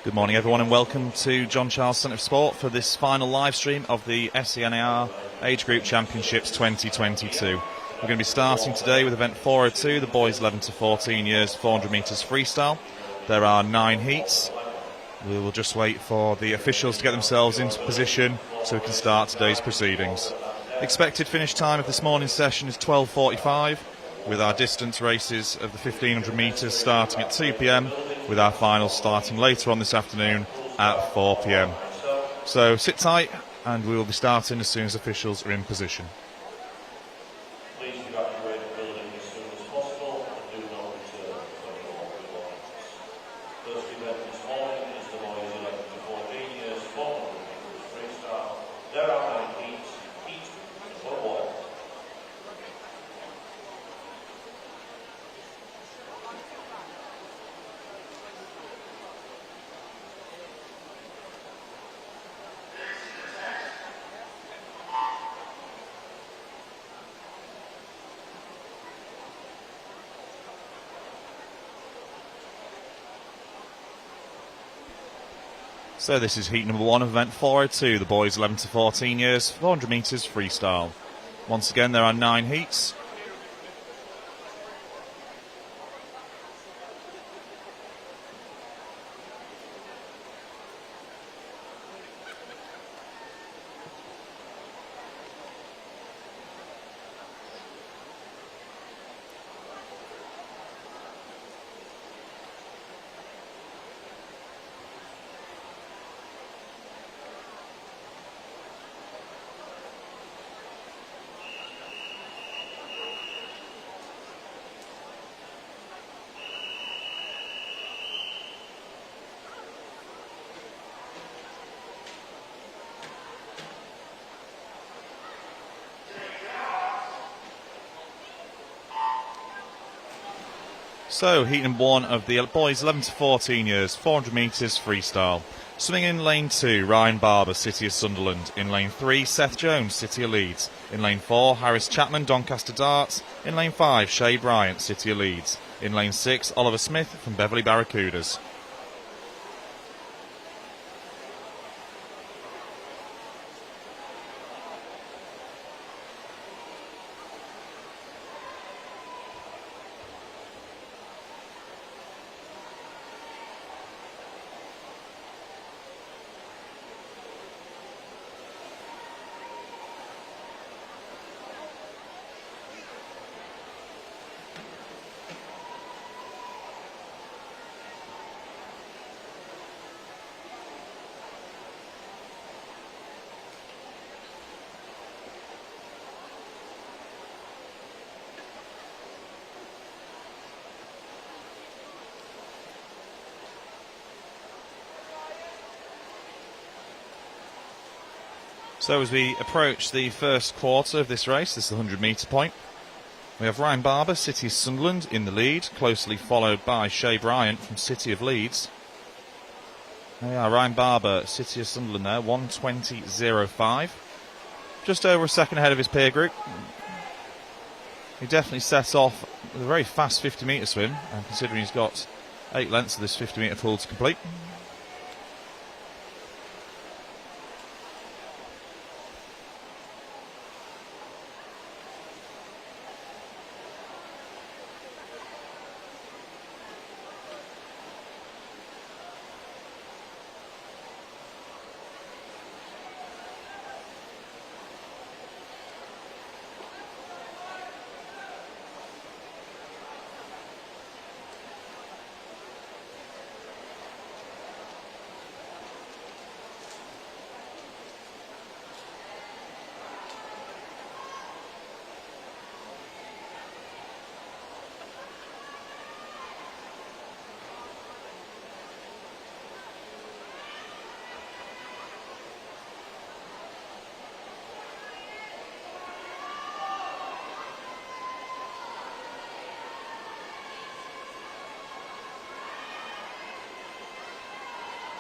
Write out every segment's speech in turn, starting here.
Good morning everyone and welcome to John Charles Centre of Sport for this final live stream of the SENAR Age Group Championships 2022. We're going to be starting today with event 402, the boys 11 to 14 years, 400 metres freestyle. There are 9 heats. We will just wait for the officials to get themselves into position so we can start today's proceedings. Expected finish time of this morning's session is 12:45, with our distance races of the 1500 metres starting at 2 p.m, with our finals starting later on this afternoon at 4 p.m. So sit tight and we will be starting as soon as officials are in position. Please evacuate the building as soon as possible and do not return when you are belongings. First event this morning is the boys 11 to 14 years 400 metres freestyle. There are 9 heats, each for 1. So this is heat number 1 of event 402, the boys 11 to 14 years, 400 metres freestyle. Once again, there are 9 heats. So, heat number 1 of the boys 11 to 14 years, 400 metres freestyle. Swimming in lane 2, Ryan Barber, City of Sunderland. In lane 3, Seth Jones, City of Leeds. In lane 4, Harris Chapman, Doncaster Darts. In lane 5, Shay Bryant, City of Leeds. In lane 6, Oliver Smith from Beverley Barracudas. So as we approach the first quarter of this race, this is the 100 metre point, we have Ryan Barber, City of Sunderland, in the lead, closely followed by Shay Bryant from City of Leeds. There we are, Ryan Barber, City of Sunderland there, 1:20.05. Just over a second ahead of his peer group. He definitely set off with a very fast 50 metre swim, and considering he's got 8 lengths of this 50 metre pool to complete.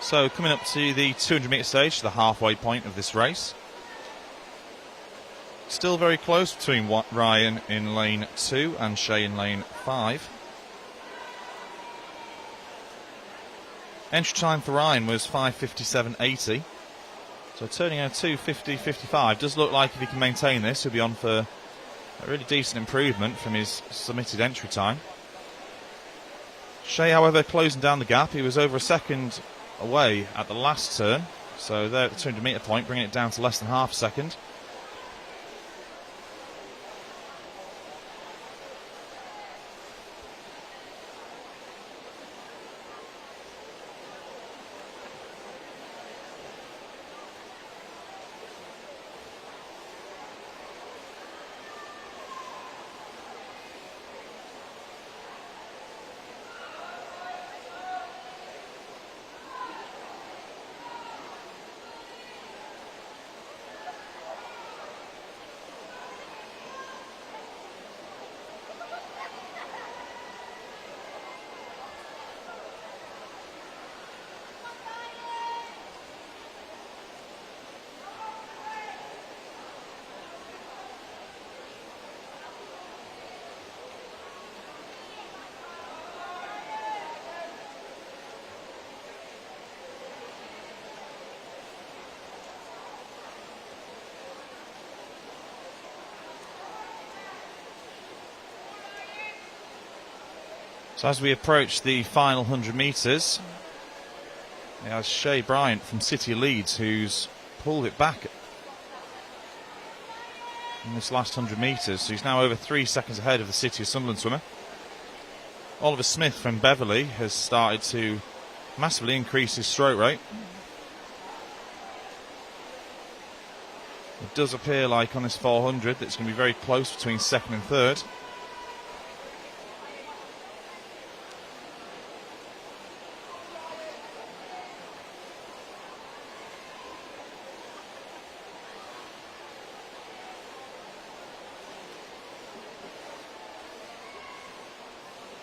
So coming up to the 200 metre stage, the halfway point of this race. Still very close between Ryan in lane 2 and Shay in lane 5. Entry time for Ryan was 5:57.80. So turning a 2:50.55. Does look like if he can maintain this, he'll be on for a really decent improvement from his submitted entry time. Shay, however, closing down the gap. He was over a second away at the last turn. So there at the 200 metre point, bringing it down to less than half a second. So as we approach the final 100 metres, it has Shay Bryant from City of Leeds who's pulled it back in this last 100 metres. So he's now over 3 seconds ahead of the City of Sunderland swimmer. Oliver Smith from Beverley has started to massively increase his stroke rate. It does appear like on this 400 that it's going to be very close between second and third.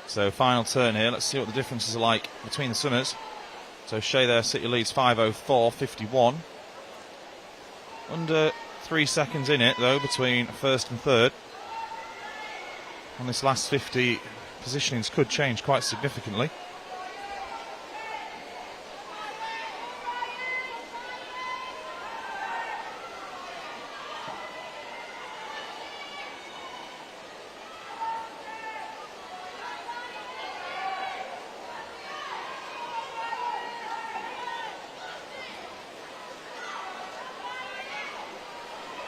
So final turn here. Let's see what the differences are like between the swimmers. So Shay there, City leads 5:04.51. Under 3 seconds in it though between first and third. And this last 50 positionings could change quite significantly.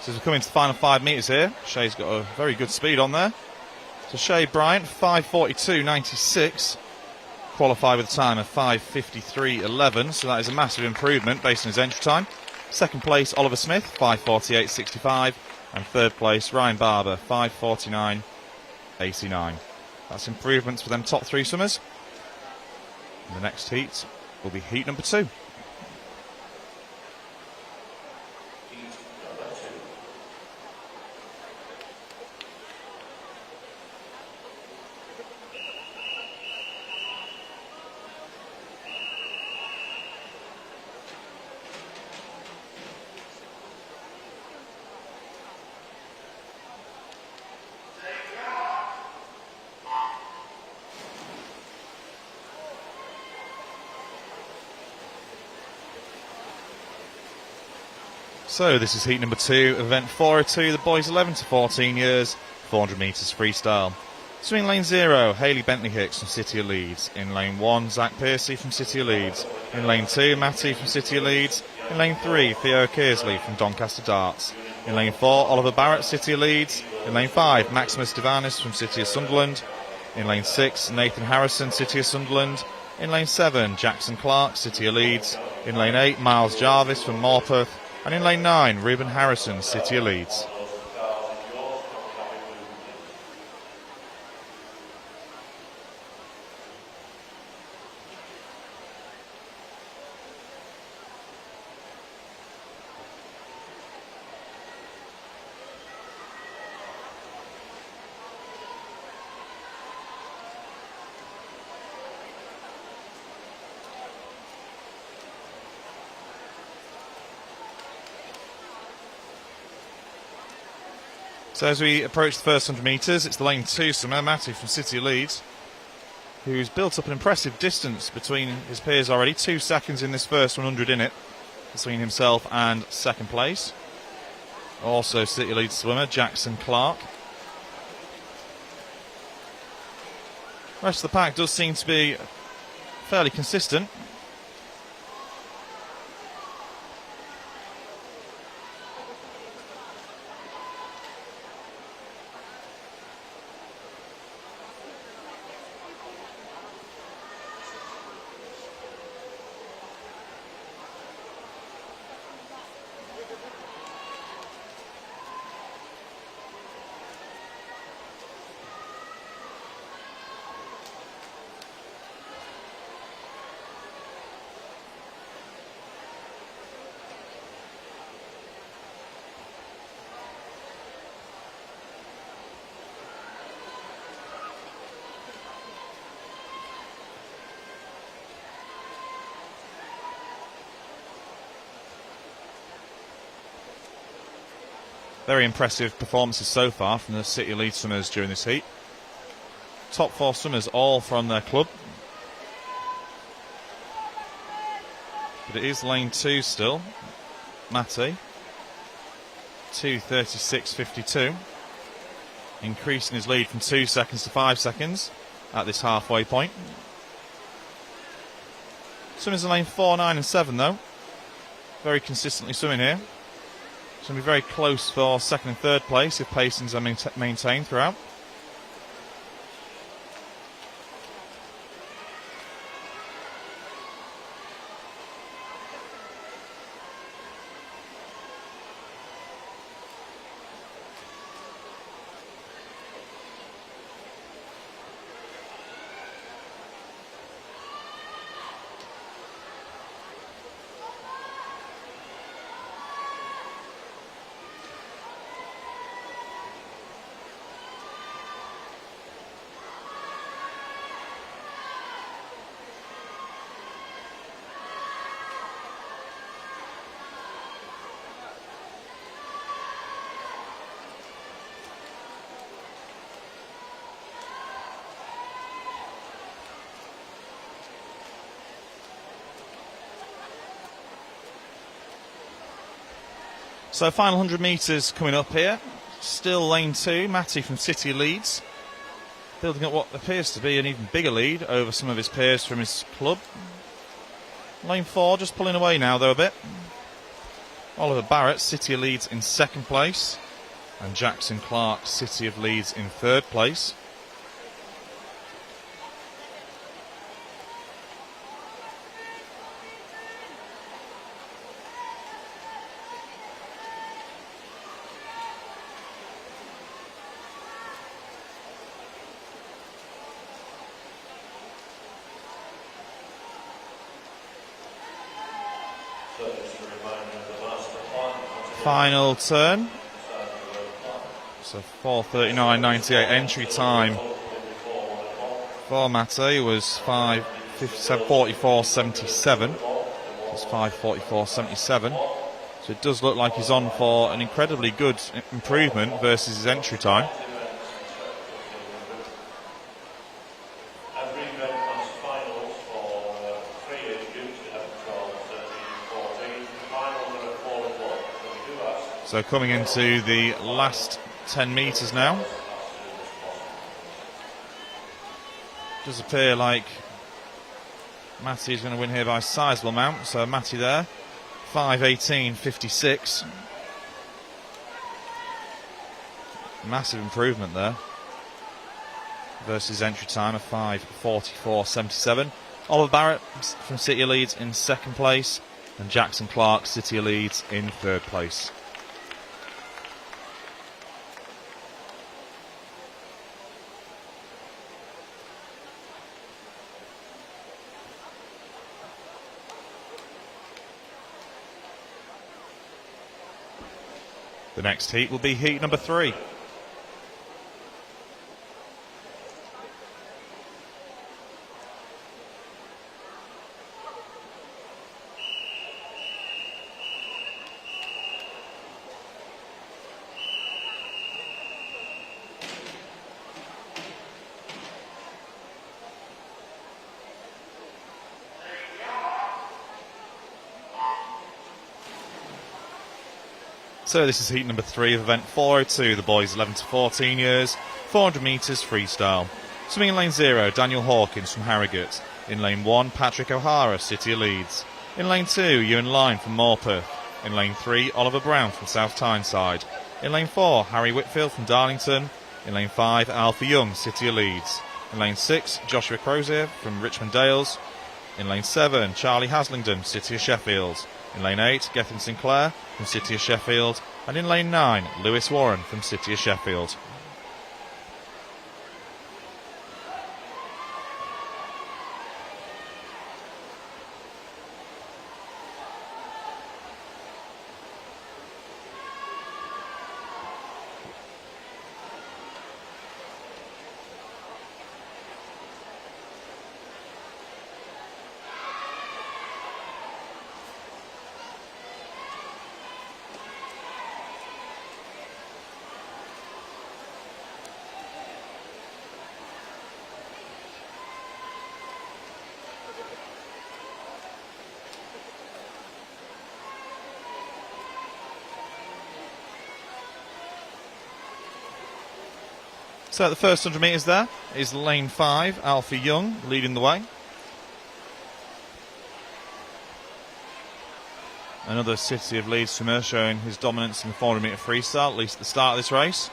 So as we come into the final 5 metres here, Shay's got a very good speed on there. So Shay Bryant, 5:42.96, qualified with a time of 5:53.11, so that is a massive improvement based on his entry time. Second place, Oliver Smith, 5:48.65, and third place, Ryan Barber, 5:49.89. That's improvements for them top 3 swimmers. And the next heat will be heat number 2. So this is heat number 2, event 402, the boys 11 to 14 years, 400 metres freestyle. Swimming lane 0, Hayley Bentley Hicks from City of Leeds. In lane 1, Zach Piercy from City of Leeds. In lane 2, Matty from City of Leeds. In lane 3, Theo Kearsley from Doncaster Darts. In lane 4, Oliver Barrett, City of Leeds. In lane 5, Maximus Divanis from City of Sunderland. In lane 6, Nathan Harrison, City of Sunderland. In lane 7, Jackson Clark, City of Leeds. In lane 8, Miles Jarvis from Morpeth. And in lane 9, Reuben Harrison, City of Leeds. So as we approach the first 100 metres, it's the lane 2 swimmer, Matty from City of Leeds, who's built up an impressive distance between his peers already. 2 seconds in this first 100 in it, between himself and second place. Also City of Leeds swimmer, Jackson Clark. The rest of the pack does seem to be fairly consistent. Very impressive performances so far from the City Lead swimmers during this heat. Top 4 swimmers all from their club. But it is lane 2 still. Matty, 2:36.52. Increasing his lead from 2 seconds to 5 seconds at this halfway point. Swimmers in lane 4, 9 and 7 though. Very consistently swimming here. It's going to be very close for second and third place if pacings are maintained throughout. So final 100 metres coming up here. Still lane 2, Matty from City Leeds, building up what appears to be an even bigger lead over some of his peers from his club. Lane 4 just pulling away now though a bit. Oliver Barrett, City of Leeds in second place, and Jackson Clark, City of Leeds in third place. Final turn. So 4:39.98 entry time for Matty was 5:44.77. It's 5:44.77. So it does look like he's on for an incredibly good improvement versus his entry time. So coming into the last 10 metres now. Does appear like Matty is going to win here by a sizable amount. So Matty there, 5:18.56. Massive improvement there versus entry time of 5:44.77. Oliver Barrett from City of Leeds in second place, and Jackson Clark, City of Leeds in third place. The next heat will be heat number 3. So this is heat number 3 of event 402, the boys 11 to 14 years, 400 metres freestyle. Swimming in lane 0, Daniel Hawkins from Harrogate. In lane 1, Patrick O'Hara, City of Leeds. In lane 2, Ewan Lyne from Morpeth. In lane 3, Oliver Brown from South Tyneside. In lane 4, Harry Whitfield from Darlington. In lane 5, Alfie Young, City of Leeds. In lane 6, Joshua Crozier from Richmond Dales. In lane 7, Charlie Haslingden, City of Sheffield. In lane 8, Gethin Sinclair from City of Sheffield. And in lane 9, Lewis Warren from City of Sheffield. So the first 100 metres there is lane 5, Alfie Young leading the way. Another City of Leeds swimmer showing his dominance in the 400 metre freestyle, at least at the start of this race.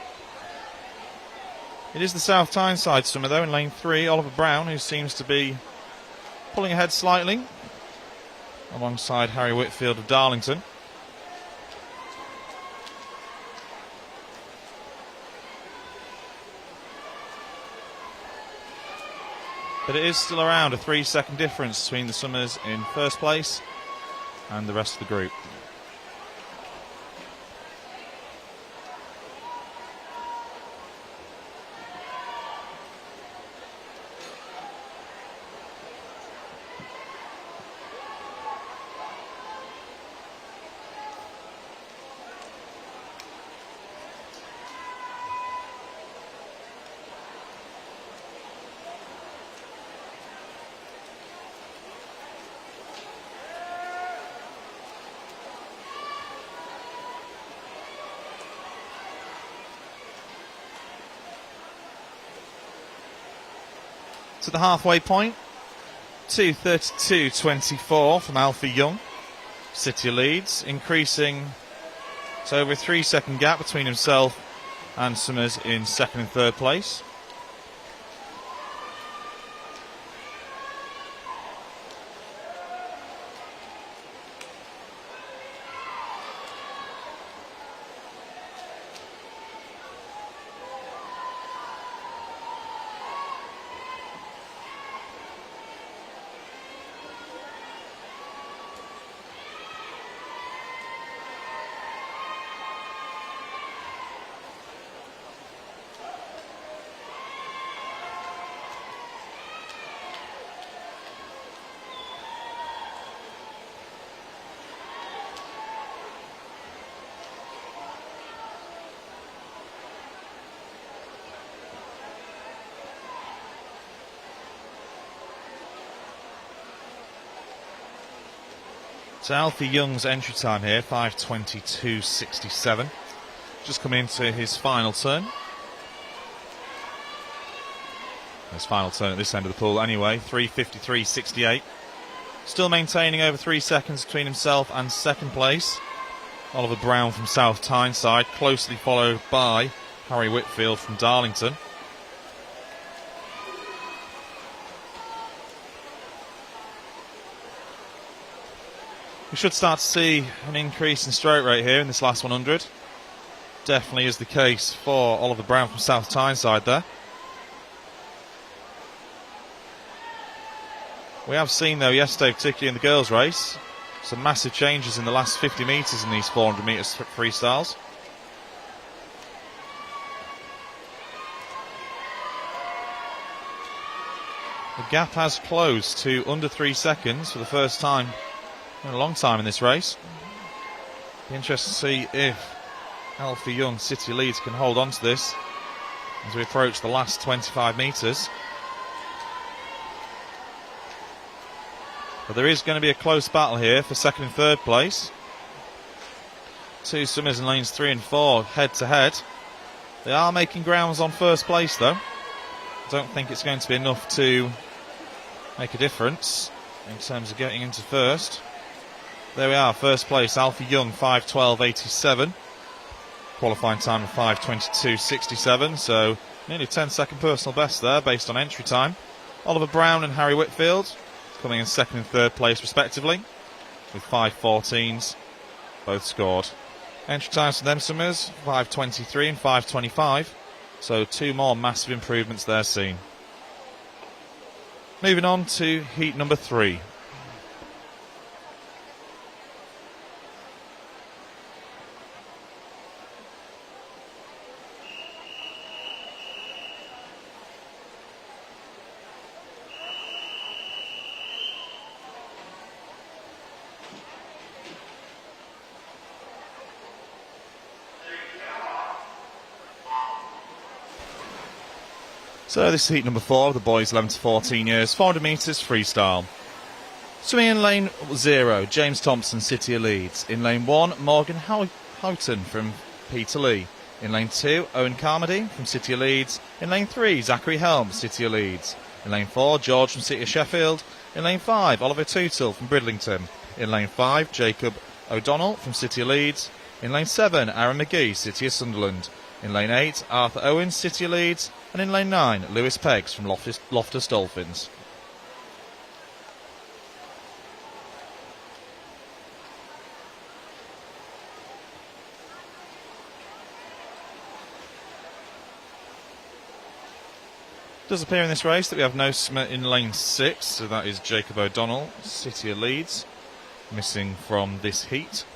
It is the South Tyneside swimmer though in lane 3, Oliver Brown, who seems to be pulling ahead slightly alongside Harry Whitfield of Darlington. But it is still around a 3-second difference between the swimmers in first place and the rest of the group. To the halfway point, 2:32.24 from Alfie Young, City of Leeds, increasing to over a 3-second gap between himself and swimmers in second and third place. So Alfie Young's entry time here, 5:22.67. Just come into his final turn. His final turn at this end of the pool anyway, 3:53.68. Still maintaining over 3 seconds between himself and second place. Oliver Brown from South Tyneside, closely followed by Harry Whitfield from Darlington. We should start to see an increase in stroke rate here in this last 100. Definitely is the case for Oliver Brown from South Tyneside there. We have seen though yesterday, particularly in the girls' race, some massive changes in the last 50 metres in these 400 metres freestyles. The gap has closed to under 3 seconds for the first time in a long time in this race. Be interested to see if Alfie Young, City Leeds, can hold on to this as we approach the last 25 metres. But there is going to be a close battle here for second and third place. Two swimmers in lanes 3 and 4 head to head. They are making grounds on first place though. I don't think it's going to be enough to make a difference in terms of getting into first. There we are, first place, Alfie Young, 5:12.87. Qualifying time of 5:22.67, so nearly 10-second personal best there based on entry time. Oliver Brown and Harry Whitfield coming in second and third place respectively with 5:14s, both scored. Entry times for them swimmers, 5:23 and 5:25, so two more massive improvements there seen. Moving on to heat number 3. So this is heat number 4 of the boys 11 to 14 years, 400 metres freestyle. Swimming in lane 0, James Thompson, City of Leeds. In lane 1, Morgan Houghton from Peterlee. In lane 2, Owen Carmody from City of Leeds. In lane 3, Zachary Helm, City of Leeds. In lane 4, George from City of Sheffield. In lane 5, Oliver Tootle from Bridlington. In lane 5, Jacob O'Donnell from City of Leeds. In lane 7, Aaron McGee, City of Sunderland. In lane 8, Arthur Owens, City of Leeds. And in lane 9, Lewis Peggs from Loftus Dolphins. It does appear in this race that we have no swimmer in lane 6, so that is Jacob O'Donnell, City of Leeds, missing from this heat.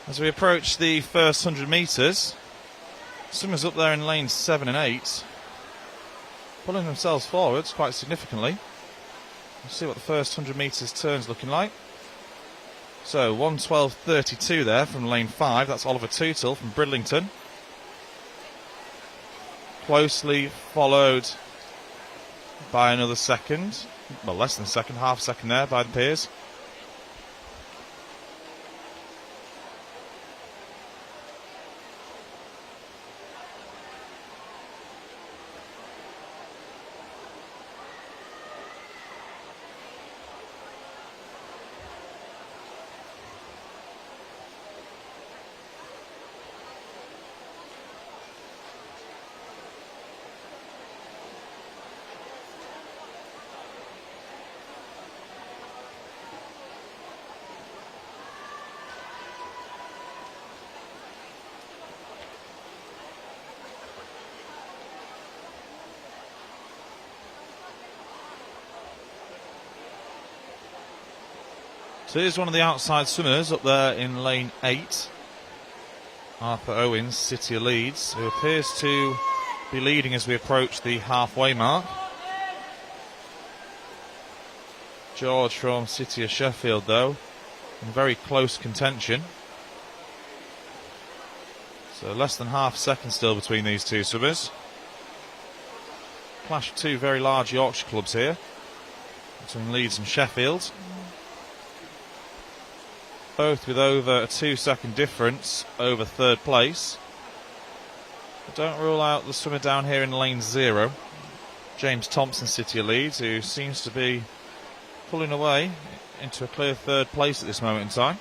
As we approach the first 100 metres, swimmers up there in lanes 7 and 8 pulling themselves forwards quite significantly. We'll see what the first 100 metres turn's looking like. So 1:12.32 there from lane 5, that's Oliver Tootle from Bridlington. Closely followed by another second, well less than a second, half a second there by the peers. So here's one of the outside swimmers up there in lane 8, Arthur Owens, City of Leeds, who appears to be leading as we approach the halfway mark. George from City of Sheffield, though, in very close contention. So less than half a second still between these two swimmers. Clash of two very large Yorkshire clubs here, between Leeds and Sheffield. Both with over a 2-second difference over third place. But don't rule out the swimmer down here in lane 0, James Thompson, City of Leeds, who seems to be pulling away into a clear third place at this moment in time.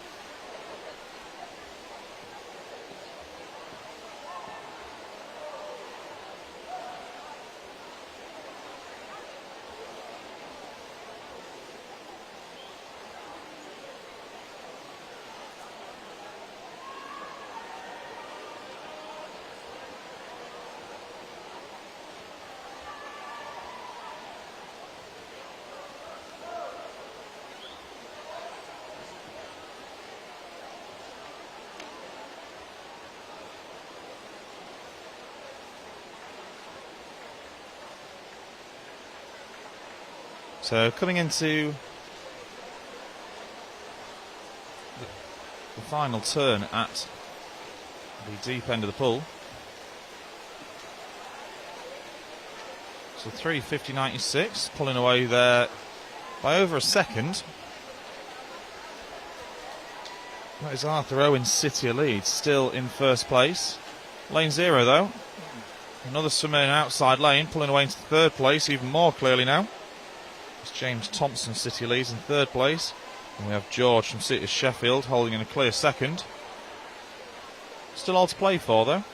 So coming into the final turn at the deep end of the pool. So 3:50.96, pulling away there by over a second. That is Arthur Owen's City of Leeds, still in first place. Lane 0 though. Another swimmer in outside lane, pulling away into third place, even more clearly now. It's James Thompson, City of Leeds, in third place. And we have George from City of Sheffield holding in a clear second. Still all to play for though.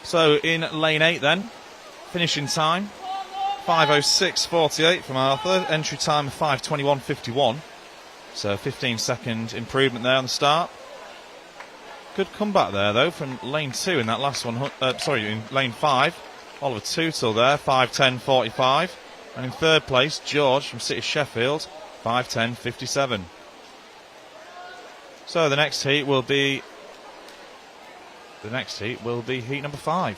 So in lane 8 then, finishing time 5:06.48 from Arthur, entry time of 5:21.51. So 15-second improvement there on the start. Good comeback there though from lane 2 in that last one. In lane 5, Oliver Tootle there, 5:10.45, and in third place George from City Sheffield, 5:10.57. So the next heat will be heat number 5.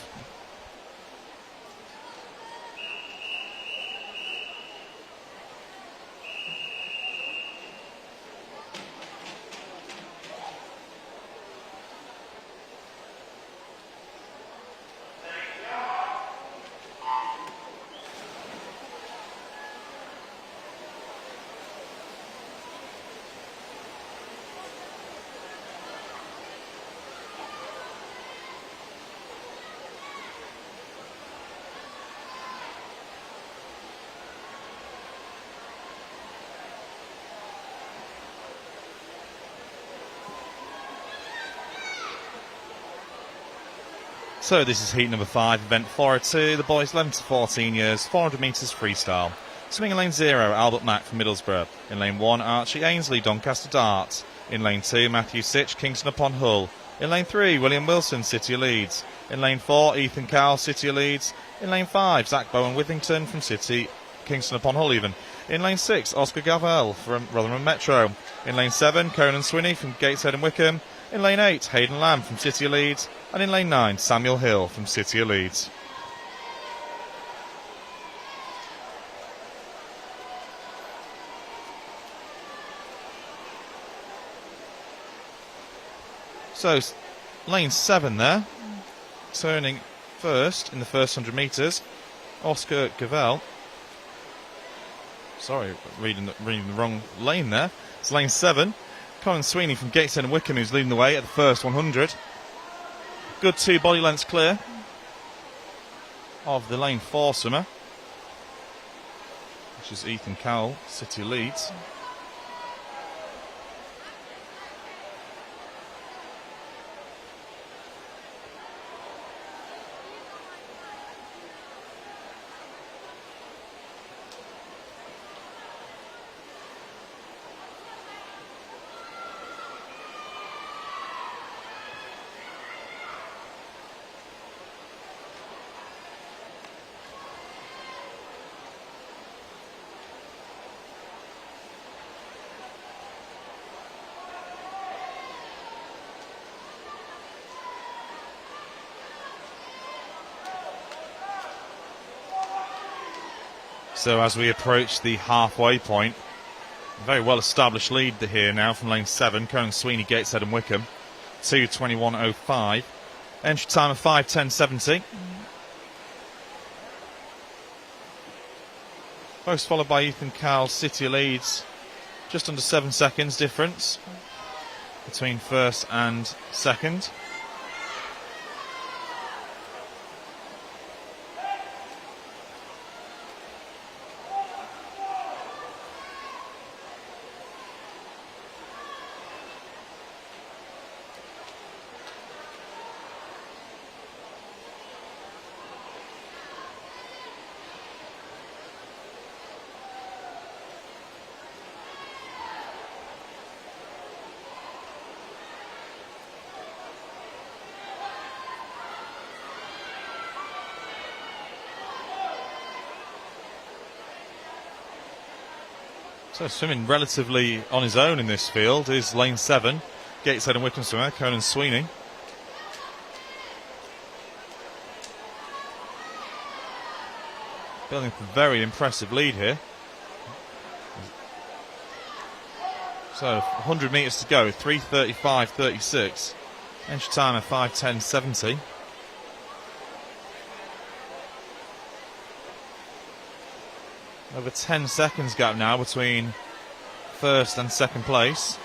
So this is heat number 5, event 402, the boys 11 to 14 years, 400 metres freestyle. Swimming in lane 0, Albert Mack from Middlesbrough. In lane 1, Archie Ainsley, Doncaster Darts. In lane 2, Matthew Sitch, Kingston upon Hull. In lane 3, William Wilson, City of Leeds. In lane 4, Ethan Cowell, City of Leeds. In lane 5, Zach Bowen Withington from City, Kingston upon Hull even. In lane 6, Oscar Gavel from Rotherham Metro. In lane 7, Conan Swinney from Gateshead and Wickham. In lane 8, Hayden Lamb from City of Leeds. And in lane 9, Samuel Hill from City of Leeds. So, lane 7 there, turning first in the first 100 metres, Oscar Gavel. Sorry, reading the wrong lane there. It's lane 7. Colin Sweeney from Gateshead and Wickham who's leading the way at the first 100. Good 2 body lengths clear of the lane 4 swimmer, which is Ethan Cowell, City of Leeds. So as we approach the halfway point, a very well established lead here now from lane 7, Conan Sweeney, Gateshead and Wickham, 2:21.05. Entry time of 5:10.70. Close followed by Ethan Cowell, City of Leeds, just under 7 seconds difference between first and second. So swimming relatively on his own in this field is lane 7, Gateshead and Wickham swimmer, Conan Sweeney. Building up a very impressive lead here. So 100 metres to go, 3:35.36. Entry time of 5:10.70. Over 10 seconds gap now between first and second place.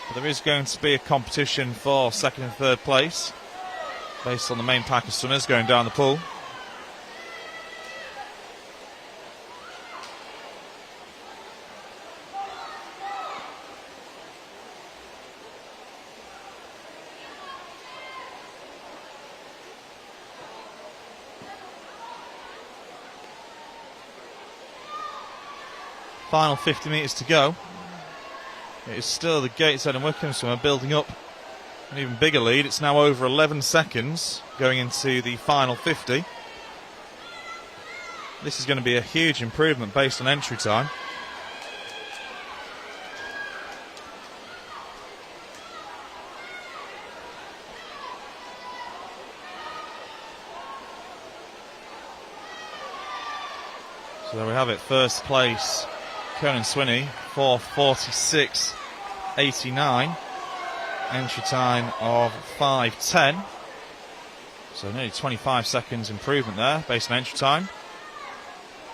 But there is going to be a competition for second and third place based on the main pack of swimmers going down the pool. Final 50 metres to go. It is still the Gateshead and Wickham swimmer building up an even bigger lead. It's now over 11 seconds going into the final 50. This is going to be a huge improvement based on entry time. So there we have it, first place Conan Sweeney, 4:46.89. Entry time of 5:10. So nearly 25 seconds improvement there based on entry time.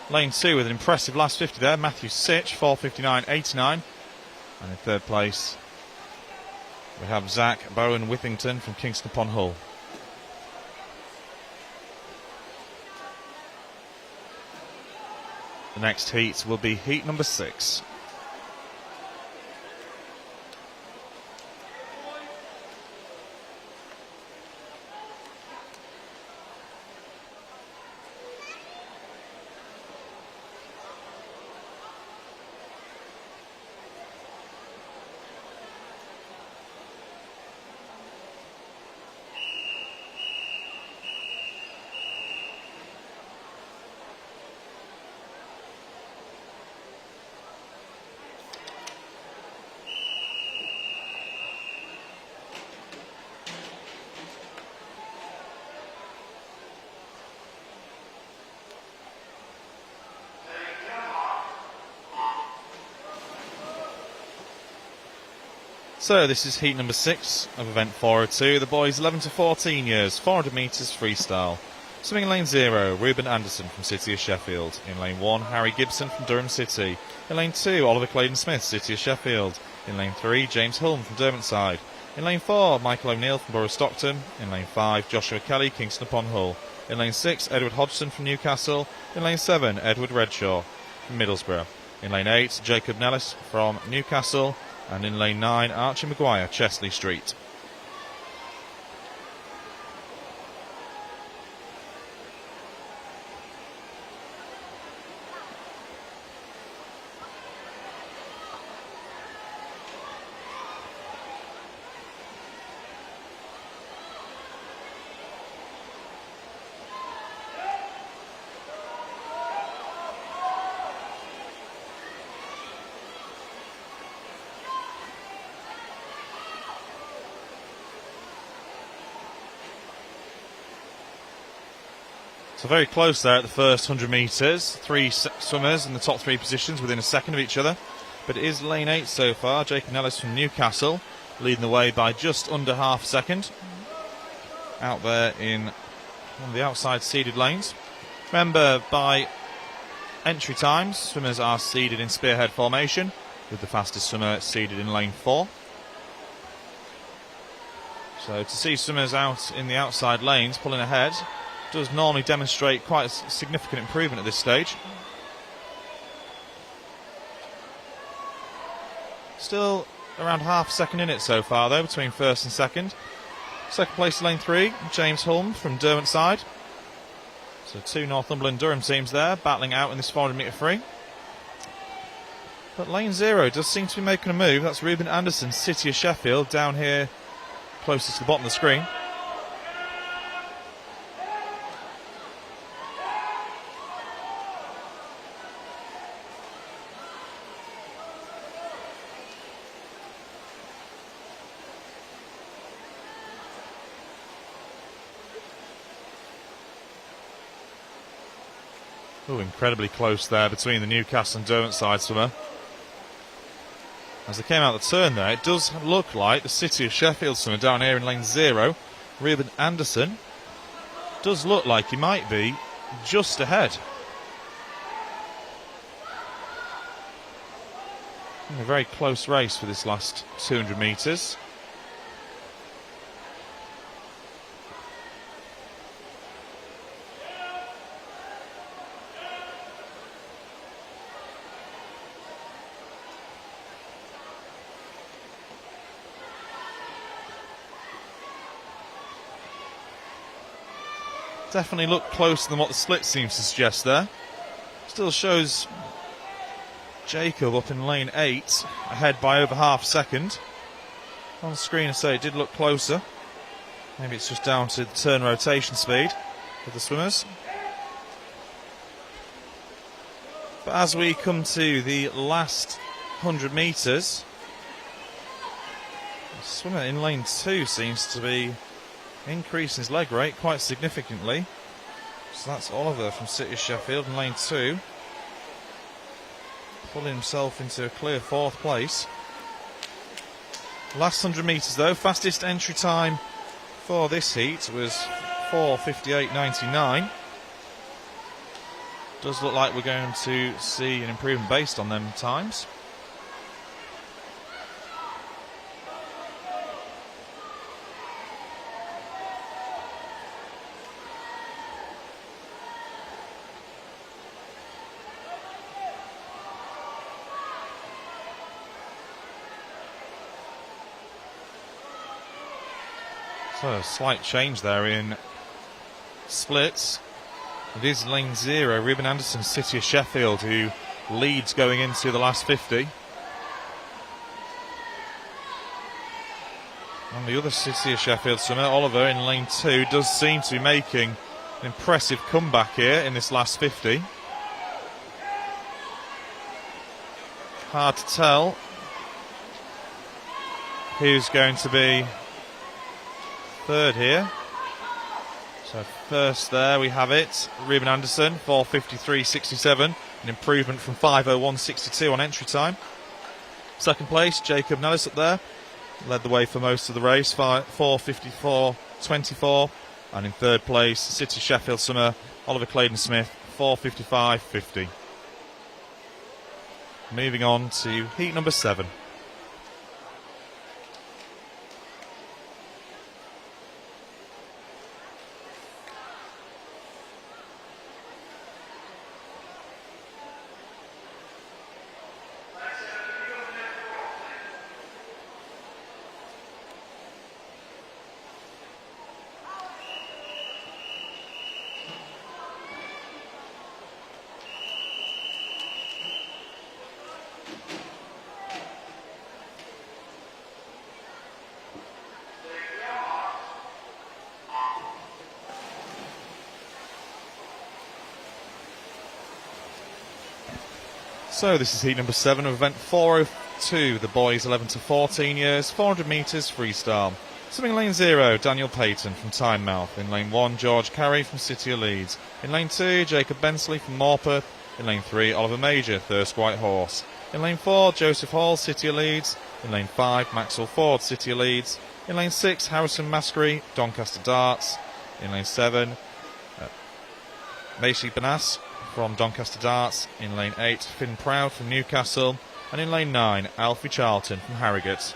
Lane 2 with an impressive last 50 there, Matthew Sitch, 4:59.89. And in third place we have Zach Bowen Whippington from Kingston upon Hull. The next heat will be heat number 6. So this is heat number 6 of event 402. The boys 11 to 14 years, 400 metres freestyle. Swimming in lane 0, Ruben Anderson from City of Sheffield. In lane 1, Harry Gibson from Durham City. In lane 2, Oliver Claydon Smith, City of Sheffield. In lane 3, James Hulme from Derwentsside. In lane 4, Michael O'Neill from Borough Stockton. In lane 5, Joshua Kelly, Kingston upon Hull. In lane 6, Edward Hodgson from Newcastle. In lane 7, Edward Redshaw from Middlesbrough. In lane 8, Jacob Nellis from Newcastle. And in lane 9, Archie Maguire, Chesley Street. So very close there at the first 100 metres. 3 swimmers in the top 3 positions within a second of each other. But it is lane 8 so far. Jacob Nellis from Newcastle leading the way by just under half a second. Out there in one of the outside seeded lanes. Remember, by entry times, swimmers are seeded in spearhead formation, with the fastest swimmer seeded in lane 4. So to see swimmers out in the outside lanes pulling ahead does normally demonstrate quite a significant improvement at this stage. Still around half a second in it so far though, between first and second. Second place lane 3, James Hulme from Derwentsside. So 2 Northumberland Durham teams there, battling out in this 400 metre free. But lane 0 does seem to be making a move. That's Ruben Anderson, City of Sheffield, down here closest to the bottom of the screen. Oh, incredibly close there between the Newcastle and Derwent side swimmer. As they came out the turn there, it does look like the City of Sheffield swimmer down here in lane 0, Ruben Anderson, does look like he might be just ahead. A very close race for this last 200 metres. Definitely look closer than what the split seems to suggest there. Still shows Jacob up in lane 8, ahead by over half a second. On the screen, I say it did look closer. Maybe it's just down to the turn rotation speed of the swimmers. But as we come to the last 100 metres, the swimmer in lane 2 seems to be increasing his leg rate quite significantly. So that's Oliver from City of Sheffield in lane 2, pulling himself into a clear 4th place. Last 100 metres though, fastest entry time for this heat was 4:58.99. Does look like we're going to see an improvement based on them times. So a slight change there in splits. It is lane 0, Ruben Anderson, City of Sheffield, who leads going into the last 50. And the other City of Sheffield swimmer, Oliver, in lane 2, does seem to be making an impressive comeback here in this last 50. Hard to tell who's going to be third here. So first there we have it, Ruben Anderson, 4:53.67, an improvement from 5:01.62 on entry time. Second place, Jacob Nellis up there, led the way for most of the race, 4:54.24. And in third place, City Sheffield swimmer Oliver Claydon-Smith, 4:55.50. Moving on to heat number 7. So this is heat number 7 of event 402, the boys 11 to 14 years, 400 metres freestyle. Swimming lane 0, Daniel Payton from Tynemouth. In lane 1, George Carey from City of Leeds. In lane 2, Jacob Bensley from Morpeth. In lane 3, Oliver Major, Thirsk White Horse. In lane 4, Joseph Hall, City of Leeds. In lane 5, Maxwell Ford, City of Leeds. In lane 6, Harrison Maskery, Doncaster Darts. In lane 7, Macy Benas from Doncaster Darts. In lane 8, Finn Proud from Newcastle. And in lane 9, Alfie Charlton from Harrogate.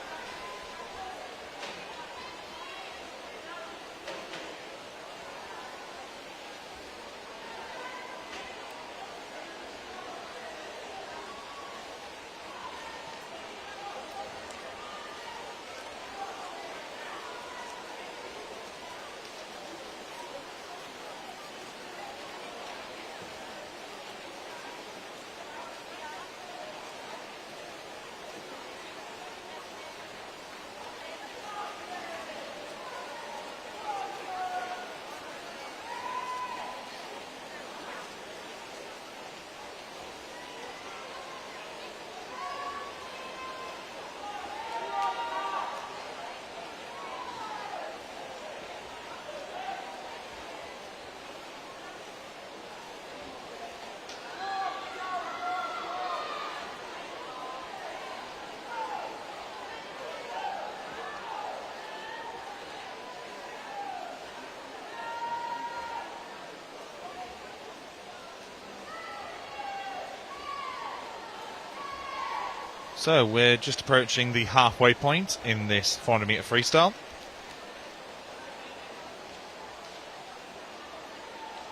So we're just approaching the halfway point in this 400 metre freestyle.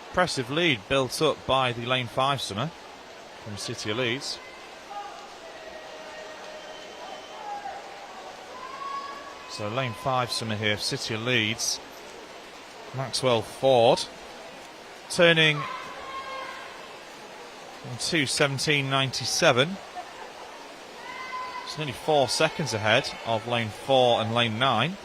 Impressive lead built up by the lane 5 swimmer from City of Leeds. So lane 5 swimmer here, City of Leeds, Maxwell Ford, turning in 2:17.97. It's nearly 4 seconds ahead of lane 4 and lane 9.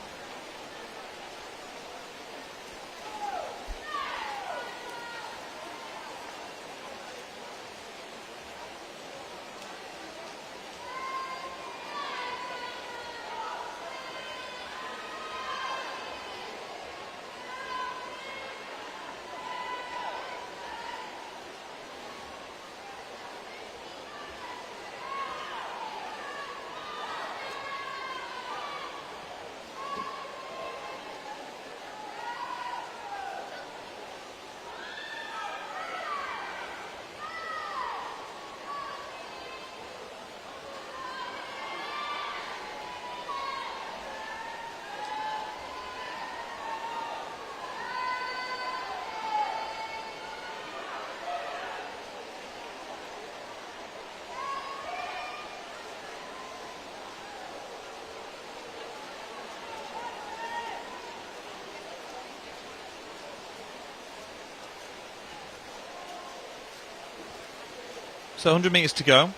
So 100 metres to go,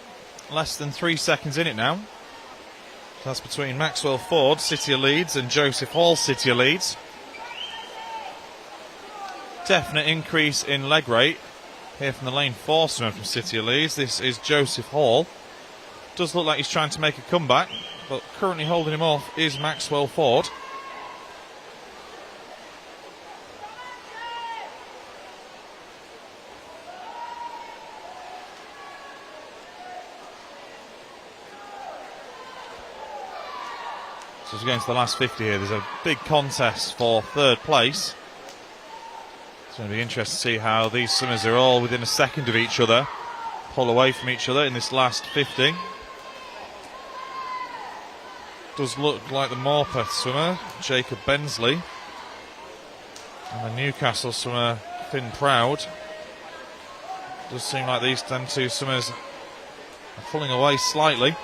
less than 3 seconds in it now. That's between Maxwell Ford, City of Leeds, and Joseph Hall, City of Leeds. Definite increase in leg rate here from the lane 4 swimmer from City of Leeds. This is Joseph Hall. Does look like he's trying to make a comeback, but currently holding him off is Maxwell Ford. So as we go into the last 50 here, there's a big contest for third place. It's going to be interesting to see how these swimmers are all within a second of each other, pull away from each other in this last 50. Does look like the Morpeth swimmer, Jacob Bensley, and the Newcastle swimmer, Finn Proud. Does seem like these two swimmers are pulling away slightly.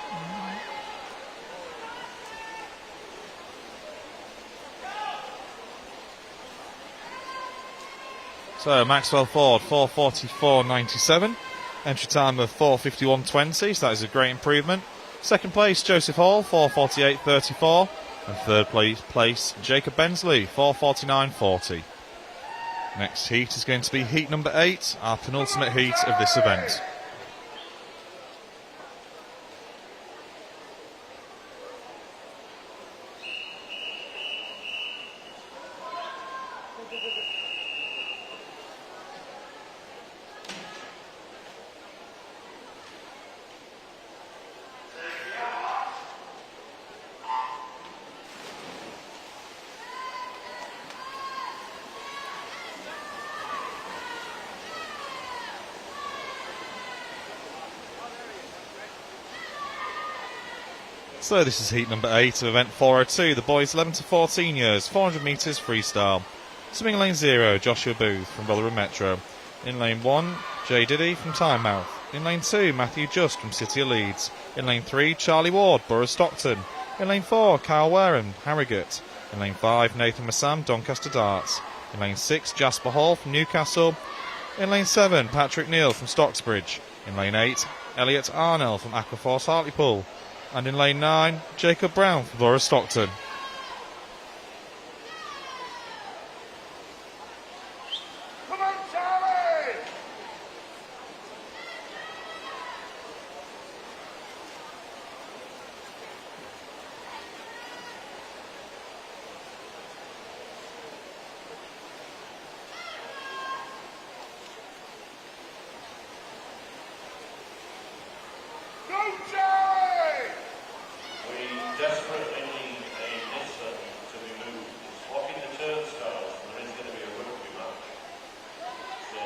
So Maxwell Ford, 4:44.97. Entry time of 4:51.20, so that is a great improvement. Second place, Joseph Hall, 4:48.34. And third place, Jacob Bensley, 4:49.40. Next heat is going to be heat number 8, our penultimate heat of this event. So this is heat number 8 of event 402, the boys 11 to 14 years, 400 metres freestyle. Swimming lane 0, Joshua Booth from Rotherham Metro. In lane 1, Jay Diddy from Tynemouth. In lane 2, Matthew Just from City of Leeds. In lane 3, Charlie Ward, Borough Stockton. In lane 4, Kyle Wareham, Harrogate. In lane 5, Nathan Massam, Doncaster Darts. In lane 6, Jasper Hall from Newcastle. In lane 7, Patrick Neal from Stocksbridge. In lane 8, Elliot Arnell from Aquaforce Hartlepool. And in lane 9, Jacob Brown from Borough Stockton. Come on, Charlie! Go, Charlie! We desperately need a Nissan to be moved. It's blocking the turnstiles, and there is going to be a rugby match. So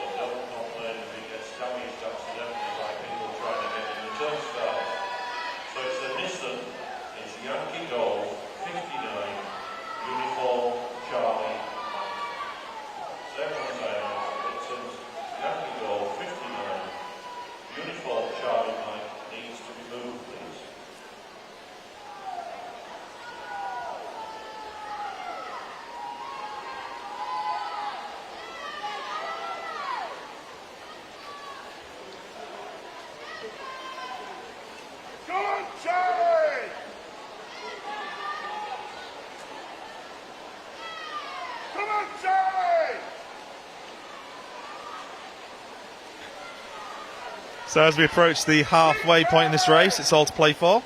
So as we approach the halfway point in this race, it's all to play for.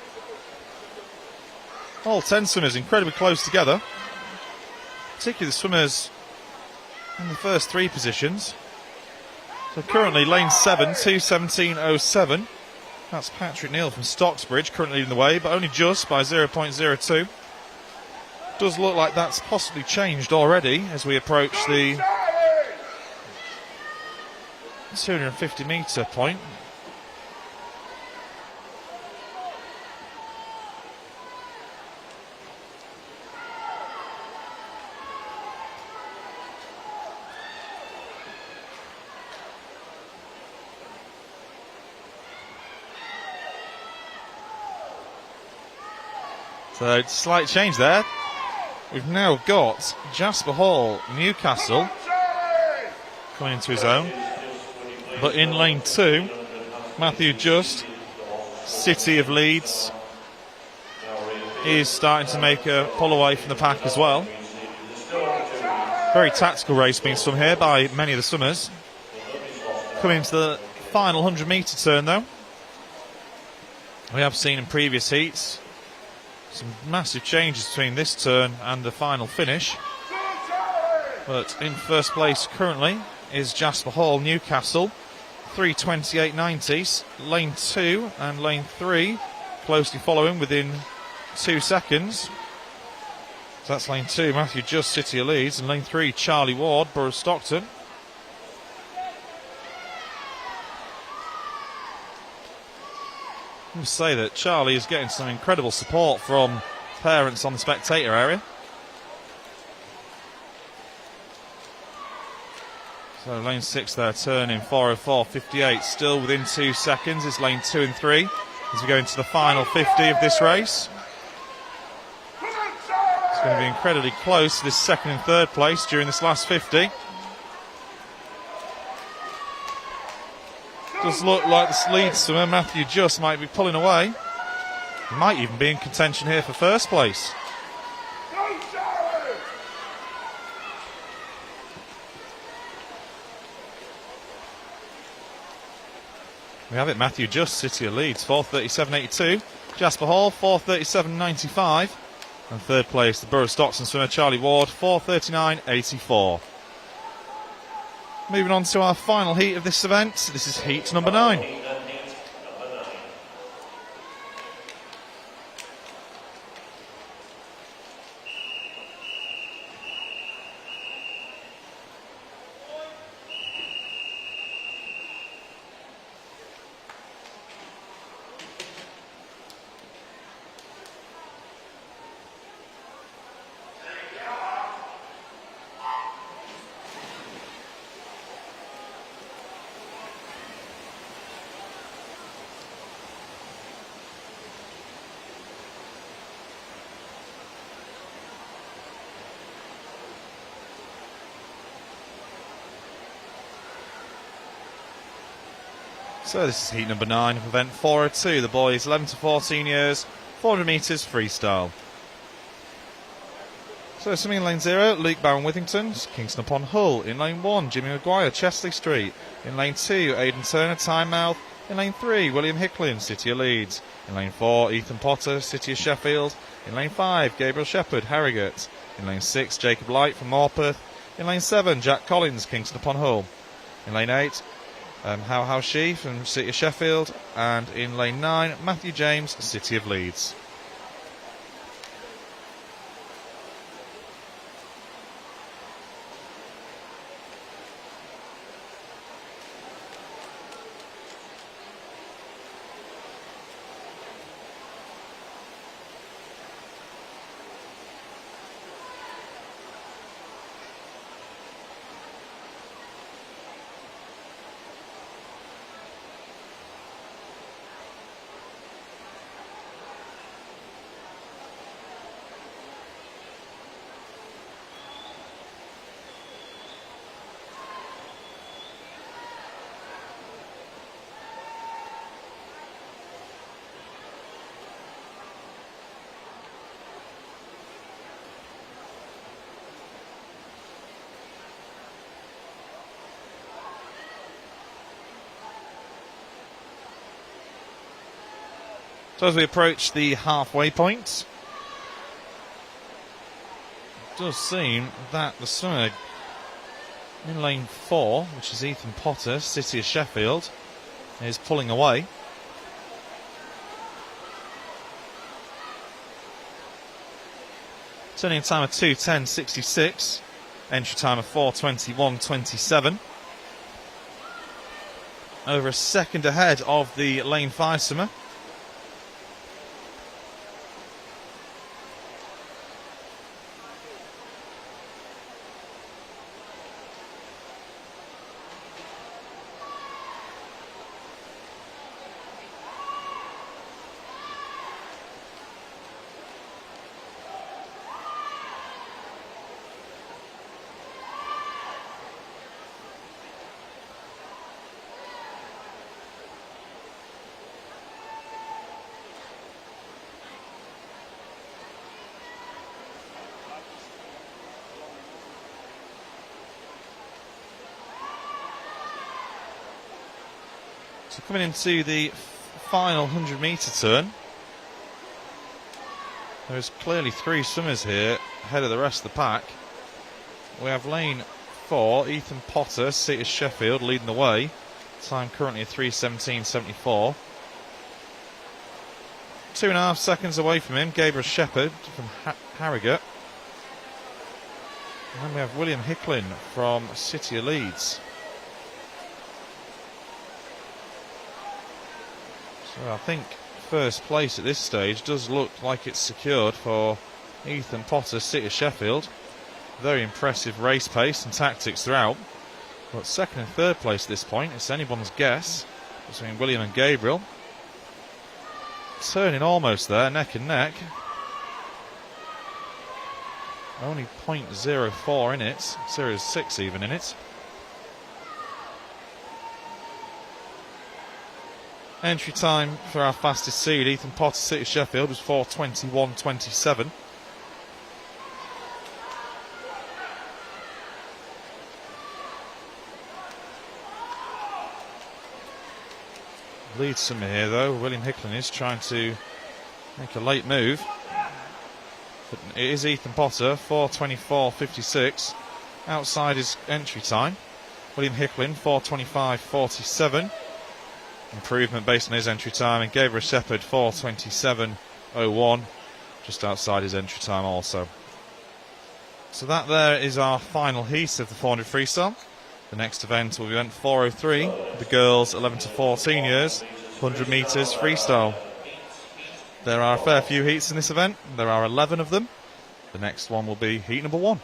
All 10 swimmers incredibly close together, particularly the swimmers in the first 3 positions. So currently lane 7, 2:17.07. That's Patrick Neal from Stocksbridge currently leading the way, but only just by 0.02. Does look like that's possibly changed already as we approach the 250 metre point. So slight change there. We've now got Jasper Hall, Newcastle, coming into his own. But in lane 2, Matthew Just, City of Leeds, is starting to make a pull away from the pack as well. Very tactical race being swum here by many of the swimmers. Coming into the final 100 metre turn though. We have seen in previous heats some massive changes between this turn and the final finish. But in first place currently is Jasper Hall, Newcastle, 3:28.90. Lane 2 and lane 3 closely following within 2 seconds. So that's lane 2, Matthew Just, City of Leeds, and lane 3, Charlie Ward, Borough of Stockton. I must say that Charlie is getting some incredible support from parents on the spectator area. So lane 6 there, turning 4:04.58, still within 2 seconds is lane 2 and 3 as we go into the final 50 of this race. It's going to be incredibly close to this 2nd and 3rd place during this last 50. Does look like the lead swimmer, Matthew Just, might be pulling away. He might even be in contention here for first place. We have it, Matthew Just, City of Leeds, 4:37.82. Jasper Hall, 4:37.95. And 3rd place, the Borough of Stockton swimmer, Charlie Ward, 4:39.84. Moving on to our final heat of this event. This is heat number 9. So this is heat number 9 of event 402. The boys 11 to 14 years, 400 metres freestyle. So swimming in lane 0, Luke Bowen-Withington, Kingston upon Hull. In lane 1, Jimmy Maguire, Chesley Street. In lane 2, Aidan Turner, Tynemouth. In lane 3, William Hicklin, City of Leeds. In lane 4, Ethan Potter, City of Sheffield. In lane 5, Gabriel Shepherd, Harrogate. In lane 6, Jacob Light from Morpeth. In lane 7, Jack Collins, Kingston upon Hull. In lane 8, How She from City of Sheffield. And in lane 9, Matthew James, City of Leeds. So as we approach the halfway point, it does seem that the swimmer in lane 4, which is Ethan Potter, City of Sheffield, is pulling away. Turning time of 2:10.66, entry time of 4:21.27. Over a second ahead of the lane 5 swimmer. So coming into the final 100-metre turn, there's clearly 3 swimmers here ahead of the rest of the pack. We have lane 4, Ethan Potter, City of Sheffield, leading the way. Time currently at 3:17.74. 2.5 seconds away from him, Gabriel Shepherd from Harrogate. And then we have William Hicklin from City of Leeds. So I think first place at this stage does look like it's secured for Ethan Potter, City of Sheffield. Very impressive race pace and tactics throughout. But second and third place at this point, it's anyone's guess between William and Gabriel. Turning almost there, neck and neck. Only 0.04 in it, 0.6 even in it. Entry time for our fastest seed, Ethan Potter, City Sheffield, was 4:21.27. Lead swimmer here though, William Hicklin is trying to make a late move. But it is Ethan Potter, 4:24.56, outside his entry time. William Hicklin, 4:25.47. Improvement based on his entry time, and Gabriel Shepherd 4:27.01, just outside his entry time also. So that there is our final heat of the 400 freestyle. The next event will be event 403, the girls 11 to 14 years, 100 metres freestyle. There are a fair few heats in this event, there are 11 of them. The next one will be heat number 1.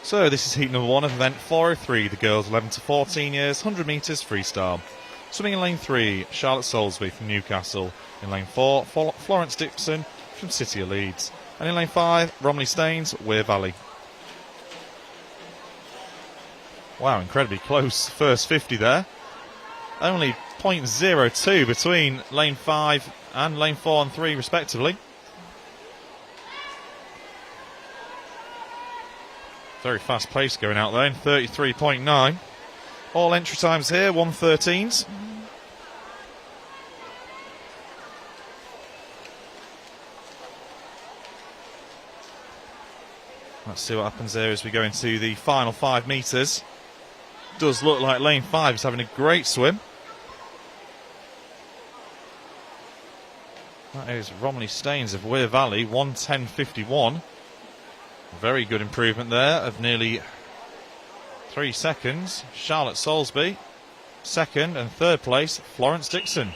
So this is heat number 1 of event 403, the girls 11 to 14 years, 100 metres freestyle. Swimming in lane 3, Charlotte Soulsby from Newcastle. In lane 4, Florence Dixon from City of Leeds. And in lane 5, Romilly Staines, Weir Valley. Wow, incredibly close first 50 there. Only 0.02 between lane 5 and lane 4 and 3 respectively. Very fast pace going out there in 33.9. All entry times here, 1:13s. Let's see what happens there as we go into the final 5 metres. Does look like lane 5 is having a great swim. That is Romilly Staines of Weir Valley, 1:10.51. Very good improvement there of nearly 3 seconds. Charlotte Soulsby, second, and third place, Florence Dixon.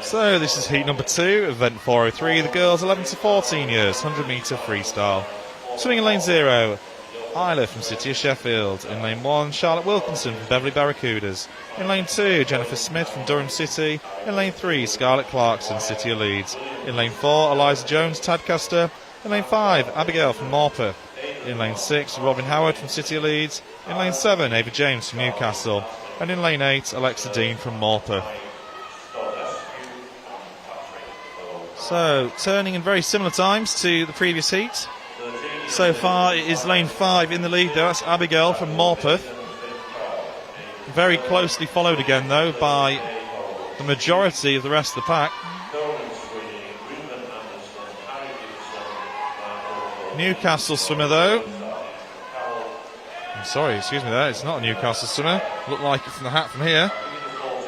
So this is heat number 2, event 403, the girls 11 to 14 years, 100 metre freestyle. Swimming in lane 0, Isla from City of Sheffield. In lane 1, Charlotte Wilkinson from Beverley Barracudas. In lane 2, Jennifer Smith from Durham City. In lane 3, Scarlett Clarkson, City of Leeds. In lane 4, Eliza Jones, Tadcaster. In lane 5, Abigail from Morpeth. In lane 6, Robin Howard from City of Leeds. In lane 7, Ava James from Newcastle. And in lane 8, Alexa Dean from Morpeth. So, turning in very similar times to the previous heat. So far it is lane 5 in the lead though, that's Abigail from Morpeth. Very closely followed again though by the majority of the rest of the pack. Newcastle swimmer though. I'm sorry, excuse me there, it's not a Newcastle swimmer. Looked like it from the hat from here.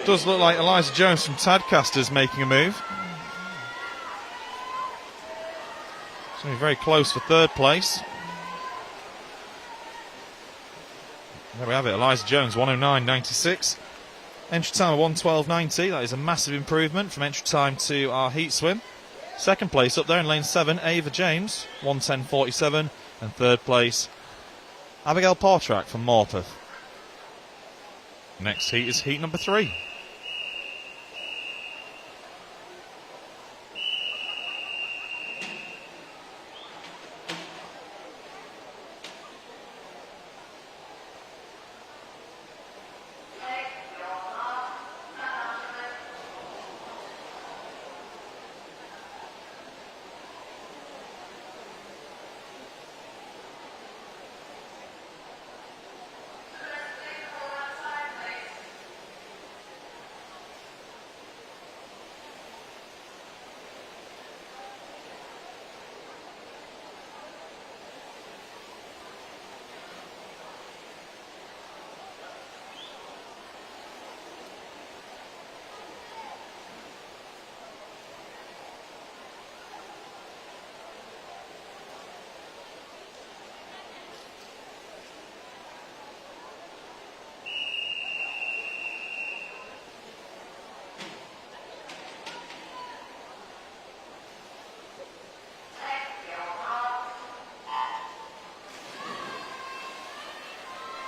Does look like Eliza Jones from Tadcaster's making a move. It's going to be very close for third place. There we have it, Eliza Jones, 109.96. Entry time of 112.90. That is a massive improvement from entry time to our heat swim. Second place up there in lane 7, Ava James, 110.47. And third place, Abigail Portrack from Morpeth. Next heat is heat number 3.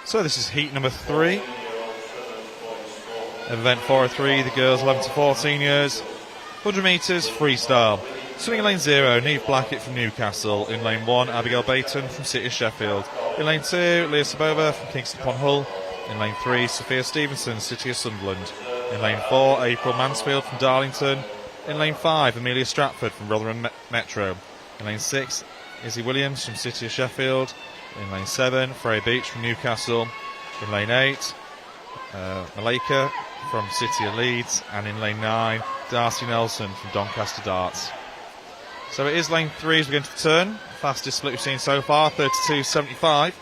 So this is heat number 3. Event 403, the girls 11 to 14 years. 100 metres, freestyle. Swimming in lane 0, Neve Blackett from Newcastle. In lane 1, Abigail Bayton from City of Sheffield. In lane 2, Leah Sabova from Kingston upon Hull. In lane 3, Sophia Stevenson, City of Sunderland. In lane 4, April Mansfield from Darlington. In lane 5, Amelia Stratford from Rotherham Metro. In lane 6, Izzy Williams from City of Sheffield. In lane 7, Freya Beach from Newcastle. In lane 8, Malika from City of Leeds. And in lane 9, Darcy Nelson from Doncaster Darts. So it is lane 3 as we're going to turn. Fastest split we've seen so far, 32.75.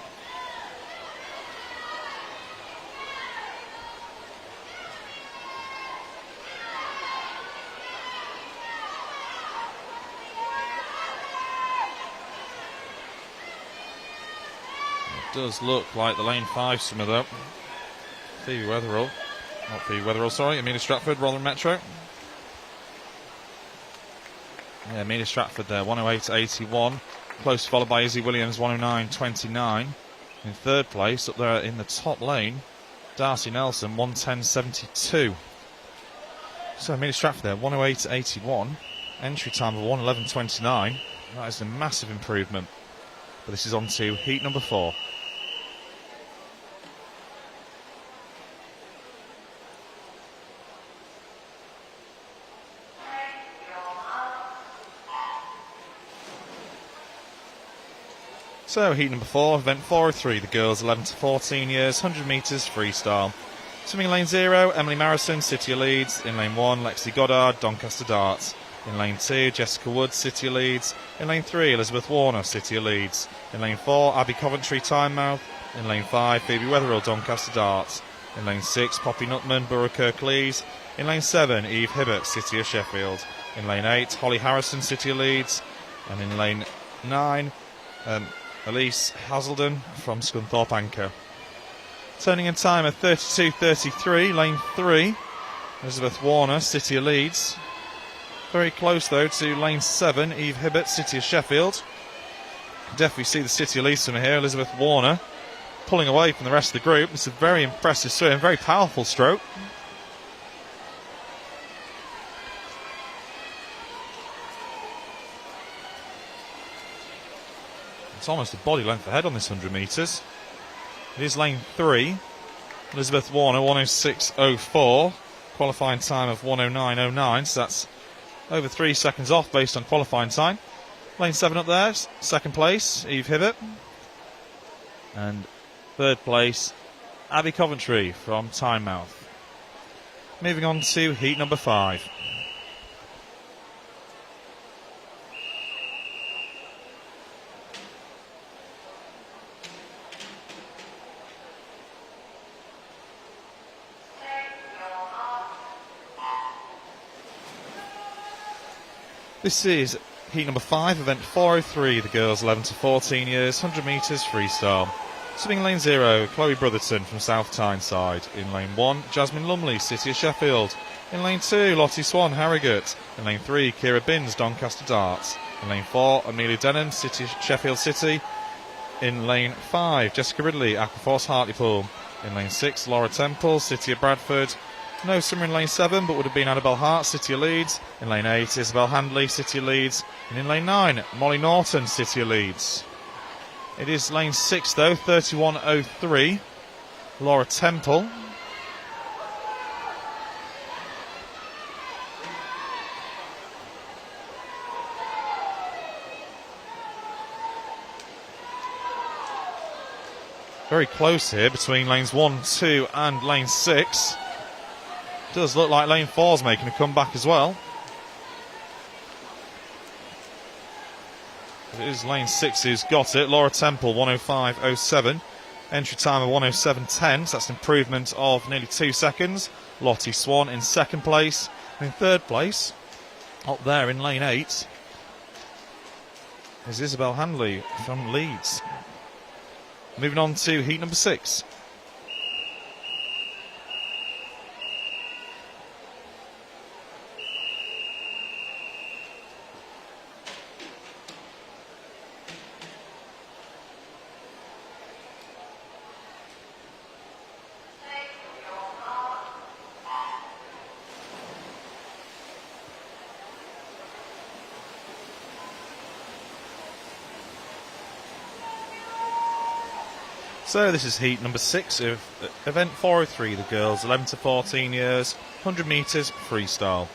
Does look like the lane 5 swimmer though. Phoebe Weatherall. Not Phoebe Weatherall, sorry. Amelia Stratford, Rotherham Metro. Yeah, Amelia Stratford there, 108.81. Close followed by Izzy Williams, 109.29. In third place, up there in the top lane, Darcy Nelson, 110.72. So Amelia Stratford there, 108.81. Entry time of 111.29. That is a massive improvement. But this is on to heat number 4. So, heat number 4, event 403, the girls 11 to 14 years, 100 metres freestyle. Swimming in lane 0, Emily Marrison, City of Leeds. In lane 1, Lexi Goddard, Doncaster Darts. In lane 2, Jessica Woods, City of Leeds. In lane 3, Elizabeth Warner, City of Leeds. In lane 4, Abby Coventry, Tynemouth. In lane 5, Phoebe Weatherall, Doncaster Darts. In lane 6, Poppy Nutman, Borough Kirklees. In lane 7, Eve Hibbert, City of Sheffield. In lane 8, Holly Harrison, City of Leeds. And in lane 9, Elise Hazelden from Scunthorpe Anchor. Turning in time at 32.33, lane 3, Elizabeth Warner, City of Leeds. Very close though to lane 7, Eve Hibbert, City of Sheffield. Definitely see the City of Leeds swimmer here, Elizabeth Warner, pulling away from the rest of the group. It's a very impressive swim, very powerful stroke. It's almost a body length ahead on this 100 metres. It is lane 3. Elizabeth Warner, 106.04. Qualifying time of 109.09, so that's over 3 seconds off based on qualifying time. Lane 7 up there, second place, Eve Hibbert. And third place, Abby Coventry from Tynemouth. Moving on to heat number 5. This is heat number 5, event 403, the girls 11 to 14 years, 100 metres freestyle. Swimming lane 0, Chloe Brotherton from South Tyneside. In lane 1, Jasmine Lumley, City of Sheffield. In lane 2, Lottie Swan, Harrogate. In lane 3, Kira Binns, Doncaster Darts. In lane 4, Amelia Denham, Sheffield City. In lane 5, Jessica Ridley, Aquaforce Hartlepool. In lane 6, Laura Temple, City of Bradford. No swimmer in lane 7, but would have been Annabelle Hart, City of Leeds. In lane 8, Isabel Handley, City of Leeds. And in lane 9, Molly Norton, City of Leeds. It is lane 6 though, 31.03, Laura Temple. Very close here between lanes 1, 2 and lane 6. Does look like lane 4's making a comeback as well. It is lane 6 who's got it. Laura Temple, 105.07. Entry time of 107.10, so that's an improvement of nearly 2 seconds. Lottie Swan in second place. And in third place, up there in lane 8, is Isabel Handley from Leeds. Moving on to heat number 6. So this is heat number 6 of event 403, the girls 11 to 14 years, 100 metres freestyle.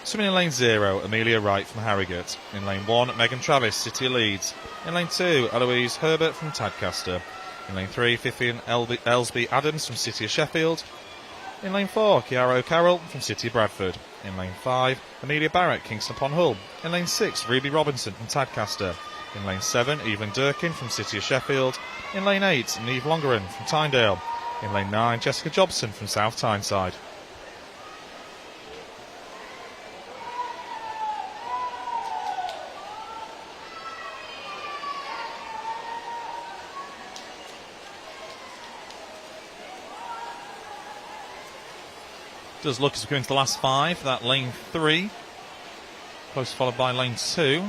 Swimming in lane 0, Amelia Wright from Harrogate. In lane 1, Megan Travis, City of Leeds. In lane 2, Eloise Herbert from Tadcaster. In lane 3, Vivian Elsby Adams from City of Sheffield. In lane 4, Kiara O'Carroll from City of Bradford. In lane 5, Amelia Barrett, Kingston upon Hull. In lane 6, Ruby Robinson from Tadcaster. In lane 7, Evelyn Durkin from City of Sheffield. In lane 8, Neve Longeran from Tynedale. In lane 9, Jessica Jobson from South Tyneside. Does look as we go into the last 5, that lane 3, close followed by lane 2.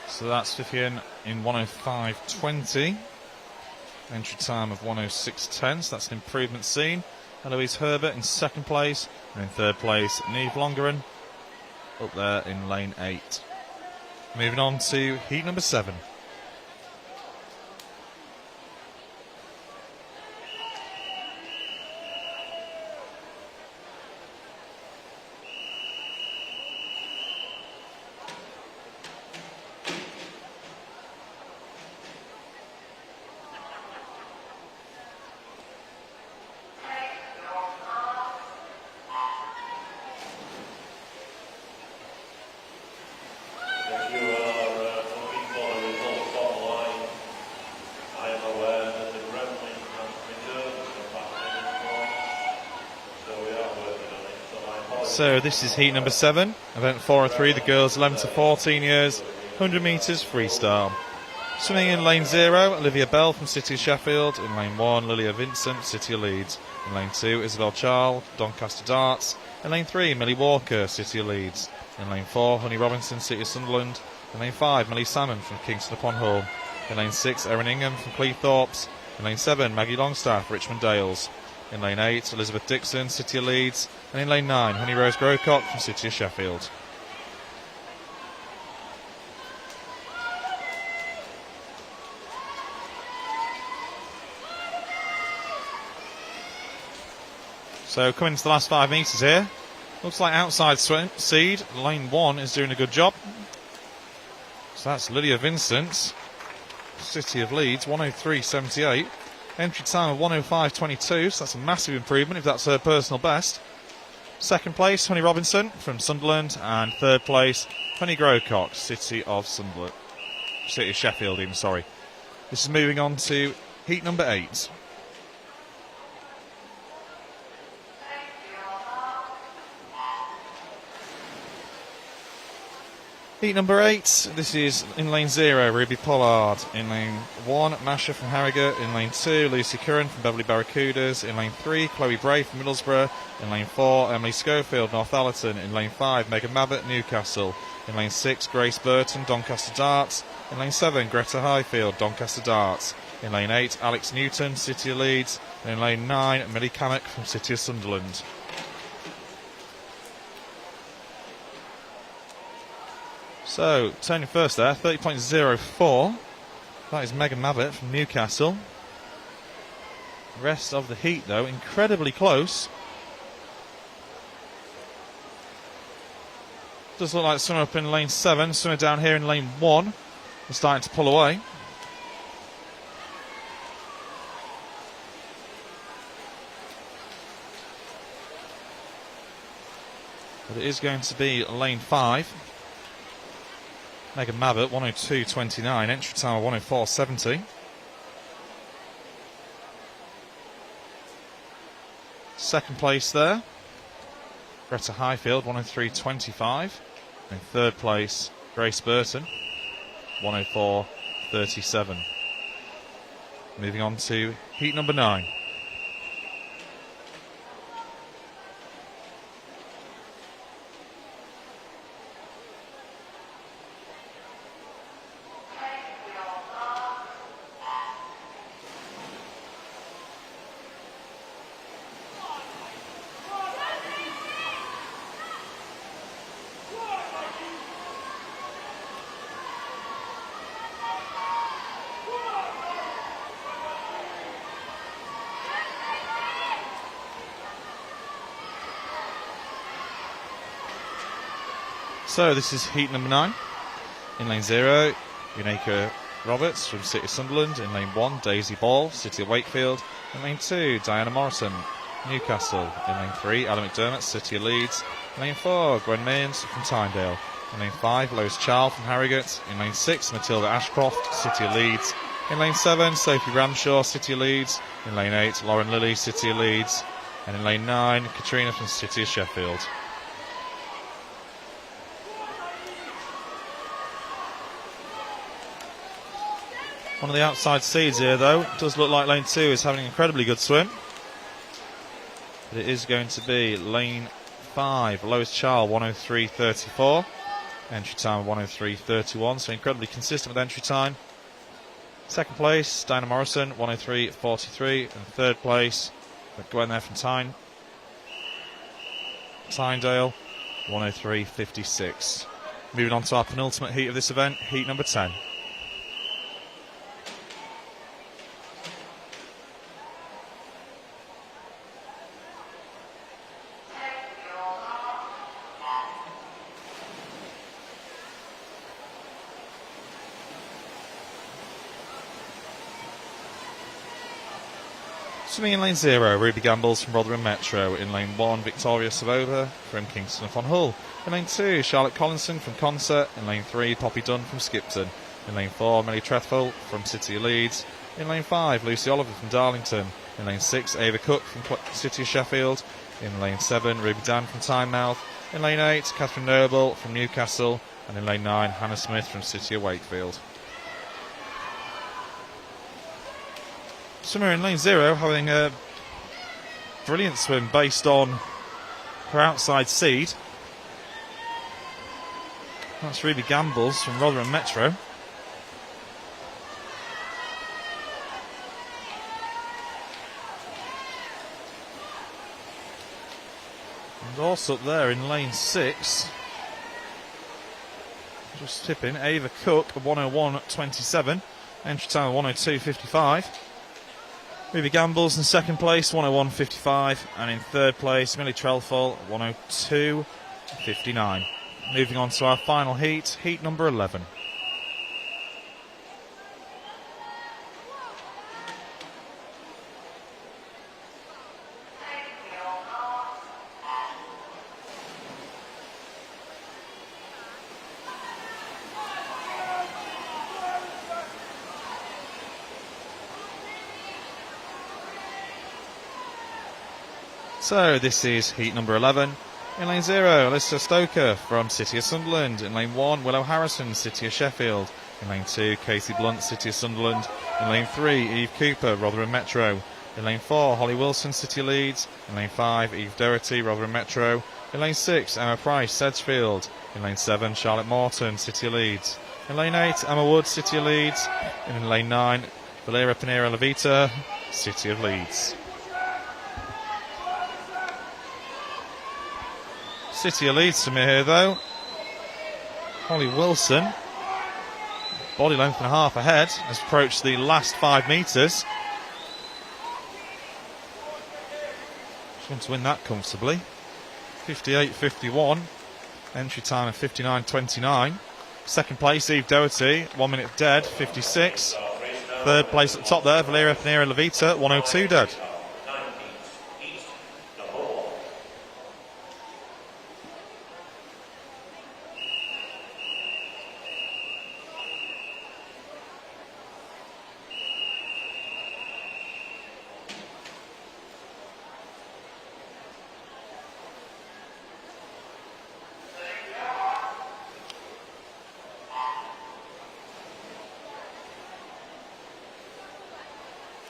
So that's Vivian in 105.20. Entry time of 106.10, so that's an improvement seen. Eloise Herbert in second place. And in third place, Neve Longeran up there in lane 8. Moving on to heat number 7. So this is heat number 7, event 403, the girls 11 to 14 years, 100 metres freestyle. Swimming in lane 0, Olivia Bell from City of Sheffield. In lane 1, Lilia Vincent, City of Leeds. In lane 2, Isabel Charles, Doncaster Darts. In lane 3, Millie Walker, City of Leeds. In lane 4, Honey Robinson, City of Sunderland. In lane 5, Millie Salmon from Kingston upon Hull. In lane 6, Erin Ingham from Cleethorpes. In lane 7, Maggie Longstaff, Richmond Dales. In lane 8, Elizabeth Dixon, City of Leeds. And in lane 9, Honey Rose Growcock from City of Sheffield. So coming to the last 5 metres here. Looks like outside seed. Lane 1 is doing a good job. So that's Lydia Vincent, City of Leeds, 103.78. Entry time of 105.22, so that's a massive improvement if that's her personal best. Second place, Honey Robinson from Sunderland. And third place, Honey Growcock, City of Sunderland. City of Sheffield even, sorry. This is moving on to heat number 8. Heat number 8, this is in lane 0, Ruby Pollard. In lane 1, Masha from Harrogate. In lane 2, Lucy Curran from Beverley Barracudas. In lane 3, Chloe Bray from Middlesbrough. In lane 4, Emily Schofield, Northallerton. In lane 5, Megan Mabbott, Newcastle. In lane 6, Grace Burton, Doncaster Darts. In lane 7, Greta Highfield, Doncaster Darts. In lane 8, Alex Newton, City of Leeds. And in lane 9, Millie Cammack from City of Sunderland. So, turning first there, 30.04. That is Megan Mabbott from Newcastle. The rest of the heat, though, incredibly close. Does look like someone up in lane 7, someone down here in lane 1 are starting to pull away. But it is going to be lane 5. Megan Mabbott, 102.29, entry time of 104.70. Second place there, Greta Highfield, 103.25. In third place, Grace Burton, 104.37. Moving on to heat number 9. So this is heat number 9. In lane 0, Uneka Roberts from City of Sunderland. In lane 1, Daisy Ball, City of Wakefield. In lane 2, Diana Morrison, Newcastle. In lane 3, Alan McDermott, City of Leeds. In lane 4, Gwen Maynes from Tynedale. In lane 5, Lois Charles from Harrogate. In lane 6, Matilda Ashcroft, City of Leeds. In lane 7, Sophie Ramshaw, City of Leeds. In lane 8, Lauren Lilly, City of Leeds. And in lane 9, Katrina from City of Sheffield. One of the outside seeds here, though. It does look like lane 2 is having an incredibly good swim. But it is going to be lane 5, Lois Charles, 103.34. Entry time of 103.31, so incredibly consistent with entry time. Second place, Diana Morrison, 103.43. And third place, Gwen there from Tynedale, 103.56. Moving on to our penultimate heat of this event, heat number 10. Swimming in lane 0, Ruby Gambles from Rotherham Metro. In lane 1, Victoria Savova from Kingston upon Hull. In lane 2, Charlotte Collinson from Concert. In lane 3, Poppy Dunn from Skipton. In lane 4, Millie Trethville from City of Leeds. In lane 5, Lucy Oliver from Darlington. In lane 6, Ava Cook from City of Sheffield. In lane 7, Ruby Dan from Tynemouth. In lane 8, Catherine Noble from Newcastle. And in lane 9, Hannah Smith from City of Wakefield. Swimmer in lane 0 having a brilliant swim based on her outside seed. That's Ruby Gambles from Rotherham Metro. And also up there in lane 6, just tipping, Ava Cook, 101.27. Entry time 102.55. Ruby Gambles in second place, 101.55. And in third place, Millie Trelfall, 102.59. Moving on to our final heat, heat number 11. So this is heat number 11. In lane 0, Alyssa Stoker from City of Sunderland. In lane 1, Willow Harrison, City of Sheffield. In lane 2, Casey Blunt, City of Sunderland. In lane 3, Eve Cooper, Rotherham Metro. In lane 4, Holly Wilson, City of Leeds. In lane 5, Eve Doherty, Rotherham Metro. In lane 6, Emma Price, Sedgefield. In lane 7, Charlotte Morton, City of Leeds. In lane 8, Emma Wood, City of Leeds. And in lane 9, Valera Pinera Levita, City of Leeds. City of Leeds to me here though. Holly Wilson, body length and a half ahead, has approached the last 5 metres. She's going to win that comfortably. 58.51, entry time of 59.29. Second place, Eve Doherty, 1 minute dead, 56. Third place at the top there, Valeria Pinera Levita, 102 dead.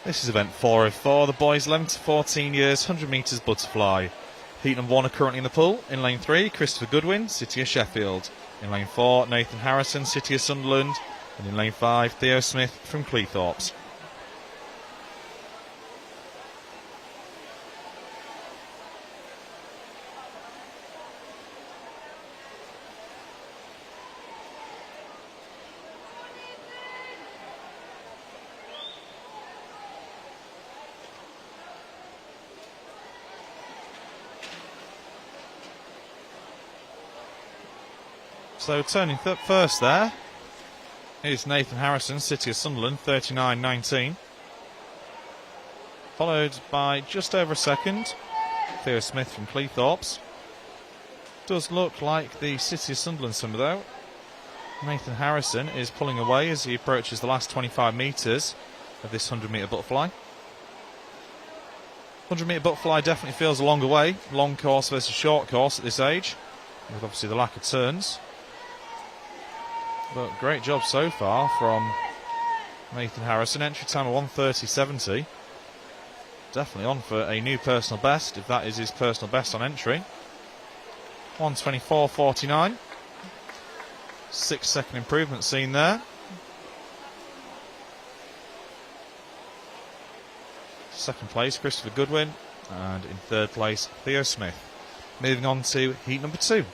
This is event 404, the boys 11 to 14 years, 100 metres butterfly. Heat number 1 are currently in the pool. In lane 3, Christopher Goodwin, City of Sheffield. In lane 4, Nathan Harrison, City of Sunderland. And in lane 5, Theo Smith from Cleethorpes. So turning first there is Nathan Harrison, City of Sunderland, 39.19. Followed by just over a second, Theo Smith from Cleethorpes. Does look like the City of Sunderland swimmer though. Nathan Harrison is pulling away as he approaches the last 25 metres of this 100 metre butterfly. 100 metre butterfly definitely feels a longer way. Long course versus short course at this age, with obviously the lack of turns. But great job so far from Nathan Harrison. Entry time of 1:30.70. Definitely on for a new personal best, if that is his personal best on entry. 1:24.49. 6 second improvement seen there. Second place, Christopher Goodwin. And in third place, Theo Smith. Moving on to heat number 2.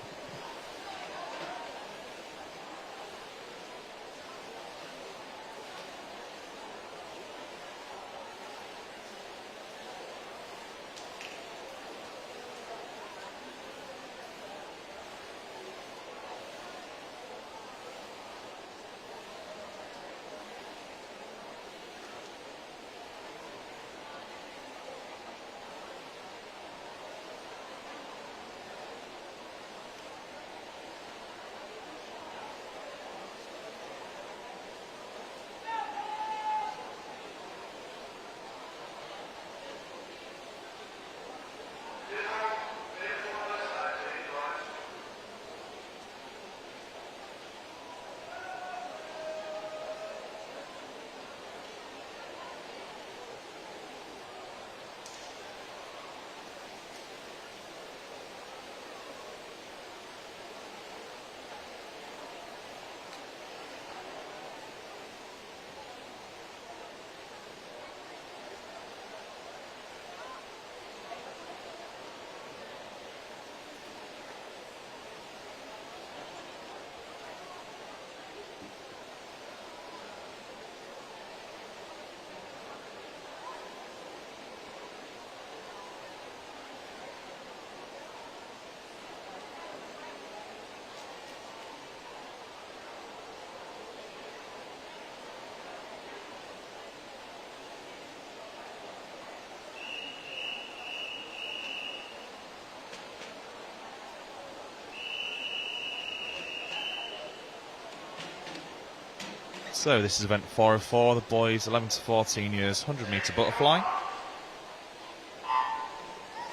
So this is event 404, the boys 11 to 14 years, 100 metre butterfly.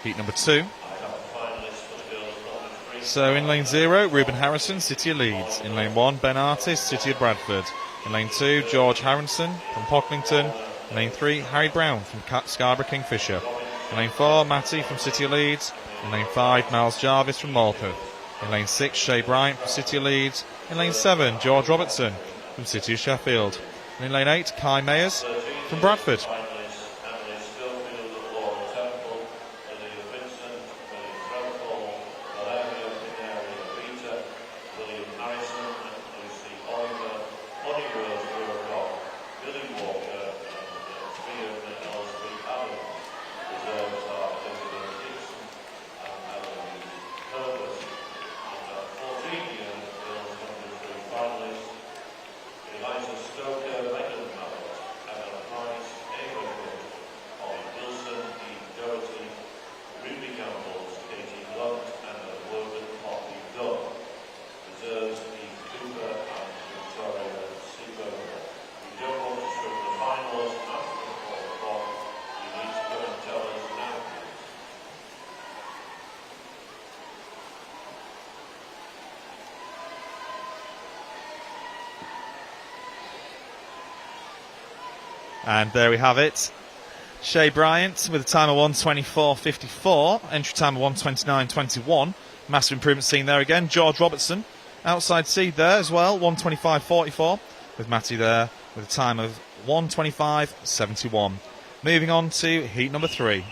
Heat number 2. So in lane 0, Reuben Harrison, City of Leeds. In lane 1, Ben Artist, City of Bradford. In lane 2, George Harrison from Pocklington. In lane 3, Harry Brown from Scarborough Kingfisher. In lane 4, Matty from City of Leeds. In lane 5, Miles Jarvis from Morpeth. In lane 6, Shay Bryant from City of Leeds. In lane 7, George Robertson from City of Sheffield. And in lane 8, Kai Mayers from Bradford. And there we have it. Shay Bryant with a time of 1:24.54, entry time of 1:29.21. Massive improvement seen there again. George Robertson, outside seed there as well, 1:25.44, with Matty there with a time of 1:25.71. Moving on to heat number 3.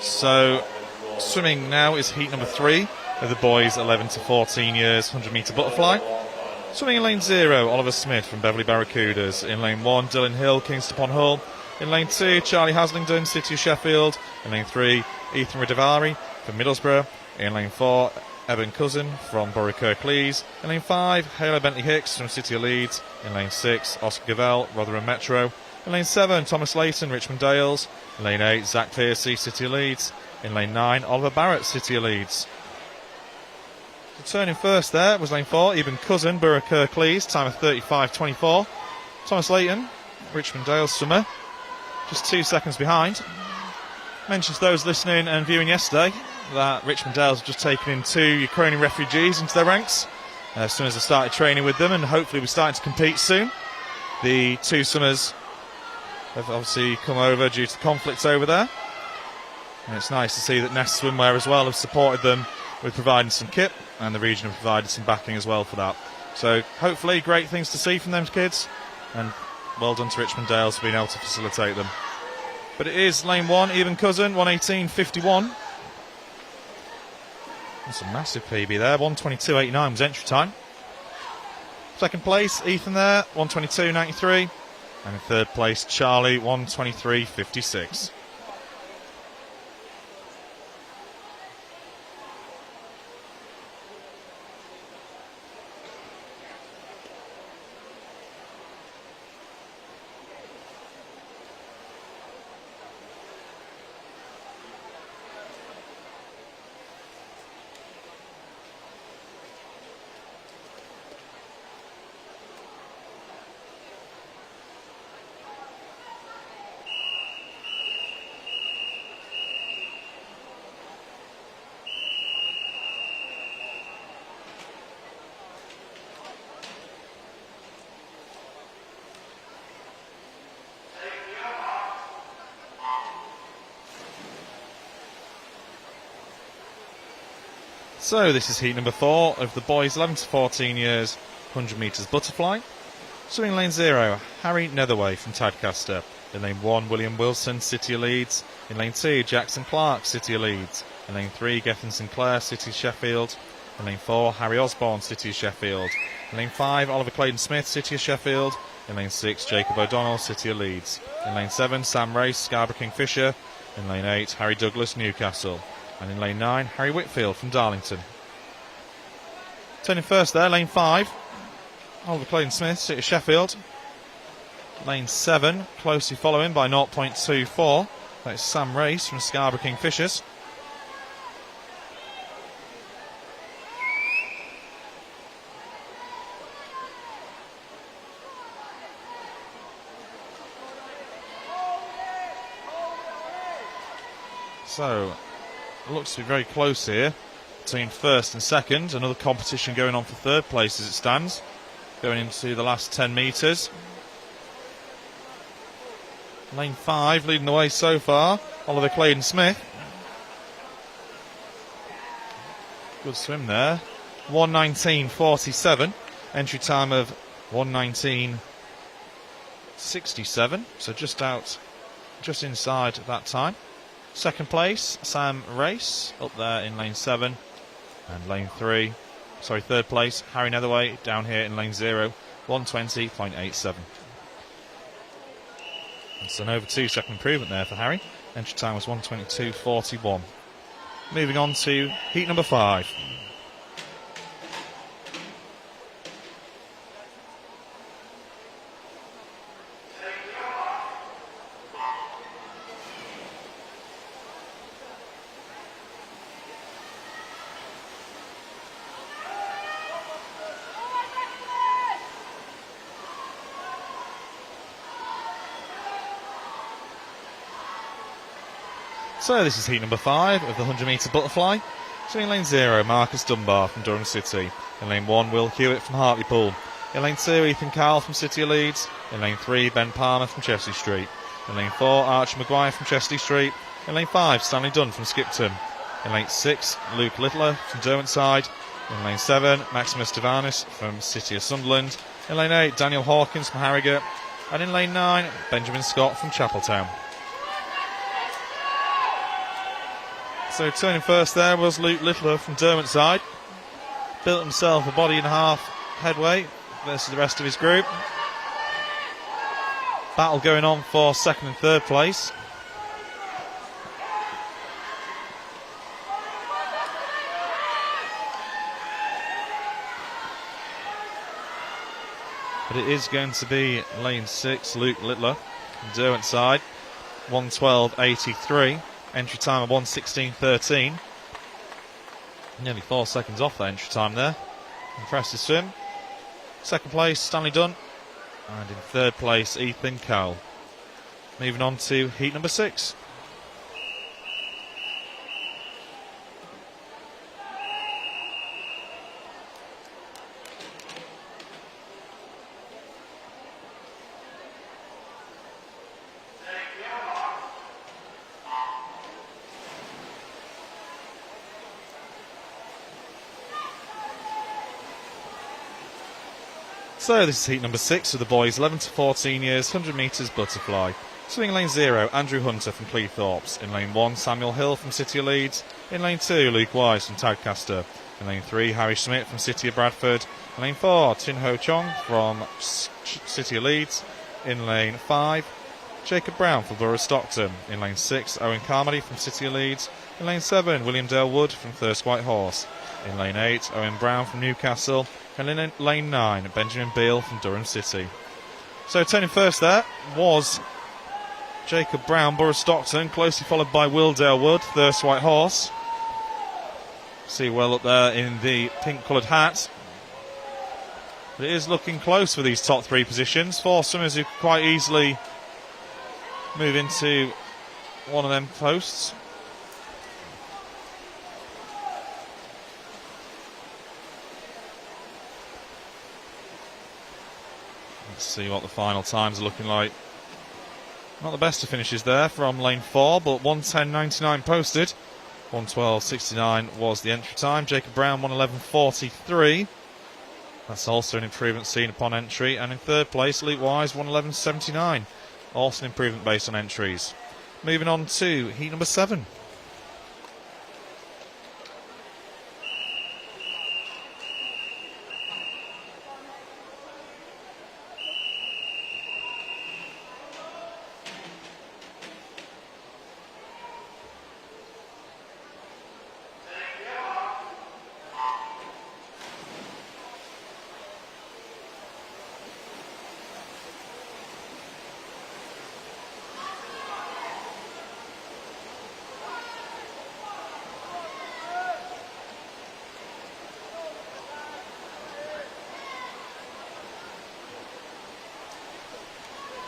So, swimming now is heat number 3 of the boys 11 to 14 years, 100 metre butterfly. Swimming in lane 0, Oliver Smith from Beverley Barracudas. In lane 1, Dylan Hill, Kingston upon Hull. In lane 2, Charlie Haslingden, City of Sheffield. In lane 3, Ethan Ridavari from Middlesbrough. In lane 4, Evan Cousin from Borough Kirklees. In lane 5, Halo Bentley Hicks from City of Leeds. In lane 6, Oscar Gavell, Rotherham Metro. In lane 7, Thomas Layton, Richmond Dales. In lane 8, Zach Piercy, City of Leeds. In lane 9, Oliver Barrett, City of Leeds. Returning first there was lane 4, Eben Cousin, Borough Kirklees, time of 35.24. Thomas Layton, Richmond Dales Summer, just 2 seconds behind. Mentions those listening and viewing yesterday that Richmond Dales have just taken in 2 Ukrainian refugees into their ranks as soon as they started training with them, and hopefully we're starting to compete soon. The 2 Summers have obviously come over due to the conflicts over there, and it's nice to see that Nest Swimwear as well have supported them with providing some kit, and the region have provided some backing as well for that. So hopefully great things to see from them kids, and well done to Richmond Dales for being able to facilitate them. But it is lane 1, Eben Cousin, 1:18.51. That's a massive PB there, 1:22.89 was entry time. Second place, Ethan there, 1:22.93. And in third place, Charlie, 1:23.56. So this is heat number 4 of the boys 11 to 14 years, 100 metres butterfly. Swimming lane 0, Harry Netherway from Tadcaster. In lane 1, William Wilson, City of Leeds. In lane 2, Jackson Clark, City of Leeds. In lane 3, Gethin Sinclair, City of Sheffield. In lane 4, Harry Osborne, City of Sheffield. In lane 5, Oliver Clayton Smith, City of Sheffield. In lane 6, Jacob O'Donnell, City of Leeds. In lane 7, Sam Race, Scarborough Kingfisher. In lane 8, Harry Douglas, Newcastle. And in lane 9, Harry Whitfield from Darlington. Turning first there, lane 5, Oliver Clayton Smith, City of Sheffield. Lane 7, closely following by 0.24. That's Sam Race from Scarborough Kingfishers. So, it looks to be very close here between first and second. Another competition going on for third place as it stands, going into the last 10 metres. Lane 5 leading the way so far, Oliver Clayton Smith. Good swim there. 1:19.47. Entry time of 1:19.67. So just inside that time. Second place, Sam Race, up there in lane 7. And third place, Harry Netherway, down here in lane 0, 1:20.87. It's an over 2 second improvement there for Harry. Entry time was 1:22.41. Moving on to heat number 5. So this is heat number 5 of the 100 metre butterfly. So in lane 0, Marcus Dunbar from Durham City. In lane 1, Will Hewitt from Hartlepool. In lane 2, Ethan Carl from City of Leeds. In lane 3, Ben Palmer from Chesley Street. In lane 4, Archie Maguire from Chesley Street. In lane 5, Stanley Dunn from Skipton. In lane 6, Luke Littler from Derwentside. In lane 7, Maximus Devanis from City of Sunderland. In lane 8, Daniel Hawkins from Harrogate. And in lane 9, Benjamin Scott from Chapeltown. So turning first there was Luke Littler from Derwentside. Built himself a body and a half headway versus the rest of his group. Battle going on for second and third place. But it is going to be lane 6, Luke Littler from Derwentside, 1:12.83. Entry time of 1:16.13. Nearly 4 seconds off that entry time there. Impressive swim. Second place, Stanley Dunn. And in third place, Ethan Cowell. Moving on to heat number 6. So this is heat number 6 of the boys 11 to 14 years, 100 metres butterfly. Swimming lane 0, Andrew Hunter from Cleethorpes. In lane 1, Samuel Hill from City of Leeds. In lane 2, Luke Wise from Tadcaster. In lane 3, Harry Schmidt from City of Bradford. In lane 4, Tin Ho Chong from City of Leeds. In lane 5, Jacob Brown from Borough Stockton. In lane 6, Owen Carmody from City of Leeds. In lane 7, William Dale Wood from Thirsk White Horse. In lane 8, Owen Brown from Newcastle. And in lane 9, Benjamin Beale from Durham City. So turning first there was Jacob Brown, Borough Stockton, closely followed by Will Dale Wood, Thirsk White Horse. See well up there in the pink coloured hat. But it is looking close for these top 3 positions. 4 swimmers who quite easily move into one of them posts. Let's see what the final times are looking like. Not the best of finishes there from lane 4, but 1:10.99 posted. 1:12.69 was the entry time. Jacob Brown 1:11.43. That's also an improvement seen upon entry. And in third place, Luke Wise 1:11.79. Also an improvement based on entries. Moving on to heat number 7.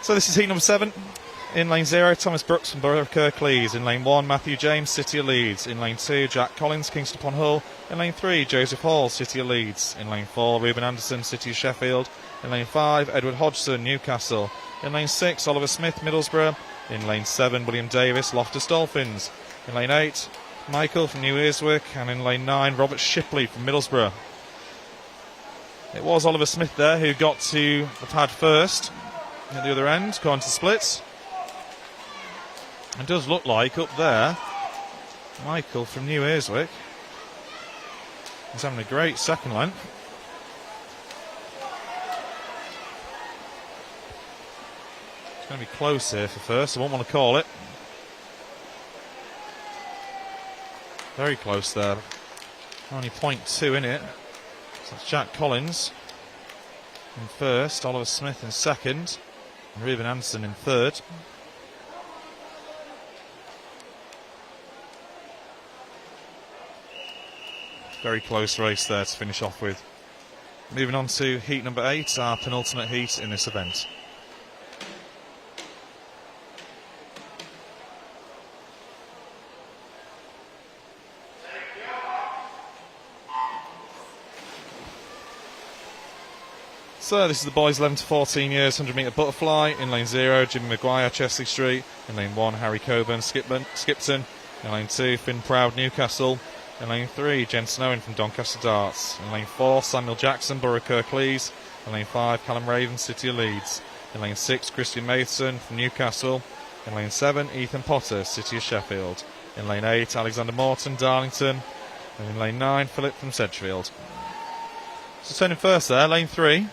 So this is heat number 7. In lane 0, Thomas Brooks from Borough of Kirklees. In lane 1, Matthew James, City of Leeds. In lane 2, Jack Collins, Kingston upon Hull. In lane 3, Joseph Hall, City of Leeds. In lane 4, Reuben Anderson, City of Sheffield. In lane 5, Edward Hodgson, Newcastle. In lane 6, Oliver Smith, Middlesbrough. In lane 7, William Davis, Loftus Dolphins. In lane 8, Michael from New Earswick. And in lane 9, Robert Shipley from Middlesbrough. It was Oliver Smith there who got to the pad first at the other end, going to splits. It does look like up there, Michael from New Earswick is having a great second length. It's going to be close here for first, I won't want to call it. Very close there. Only 0.2 in it. So that's Jack Collins in first, Oliver Smith in second, and Reuben Anderson in third. Very close race there to finish off with. Moving on to heat number 8, our penultimate heat in this event. So this is the boys 11 to 14 years, 100 metre butterfly. In lane 0, Jimmy Maguire, Chesley Street. In lane 1, Harry Coburn, Skipton. In lane 2, Finn Proud, Newcastle. In lane 3, Jensen Owen from Doncaster Darts. In lane 4, Samuel Jackson, Borough Kirklees. In lane 5, Callum Raven, City of Leeds. In lane 6, Christian Mason from Newcastle. In lane 7, Ethan Potter, City of Sheffield. In lane 8, Alexander Morton, Darlington. And in lane 9, Philip from Sedgefield. So turning first there, lane 3,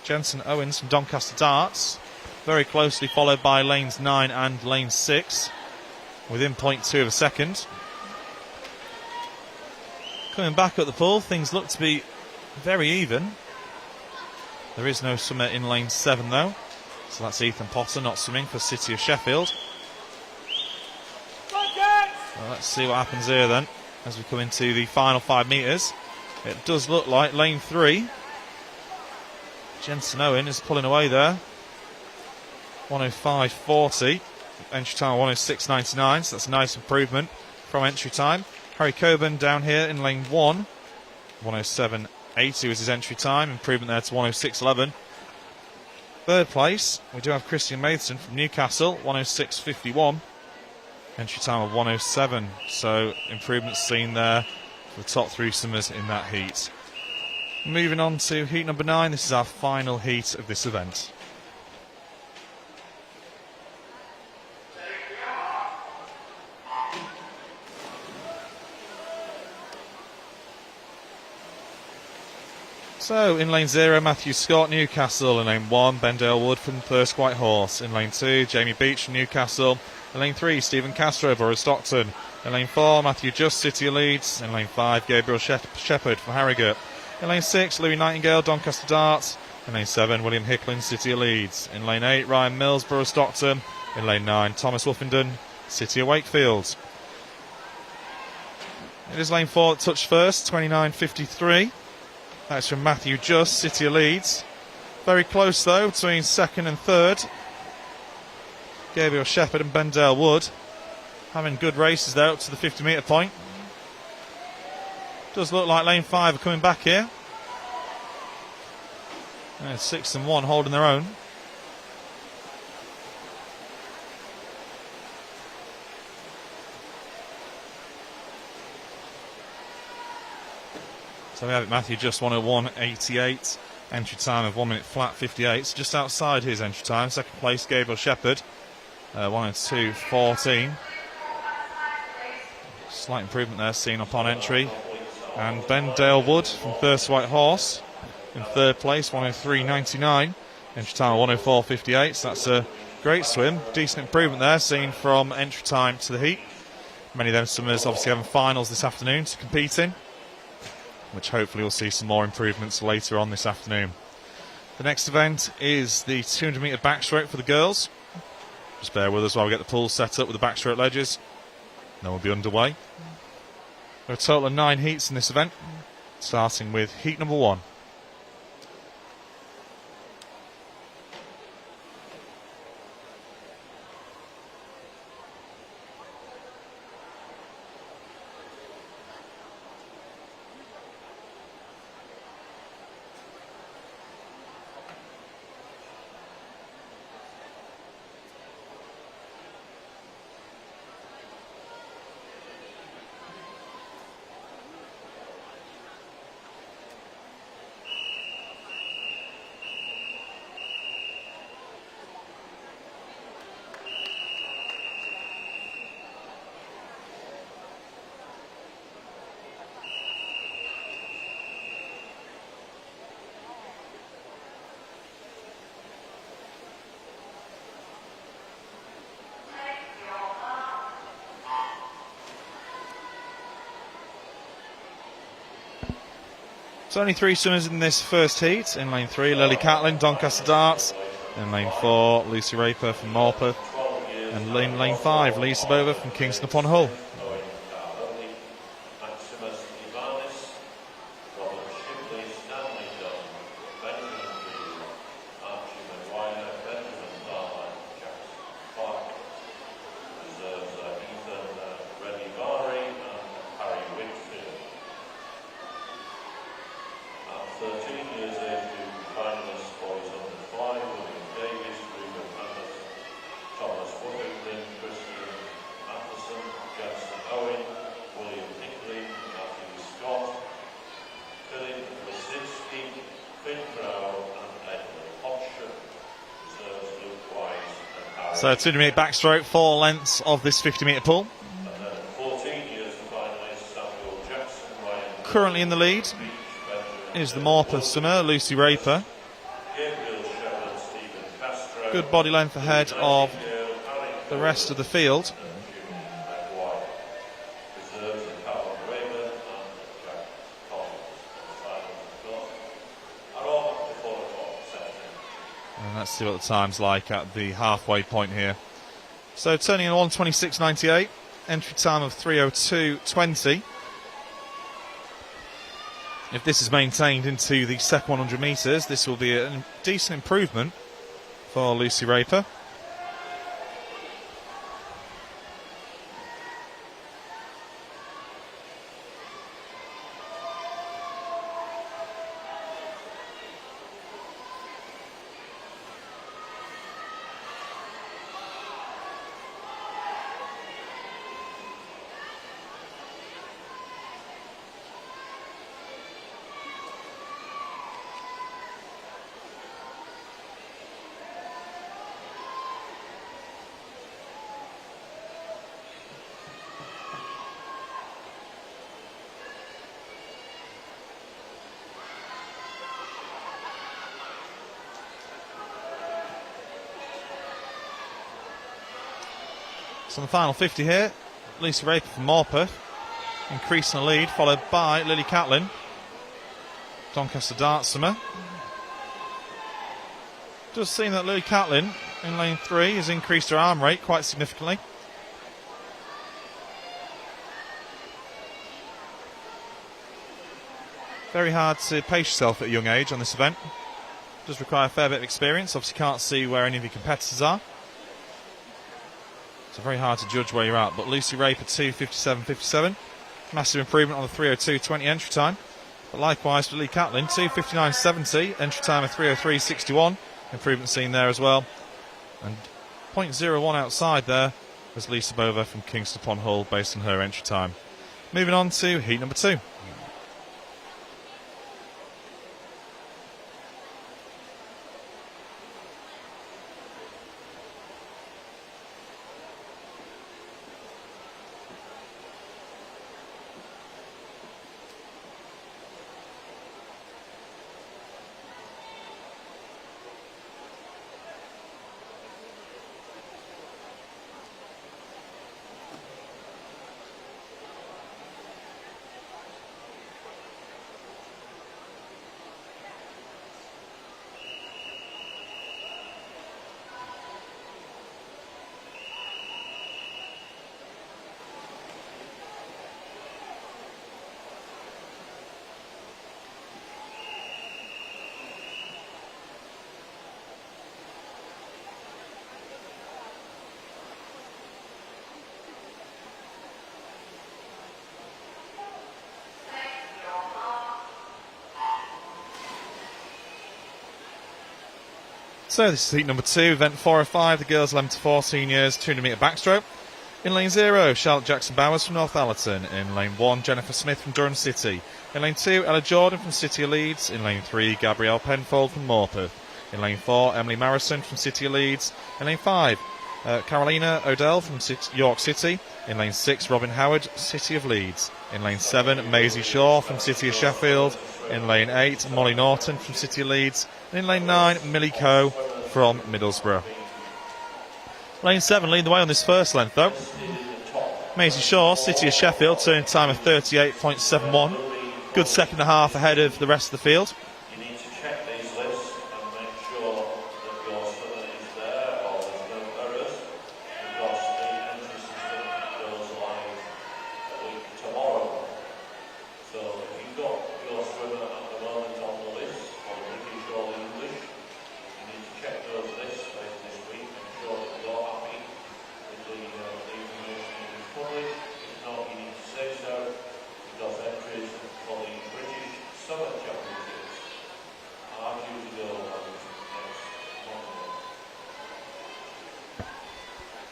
Jensen Owens from Doncaster Darts. Very closely followed by lanes 9 and lane 6, within 0.2 of a second. Coming back up the pool, things look to be very even. There is no swimmer in lane 7 though, so that's Ethan Potter not swimming for City of Sheffield. Well, let's see what happens here then as we come into the final 5 metres. It does look like lane 3, Jensen Owen is pulling away there. 105.40, entry time 106.99, so that's a nice improvement from entry time. Harry Coburn down here in lane 1, 107.80 was his entry time, improvement there to 106.11. Third place, we do have Christian Mason from Newcastle, 106.51, entry time of 107, so improvements seen there for the top 3 swimmers in that heat. Moving on to heat number 9, this is our final heat of this event. So, in lane 0, Matthew Scott, Newcastle. In lane 1, Ben Dale Wood from Thirsk White Horse. In lane 2, Jamie Beach from Newcastle. In lane 3, Stephen Castro, Borough Stockton. In lane 4, Matthew Just, City of Leeds. In lane 5, Gabriel Shepherd from Harrogate. In lane 6, Louis Nightingale, Doncaster Darts. In lane 7, William Hicklin, City of Leeds. In lane 8, Ryan Mills, Borough Stockton. In lane 9, Thomas Wolfenden, City of Wakefield. It is lane 4 that touched first, 29.53. That's from Matthew Just, City of Leeds. Very close though, between second and third. Gabriel Shepherd and Ben Dale Wood having good races there up to the 50 metre point. Does look like lane 5 are coming back here. And 6 and 1 holding their own. So we have it, Matthew Just 101.88, entry time of 1 minute flat 58, so just outside his entry time. Second place, Gabriel Shepherd, 102.14. Slight improvement there seen upon entry. And Ben Dale Wood from Thirsk White Horse in third place, 103.99, entry time of 104.58, so that's a great swim. Decent improvement there seen from entry time to the heat. Many of them swimmers obviously having finals this afternoon to compete in, which hopefully we'll see some more improvements later on this afternoon. The next event is the 200 metre backstroke for the girls. Just bear with us while we get the pool set up with the backstroke ledges. Then we'll be underway. There are a total of 9 heats in this event, starting with heat number 1. So only 3 swimmers in this first heat. In lane 3, Lily Catlin, Doncaster Darts. In lane 4, Lucy Raper from Morpeth. And in lane 5, Lee Sabova from Kingston upon Hull. So 200-metre backstroke, 4 lengths of this 50-metre pool. Currently in the lead is the Morpeth swimmer, Lucy Raper. Good body length ahead of the rest of the field. And let's see what the time's like at the halfway point here. So turning in 1:26.98, entry time of 3:02.20. If this is maintained into the second 100 metres, this will be a decent improvement for Lucy Raper. So on the final 50 here, Lucy Raper from Morpeth increasing the lead, followed by Lily Catlin, Doncaster Darts swimmer. Does seem that Lily Catlin in lane 3 has increased her arm rate quite significantly. Very hard to pace yourself at a young age on this event. Does require a fair bit of experience. Obviously can't see where any of your competitors are. So very hard to judge where you're at. But Lucy Raper 2:57.57. Massive improvement on the 3:02.20 entry time. But likewise for Lee Catlin, 2:59.70. Entry time of 3:03.61. Improvement seen there as well. And 0.01 outside there was Lee Sabova from Kingston upon Hull based on her entry time. Moving on to heat number 2. So this is heat number 2, event 405, the girls 11 to 14 years, 200 metre backstroke. In lane 0, Charlotte Jackson-Bowers from Northallerton. In lane 1, Jennifer Smith from Durham City. In lane 2, Ella Jordan from City of Leeds. In lane 3, Gabrielle Penfold from Morpeth. In lane 4, Emily Marrison from City of Leeds. In lane 5, Carolina Odell from York City. In lane 6, Robin Howard, City of Leeds. In lane 7, Maisie Shaw from City of Sheffield. In lane 8, Molly Norton from City of Leeds. And in lane 9, Millie Coe from Middlesbrough. Lane 7 leading the way on this first length though. Maisie Shaw, City of Sheffield, turning time of 38.71. good second and a half ahead of the rest of the field. You need to check these lists and make sure that your swimmer is there or there's no errors, because the entry system goes live a week tomorrow. So if you've got your swimmer at the moment on the list, or British or English, you need to check those lists later this week, make sure that you're happy with the information you've published. If not, you need to say so, because entries for the British Summer Championships are due to go on next Monday.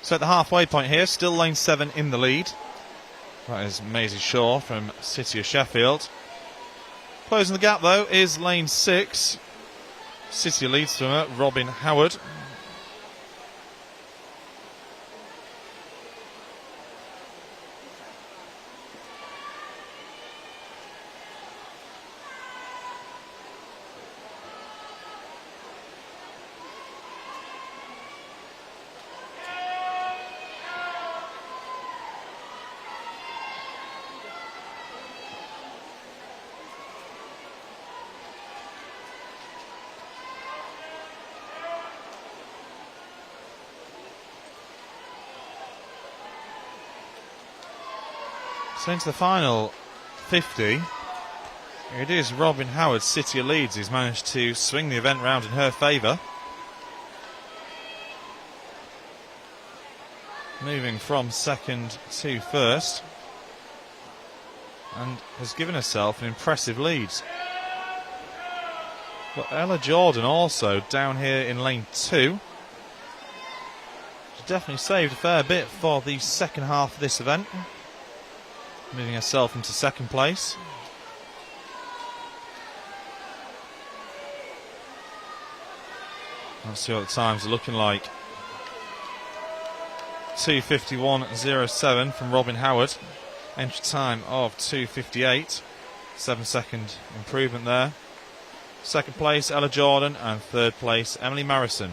So at the halfway point here, still lane 7 in the lead. That is Maisie Shaw from City of Sheffield. Closing the gap though is lane 6, City lead swimmer Robin Howard. So into the final 50, it is Robin Howard, City of Leeds, who's managed to swing the event round in her favour. Moving from second to first, and has given herself an impressive lead. But Ella Jordan also down here in lane 2. She's definitely saved a fair bit for the second half of this event, moving herself into second place. Let's see what the times are looking like. 2:51.07 from Robin Howard. Entry time of 2:58. 7-second improvement there. Second place Ella Jordan, and third place Emily Marrison.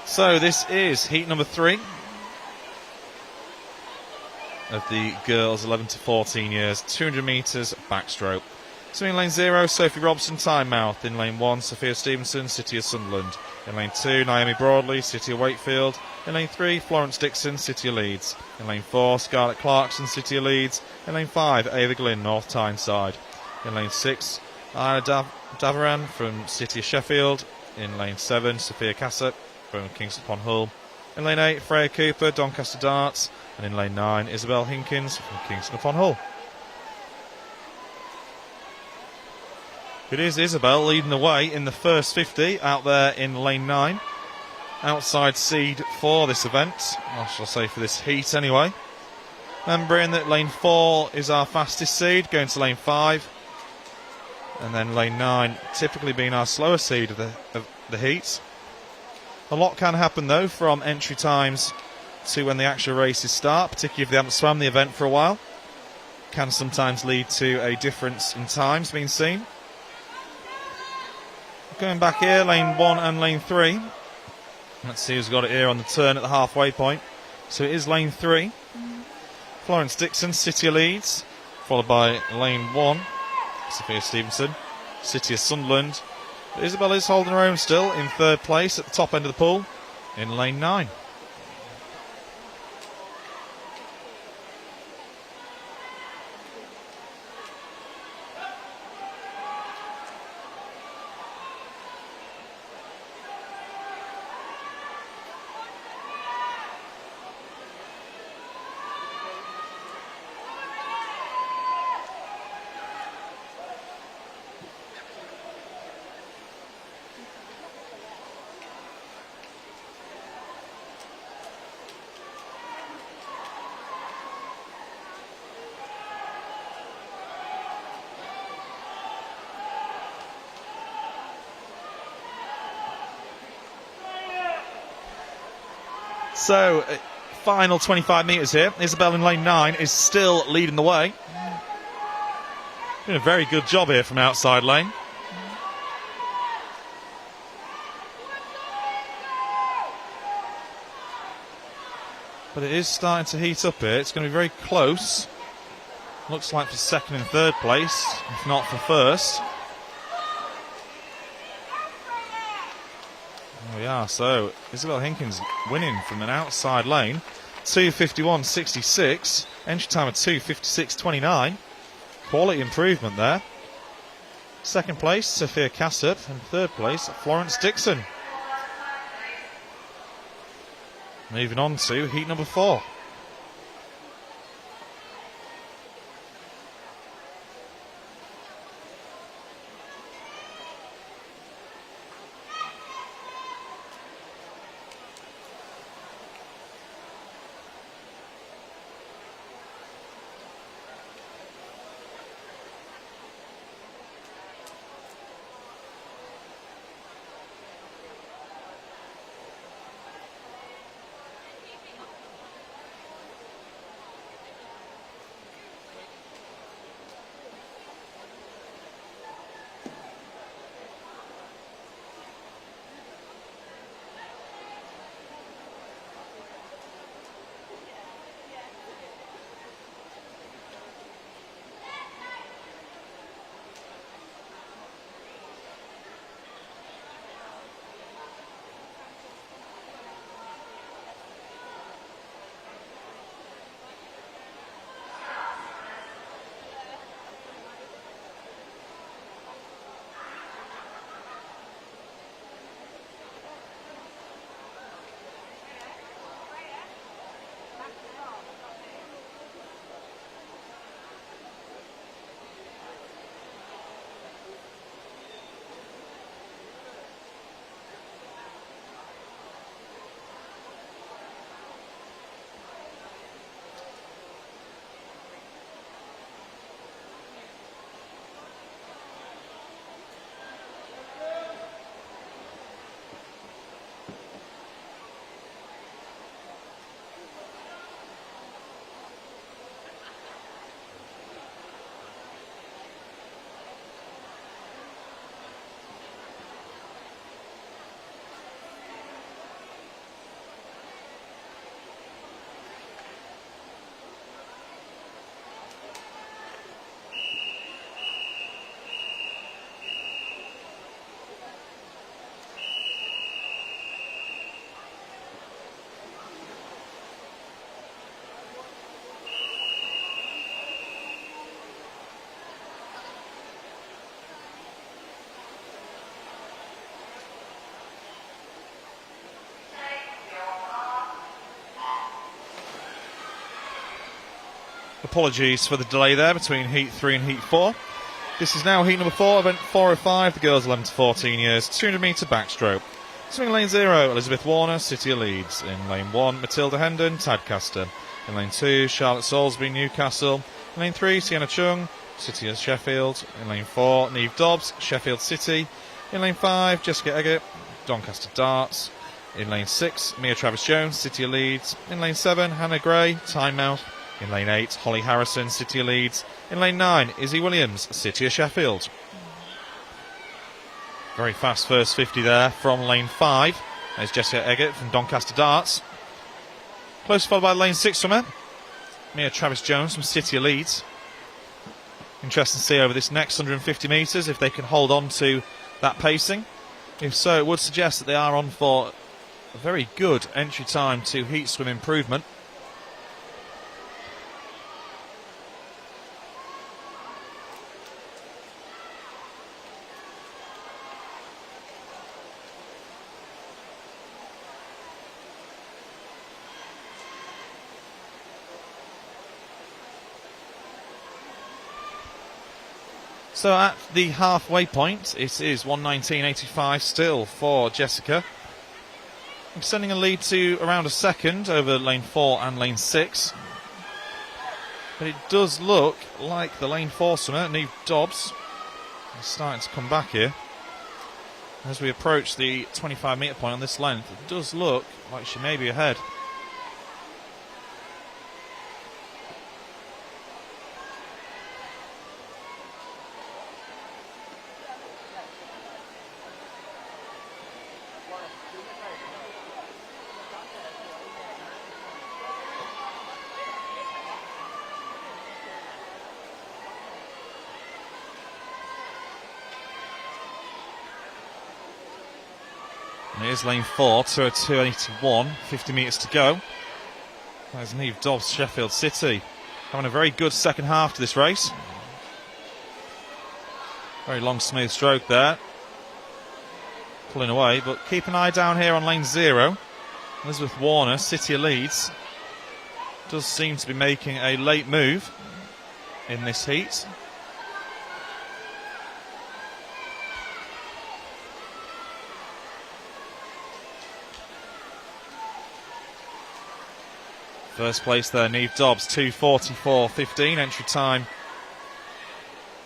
So this is heat number 3 of the girls 11 to 14 years, 200 metres backstroke. So in lane 0, Sophie Robson, Tynemouth. In lane 1, Sophia Stevenson, City of Sunderland. In lane 2, Naomi Broadley, City of Wakefield. In lane 3, Florence Dixon, City of Leeds. In lane 4, Scarlett Clarkson, City of Leeds. In lane 5, Ava Glynn, North Tyneside. In lane 6, Ina Davaran from City of Sheffield. In lane 7, Sophia Cassett from Kingston upon Hull. In lane 8, Freya Cooper, Doncaster Darts. And in lane 9, Isabel Hinkins from Kingston upon Hull. It is Isabel leading the way in the first 50 out there in lane 9. Outside seed for this event, I shall say for this heat anyway. Remembering that lane 4 is our fastest seed, going to lane 5. And then lane 9 typically being our slower seed of the heat. A lot can happen though from entry times to when the actual races start, particularly if they haven't swam the event for a while. Can sometimes lead to a difference in times being seen. Going back here, lane 1 and lane 3. Let's see who's got it here on the turn at the halfway point. So it is lane 3. Florence Dixon, City of Leeds, followed by lane 1, Sophia Stevenson, City of Sunderland. Isabel is holding her own still in third place at the top end of the pool in lane 9. So, final 25 metres here. Isabel in lane 9 is still leading the way. Doing a very good job here from outside lane. But it is starting to heat up here. It's going to be very close. Looks like for second and third place, if not for first. There we are. So Isabel Hinkins winning from an outside lane. 2:51.66. Entry time of 2:56.29. Quality improvement there. Second place, Sophia Cassett. And third place, Florence Dixon. Moving on to heat number 4. Apologies for the delay there between Heat 3 and Heat 4. This is now Heat number 4, event 405, the girls 11 to 14 years, 200 metre backstroke. Swimming lane 0, Elizabeth Warner, City of Leeds. In lane 1, Matilda Hendon, Tadcaster. In lane 2, Charlotte Salisbury, Newcastle. In lane 3, Sienna Chung, City of Sheffield. In lane 4, Neve Dobbs, Sheffield City. In lane 5, Jessica Eggett, Doncaster Darts. In lane 6, Mia Travis-Jones, City of Leeds. In lane 7, Hannah Gray, Tynemouth. In lane 8, Holly Harrison, City of Leeds. In lane 9, Izzy Williams, City of Sheffield. Very fast first 50 there from lane 5. There's Jessica Eggett from Doncaster Darts. Close followed by lane 6 swimmer, Mia Travis-Jones from City of Leeds. Interesting to see over this next 150 metres if they can hold on to that pacing? If so, it would suggest that they are on for a very good entry time to heat swim improvement. So at the halfway point, it is 1:19.85 still for Jessica, extending a lead to around a second over lane 4 and lane 6. But it does look like the lane 4 swimmer, Neve Dobbs, is starting to come back here. As we approach the 25-metre point on this length, it does look like she may be ahead. And here's lane 4 to a 2:81, 50 metres to go. There's Neve Dobbs, Sheffield City, having a very good second half to this race. Very long, smooth stroke there. Pulling away, but keep an eye down here on lane 0. Elizabeth Warner, City of Leeds, does seem to be making a late move in this heat. First place there, Neve Dobbs, 2:44.15, entry time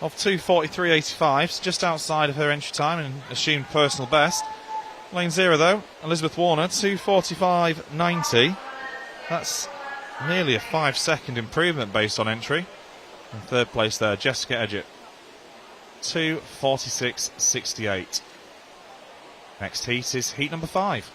of 2:43.85, so just outside of her entry time and assumed personal best. Lane 0 though, Elizabeth Warner, 2:45.90. That's nearly a 5-second improvement based on entry. And third place there, Jessica Edgett, 2:46.68. Next heat is heat number 5.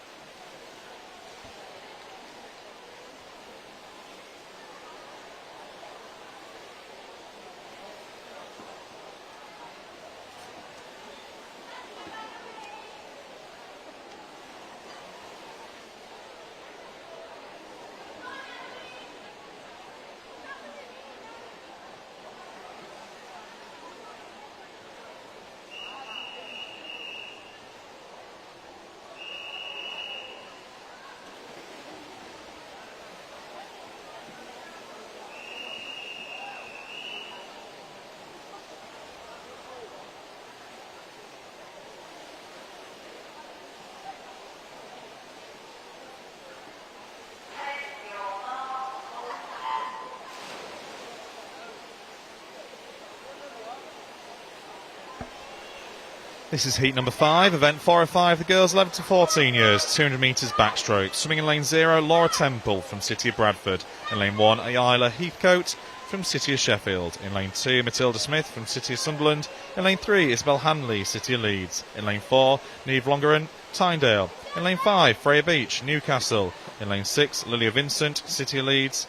This is heat number 5, event 405, the girls 11 to 14 years, 200 metres backstroke. Swimming in lane 0, Laura Temple from City of Bradford. In lane 1, Ayla Heathcote from City of Sheffield. In lane 2, Matilda Smith from City of Sunderland. In lane 3, Isabel Hanley, City of Leeds. In lane 4, Neve Longeran, Tyndale. In lane 5, Freya Beach, Newcastle. In lane 6, Lilia Vincent, City of Leeds.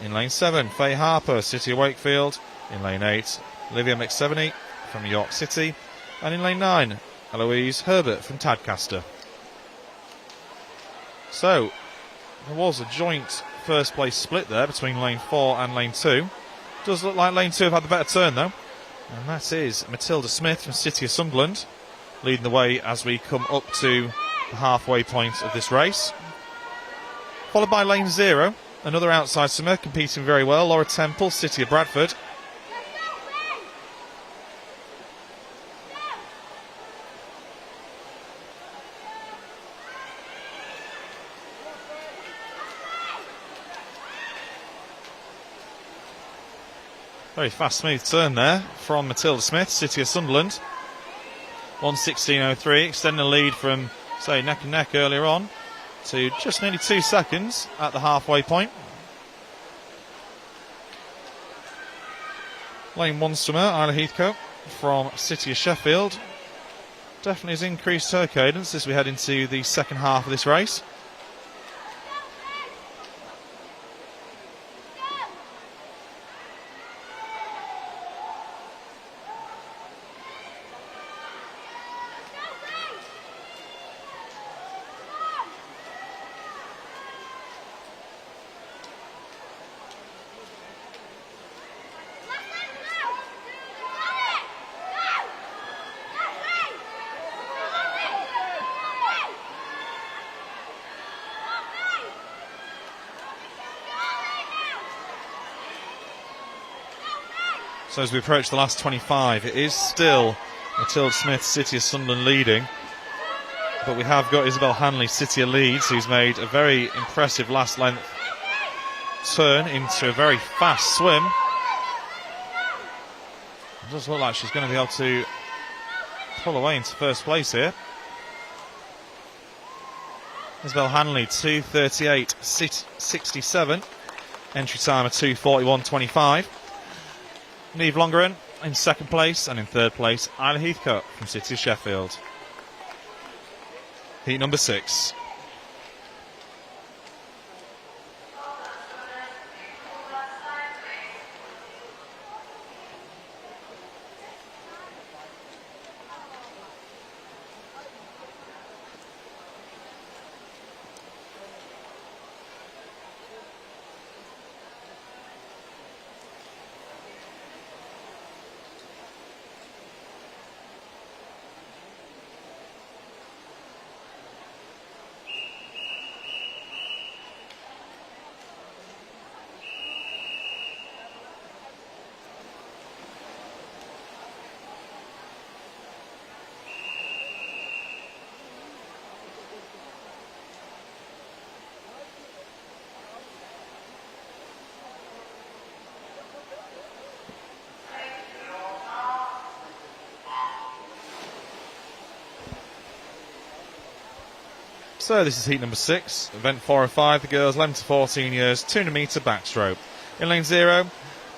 In lane 7, Faye Harper, City of Wakefield. In lane 8, Olivia McSeveny from York City. And in lane 9, Eloise Herbert from Tadcaster. So, there was a joint first place split there between lane 4 and lane 2. Does look like lane 2 have had the better turn though. And that is Matilda Smith from City of Sunderland, leading the way as we come up to the halfway point of this race. Followed by lane 0, another outside swimmer competing very well, Laura Temple, City of Bradford. Very fast, smooth turn there from Matilda Smith, City of Sunderland. 1:16.03, extending the lead from, say, neck and neck earlier on to just nearly 2 seconds at the halfway point. Lane 1 swimmer, Isla Heathcote from City of Sheffield, definitely has increased her cadence as we head into the second half of this race. So as we approach the last 25, it is still Matilda Smith, City of Sunderland leading. But we have got Isabel Hanley, City of Leeds, who's made a very impressive last length turn into a very fast swim. It does look like she's going to be able to pull away into first place here. Isabel Hanley, 2:38.67. Entry time of 2:41.25. Niamh Longeran in second place, and in third place, Isla Heathcote from City of Sheffield. Heat number 6. So this is heat number 6, event 405, the girls 11 to 14 years, 200 metre backstroke. In lane 0,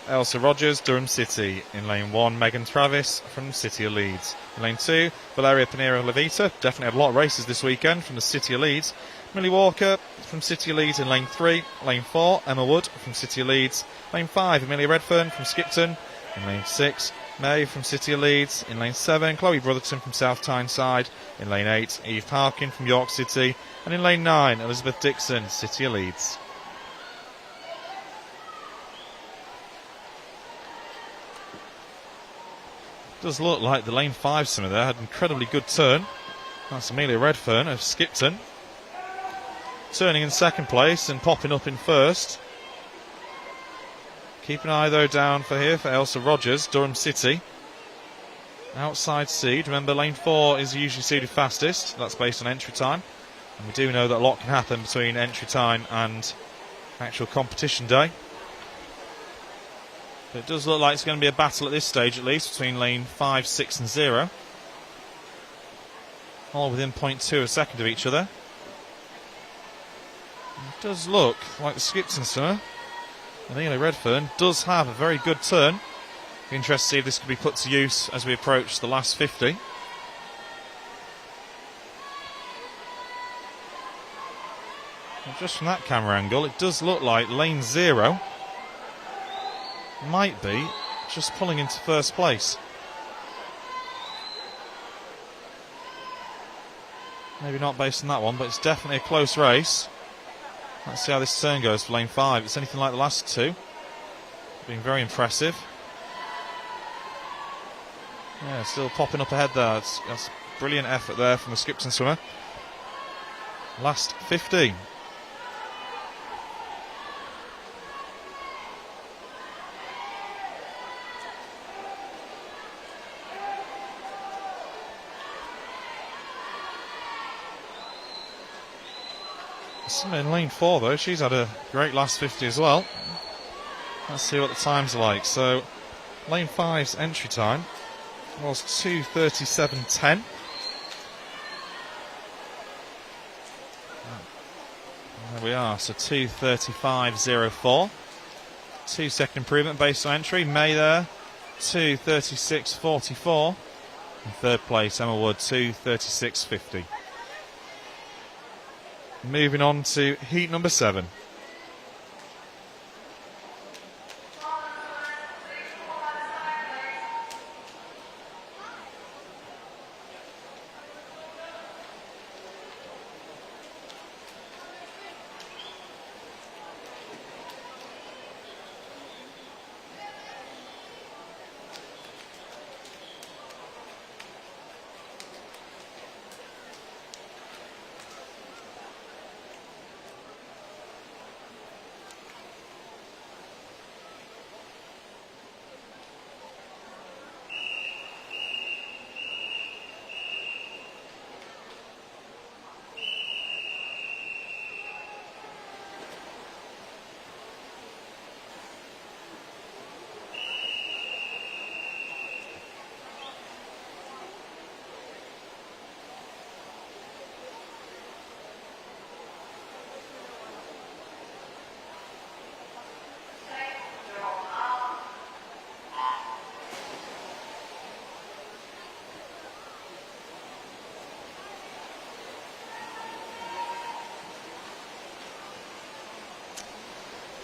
Elsa Rogers, Durham City. In lane 1, Megan Travis from City of Leeds. In lane 2, Valeria Pinheiro-Levita, definitely had a lot of races this weekend from the City of Leeds. Millie Walker from City of Leeds in lane 3. Lane 4, Emma Wood from City of Leeds. Lane 5, Amelia Redfern from Skipton. In lane 6, May from City of Leeds. In lane 7, Chloe Brotherton from South Tyneside. In lane 8, Eve Parkin from York City. And in lane 9, Elizabeth Dixon, City of Leeds. Does look like the lane 5 swimmer there had an incredibly good turn. That's Amelia Redfern of Skipton. Turning in second place and popping up in first. Keep an eye though down for Elsa Rogers, Durham City. Outside seed. Remember, lane 4 is usually seeded fastest. That's based on entry time. And we do know that a lot can happen between entry time and actual competition day. But it does look like it's going to be a battle at this stage, at least, between lane 5, 6 and 0. All within 0.2 of a second of each other. It does look like the Skipton swimmer, Amelia Redfern, does have a very good turn. Be interested to see if this could be put to use as we approach the last 50. And just from that camera angle, it does look like lane 0 might be just pulling into first place. Maybe not based on that one, but it's definitely a close race. Let's see how this turn goes for lane 5. If it's anything like the last two, being very impressive. Yeah, still popping up ahead there. That's brilliant effort there from the Skipton swimmer. Last 50. In lane 4 though, she's had a great last 50 as well. Let's see what the times are like. So lane 5's entry time was 2:37.10. There we are, so 2:35.04. 2 second improvement based on entry. May there, 2:36.44. And third place, Emma Wood, 2:36.50. Moving on to heat number 7.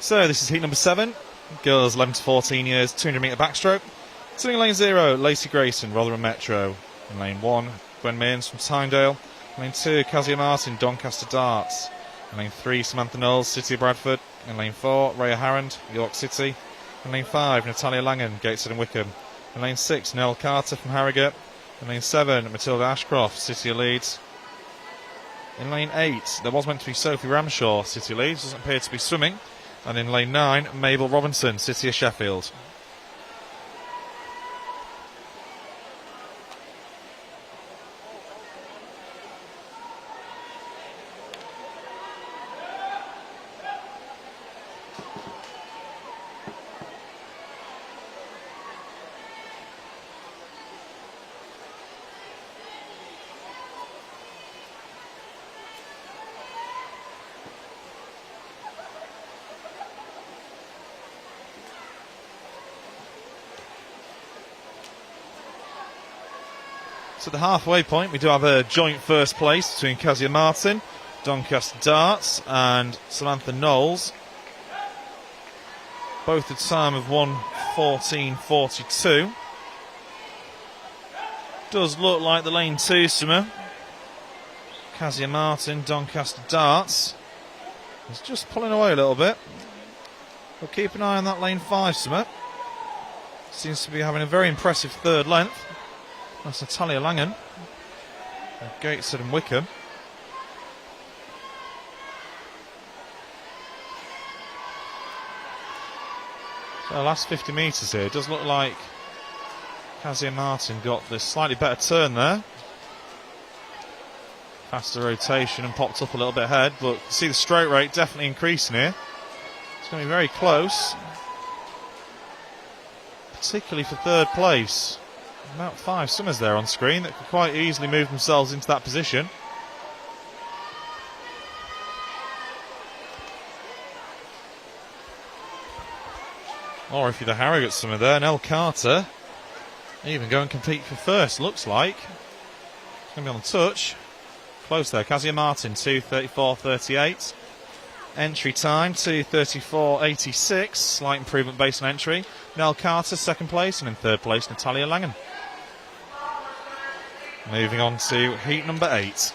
So this is heat number 7. Girls 11 to 14 years, 200 metre backstroke. Sitting in lane 0, Lacey Grayson, Rotherham Metro. In lane 1, Gwen Mearns from Tynedale. In lane 2, Kazia Martin, Doncaster Darts. In lane 3, Samantha Knowles, City of Bradford. In lane 4, Rhea Harrand, York City. In lane 5, Natalia Langan, Gateshead and Wickham. In lane 6, Nell Carter from Harrogate. In lane 7, Matilda Ashcroft, City of Leeds. In lane 8, there was meant to be Sophie Ramshaw, City of Leeds, doesn't appear to be swimming. And in lane 9, Mabel Robinson, City of Sheffield. So at the halfway point, we do have a joint first place between Kazia Martin, Doncaster Darts, and Samantha Knowles. Both a time of 1:14.42. Does look like the lane 2 swimmer, Kazia Martin, Doncaster Darts, is just pulling away a little bit. We'll keep an eye on that lane 5 swimmer. Seems to be having a very impressive third length. That's Natalia Langan, Gateshead and Wickham. So last 50 metres here, it does look like Kazia Martin got the slightly better turn there. Faster rotation and popped up a little bit ahead, but you can see the stroke rate definitely increasing here. It's going to be very close, particularly for third place. About 5 swimmers there on screen that could quite easily move themselves into that position. Or if you're the Harrogate swimmer there, Nell Carter, even go and compete for first, looks like. It's going to be on the touch. Close there, Kazia Martin, 2:34.38. Entry time, 2:34.86. Slight improvement based on entry. Nell Carter, second place, and in third place, Natalia Langan. Moving on to heat number 8.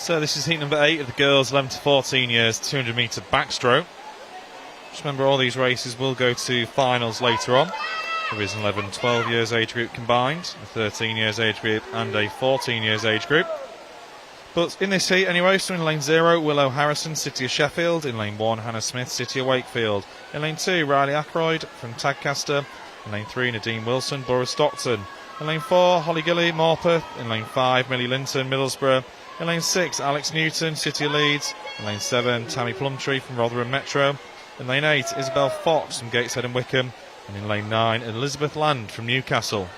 So this is heat number 8 of the girls 11 to 14 years 200 metre backstroke. Just remember, all these races will go to finals later on. There is an 11-12 years age group combined, a 13 years age group and a 14 years age group. But in this heat anyway, so in lane 0, Willow Harrison, City of Sheffield. In lane 1, Hannah Smith, City of Wakefield. In lane 2, Riley Ackroyd from Tadcaster. In lane 3, Nadine Wilson, Borough Stockton. In lane 4, Holly Gilly, Morpeth. In lane 5, Millie Linton, Middlesbrough. In lane 6, Alex Newton, City of Leeds. In lane 7, Tammy Plumtree from Rotherham Metro. In lane 8, Isabel Fox from Gateshead and Wickham. And in lane 9, Elizabeth Land from Newcastle.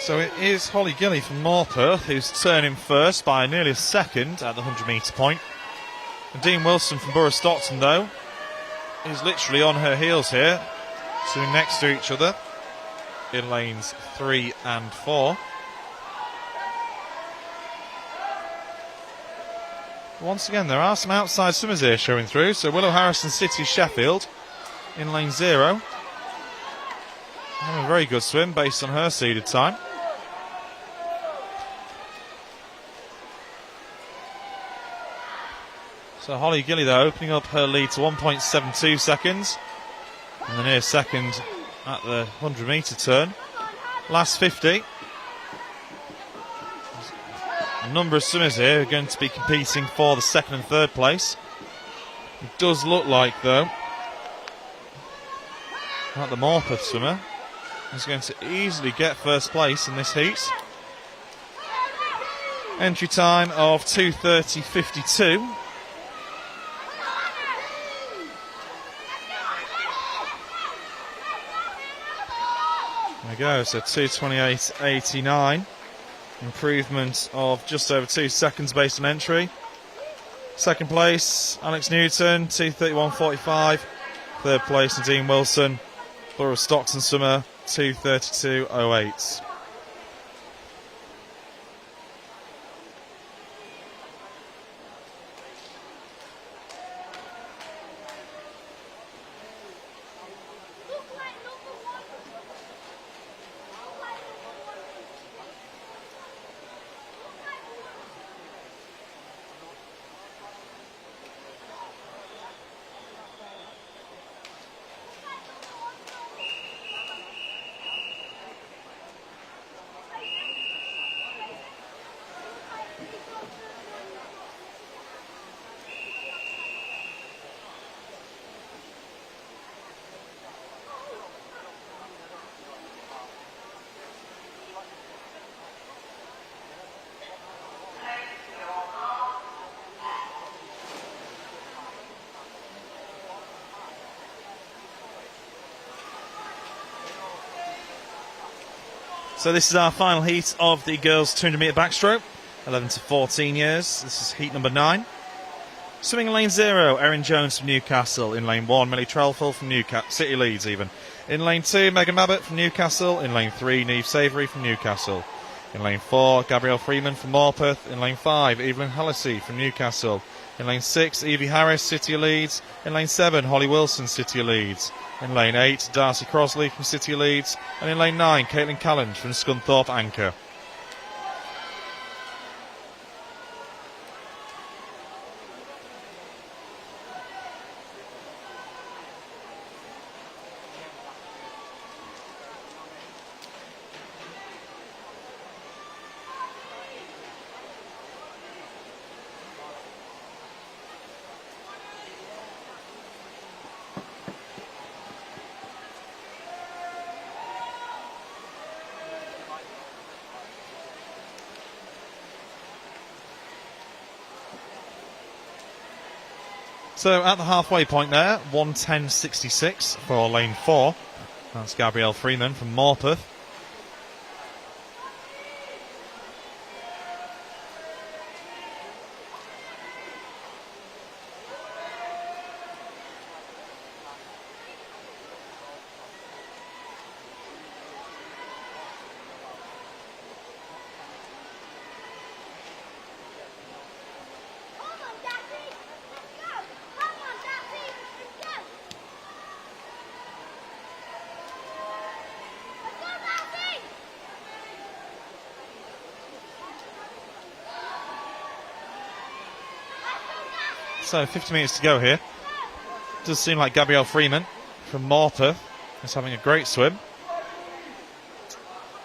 So it is Holly Gilly from Morpeth who's turning first by nearly a second at the 100 metre point. And Dean Wilson from Borough Stockton, though, is literally on her heels here, swimming next to each other in lanes 3 and 4. Once again, there are some outside swimmers here showing through. So Willow Harrison City Sheffield in lane 0. Having a very good swim based on her seeded time. So Holly Gilly, though, opening up her lead to 1.72 seconds. And the near second at the 100-metre turn. Last 50. A number of swimmers here are going to be competing for the second and third place. It does look like, though, that the Morpeth swimmer is going to easily get first place in this heat. Entry time of 2:30.52. There we go, so 2:28.89. Improvement of just over 2 seconds based on entry. Second place, Alex Newton, 2:31.45. Third place, Nadine Wilson. Borough Stockton swimmer, 2:32.08. So this is our final heat of the girls' 200 metre backstroke, 11 to 14 years. This is heat number 9. Swimming in lane 0, Erin Jones from Newcastle. In lane 1, Millie Trelfall from Newcastle, City Leeds even. In lane 2, Megan Mabbott from Newcastle. In lane 3, Niamh Savoury from Newcastle. In lane 4, Gabrielle Freeman from Morpeth. In lane 5, Evelyn Hallisey from Newcastle. In lane 6, Evie Harris, City of Leeds. In lane 7, Holly Wilson, City of Leeds. In lane 8, Darcy Crosley from City of Leeds. And in lane 9, Caitlin Calland from Scunthorpe Anchor. So at the halfway point there, 1:10.66 for lane 4. That's Gabrielle Freeman from Morpeth. So 50 metres to go here. Does seem like Gabrielle Freeman from Morpeth is having a great swim.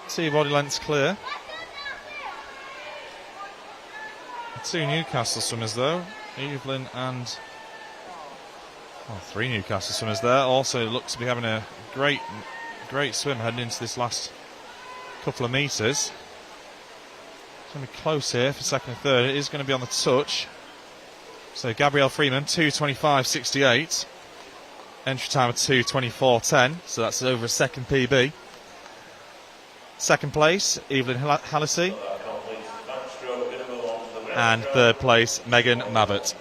2 body lengths clear. 2 Newcastle swimmers though, Evelyn and 3 Newcastle swimmers there. Also looks to be having a great swim heading into this last couple of metres. It's going to be close here for second and third. It is going to be on the touch. So Gabrielle Freeman, 2:25.68. Entry time of 2:24.10. So that's over a second PB. Second place, Evelyn Hallisey. And third place, Megan Mabbott.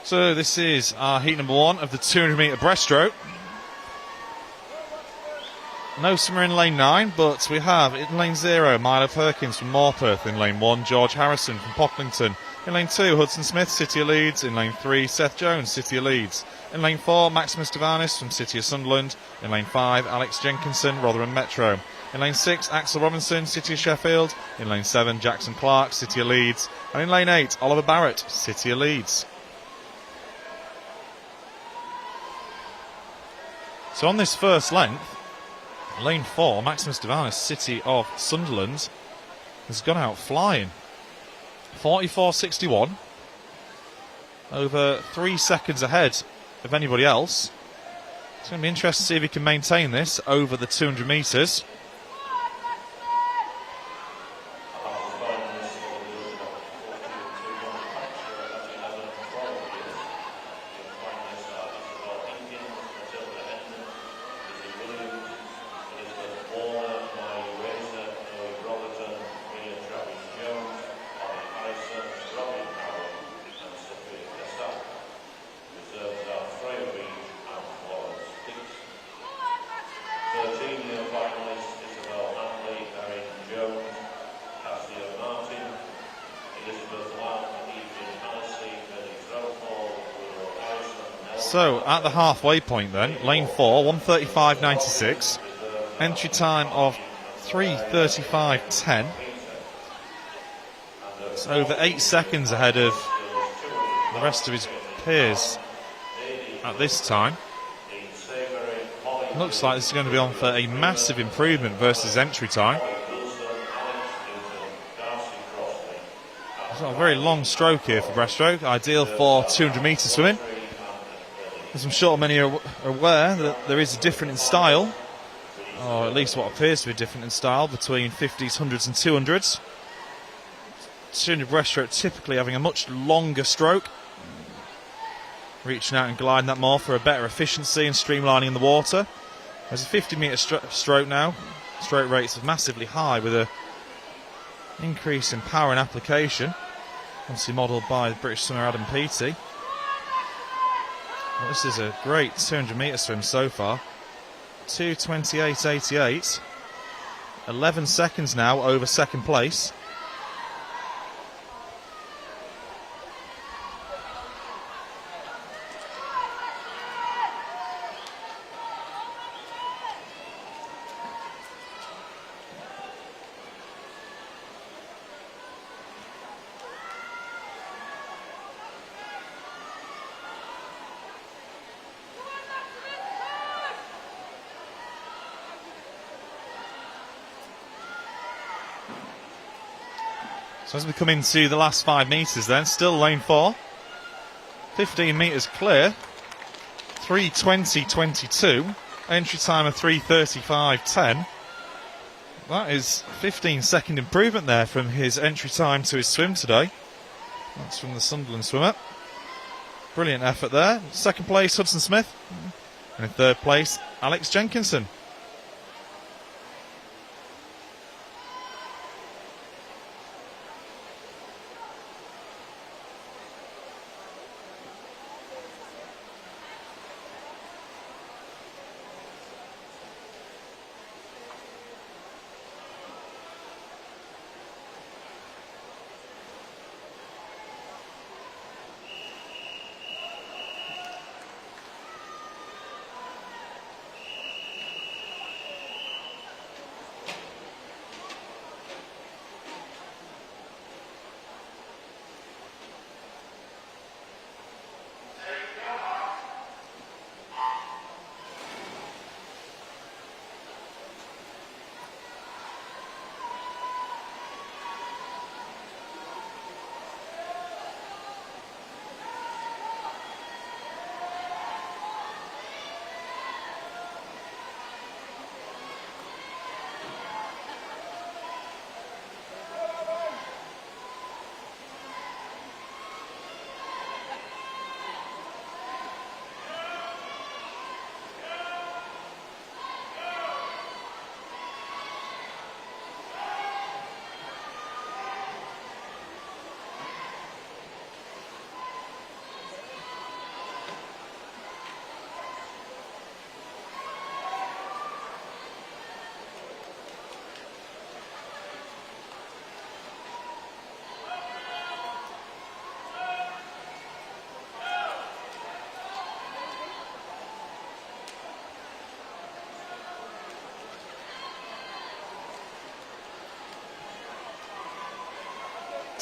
So this is our heat number 1 of the 200-metre breaststroke. No summer in lane 9, but we have in lane 0 Milo Perkins from Morpeth, in lane 1 George Harrison from Pocklington, in lane 2 Hudson Smith, City of Leeds, in lane 3 Seth Jones, City of Leeds, in lane 4 Maximus Devanis from City of Sunderland, in lane 5 Alex Jenkinson, Rotherham Metro, in lane 6 Axel Robinson, City of Sheffield, in lane 7 Jackson Clark, City of Leeds, and in lane 8 Oliver Barrett, City of Leeds. So on this first length, lane 4, Maximus Devanis, City of Sunderland, has gone out flying. 44.61, over 3 seconds ahead of anybody else. It's going to be interesting to see if he can maintain this over the 200 metres. So, at the halfway point then, lane 4, 1:35.96, entry time of 3:35.10. It's over 8 seconds ahead of the rest of his peers at this time. Looks like this is going to be on for a massive improvement versus entry time. It's got a very long stroke here for breaststroke, ideal for 200 metre swimming. As I'm sure many are aware that there is a difference in style, or at least what appears to be different in style, between 50s, 100s and 200s. 200 breaststroke typically having a much longer stroke, reaching out and gliding that more for a better efficiency and streamlining in the water. There's a 50 metre stroke now. Stroke rates are massively high with an increase in power and application, obviously modelled by the British swimmer Adam Peaty. Well, this is a great 200 metre swim so far. 2:28.88. 11 seconds now over second place. So as we come into the last 5 metres then, still lane 4. 15 metres clear. 3:20.22. Entry time of 3:35.10. That is 15-second improvement there from his entry time to his swim today. That's from the Sunderland swimmer. Brilliant effort there. Second place, Hudson Smith. And in third place, Alex Jenkinson.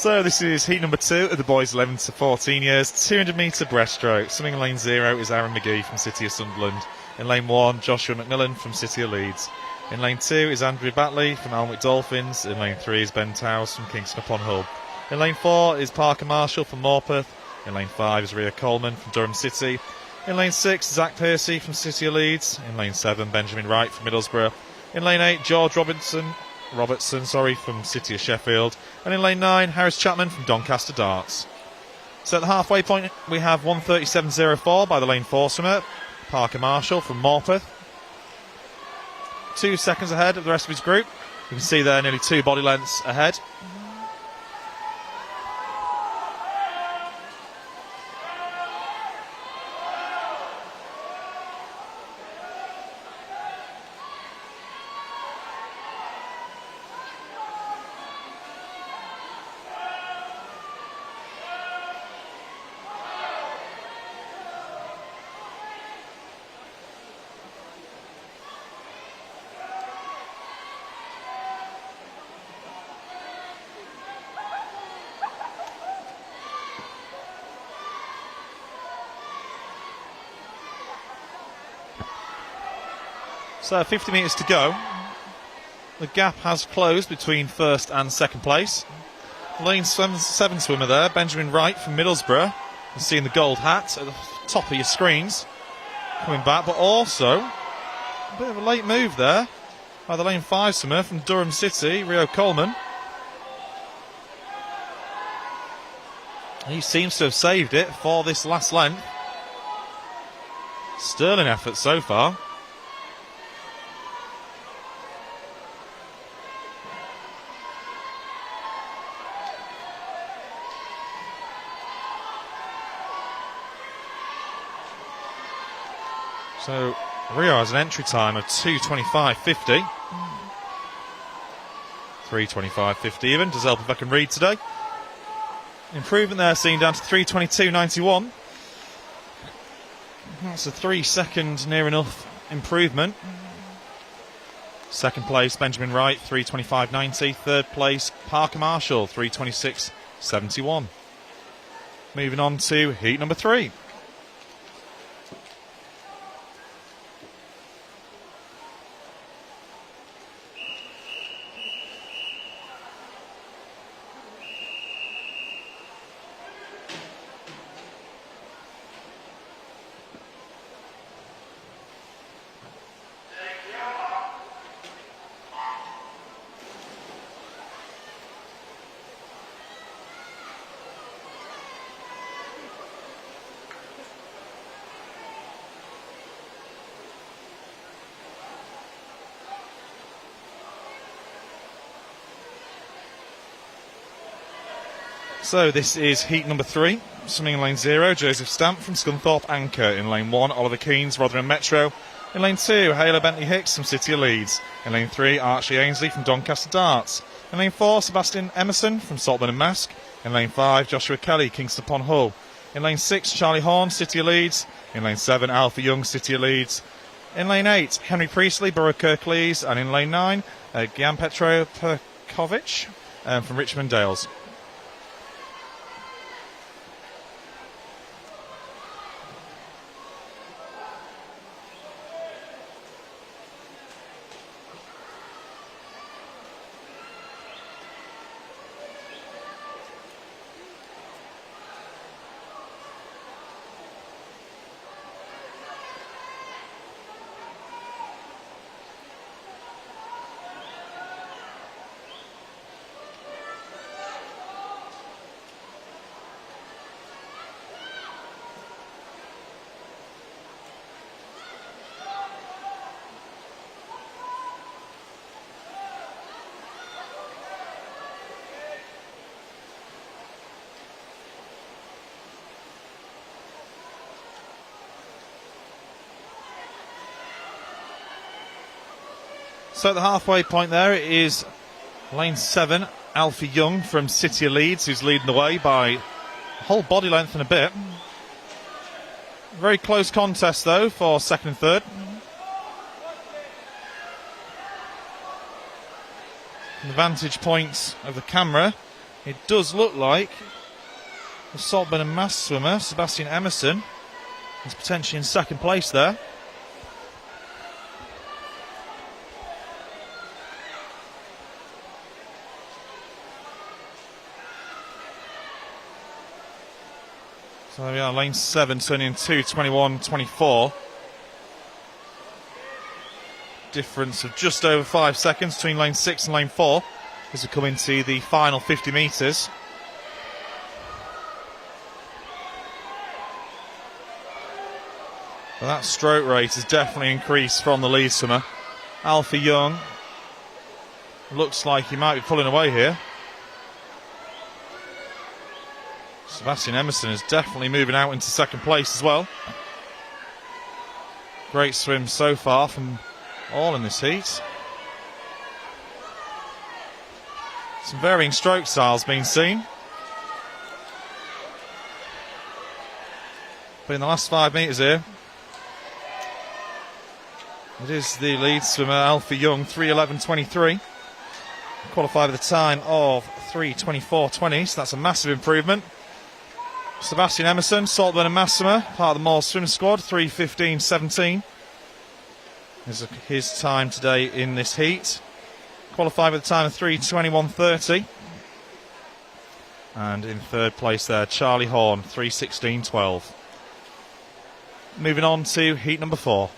So this is heat number 2 of the boys 11 to 14 years, 200 metre breaststroke. Swimming in lane 0 is Aaron McGee from City of Sunderland. In lane 1, Joshua McMillan from City of Leeds. In lane 2 is Andrew Batley from Alnwick Dolphins. In lane 3 is Ben Towers from Kingston upon Hull. In lane 4 is Parker Marshall from Morpeth. In lane 5 is Rio Coleman from Durham City. In lane 6, Zach Piercy from City of Leeds. In lane 7, Benjamin Wright from Middlesbrough. In lane 8, George Robertson from City of Sheffield. And in lane 9, Harris Chapman from Doncaster Darts. So at the halfway point, we have 1:37.04 by the lane 4 swimmer, Parker Marshall from Morpeth. 2 seconds ahead of the rest of his group. You can see there nearly 2 body lengths ahead. So 50 metres to go. The gap has closed between first and second place. Lane 7 swimmer there, Benjamin Wright from Middlesbrough. You're seeing the gold hat at the top of your screens. Coming back, but also a bit of a late move there by the lane 5 swimmer from Durham City, Rio Coleman. He seems to have saved it for this last length. Sterling effort so far. So Rio has an entry time of 2:25.50. 3:25.50 even. Does help if I can read today. Improvement there seen down to 3:22.91. That's a 3-second near enough improvement. Second place, Benjamin Wright, 3:25.90. Third place, Parker Marshall, 3:26.71. Moving on to heat number 3. So this is heat number 3. Swimming in lane 0, Joseph Stamp from Scunthorpe Anchor. In lane 1, Oliver Keynes, Rotherham Metro. In lane 2, Hayla Bentley Hicks from City of Leeds. In lane 3, Archie Ainsley from Doncaster Darts. In lane 4, Sebastian Emerson from Saltburn and Mask. In lane 5, Joshua Kelly, Kingston upon Hull. In lane 6, Charlie Horn, City of Leeds. In lane 7, Alfie Young, City of Leeds. In lane 8, Henry Priestley, Borough Kirklees. And in lane 9, Gian Petro Perkovic from Richmond Dales. So at the halfway point there it is lane 7, Alfie Young from City of Leeds, who's leading the way by a whole body length and a bit. Very close contest though for second and third. From the vantage point of the camera, It does look like the Saltburn and Mass swimmer, Sebastian Emerson, is potentially in second place there. So there we are, lane 7 turning in 2:21.24. Difference of just over 5 seconds between lane 6 and lane 4 as we come into the final 50 metres. But that stroke rate has definitely increased from the lead swimmer. Alfie Young looks like he might be pulling away here. Sebastian Emerson is definitely moving out into second place as well. Great swim so far from all in this heat. Some varying stroke styles being seen. But in the last 5 metres here, it is the lead swimmer, Alfie Young, 3:11.23. Qualified with a time of 3:24.20, so that's a massive improvement. Sebastian Emerson, Saltburn and Mass swimmer, part of the Moore swim squad, 3:15.17 is his time today in this heat. Qualified with a time of 3:21.30. And in third place there, Charlie Horn, 3:16.12. Moving on to heat number 4.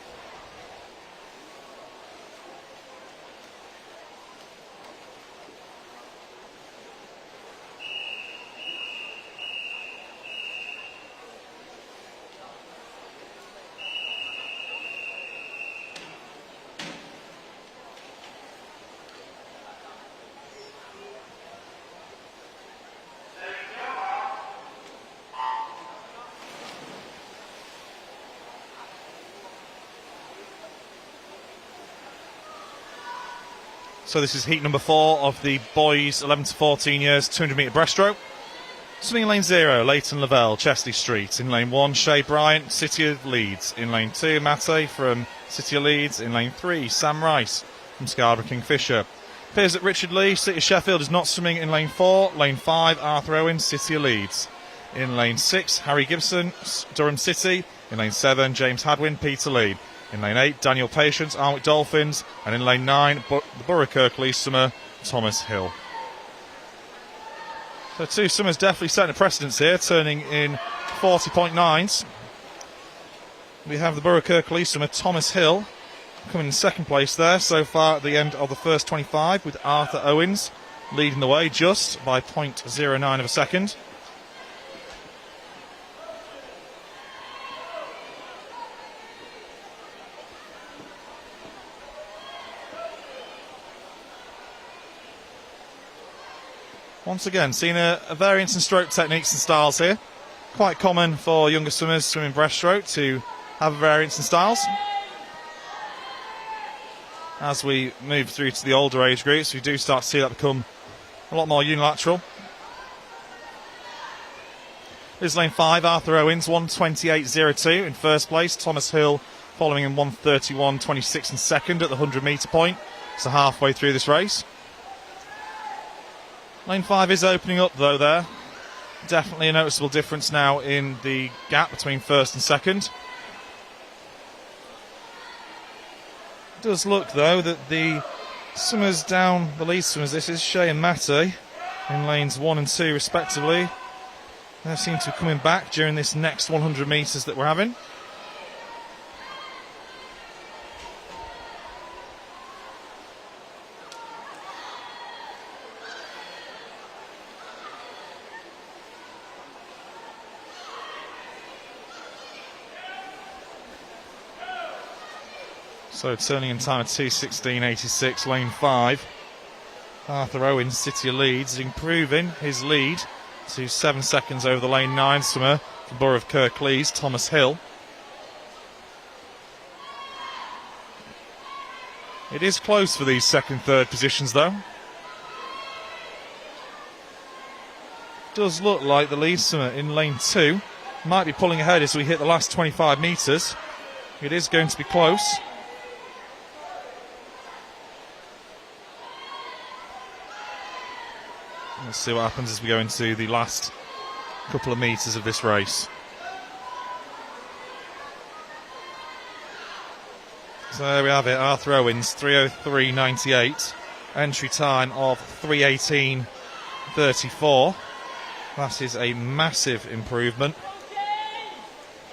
So this is heat number 4 of the boys 11 to 14 years 200 metre breaststroke. Swimming in lane 0, Leighton Lavelle, Chesley Street. In lane 1, Shay Bryant, City of Leeds. In lane 2, Mate from City of Leeds. In lane 3, Sam Rice from Scarborough Kingfisher. Appears that Richard Lee, City of Sheffield, is not swimming in lane 4. Lane 5, Arthur Owen, City of Leeds. In lane 6, Harry Gibson, Durham City. In lane 7, James Hadwin, Peterlee. In lane 8, Daniel Patience, Arnwick Dolphins. And in lane 9, the Borough Kirklees swimmer, Thomas Hill. So 2 swimmers definitely setting a precedence here, turning in 40.9s. We have the Borough Kirklees swimmer, Thomas Hill, coming in second place there so far at the end of the first 25, with Arthur Owens leading the way just by 0.09 of a second. Once again, seeing a variance in stroke techniques and styles here. Quite common for younger swimmers swimming breaststroke to have a variance in styles. As we move through to the older age groups, we do start to see that become a lot more unilateral. This is lane 5, Arthur Owens, 1:28.02 in first place. Thomas Hill following in 1:31.26 in second at the 100 metre point. So halfway through this race. Lane 5 is opening up though there. Definitely a noticeable difference now in the gap between first and second. It does look though that the swimmers down, the lead swimmers, this is Shay and Mate in lanes 1 and 2 respectively. They seem to be coming back during this next 100 metres that we're having. So turning in time of 2:16.86, lane 5. Arthur Owens, City of Leeds, improving his lead to 7 seconds over the lane 9 swimmer for Borough of Kirklees, Thomas Hill. It is close for these second, third positions though. Does look like the lead swimmer in lane 2 might be pulling ahead as we hit the last 25 metres. It is going to be close. Let's see what happens as we go into the last couple of metres of this race. So there we have it, our throw-ins, 3:03.98. Entry time of 3:18.34. That is a massive improvement.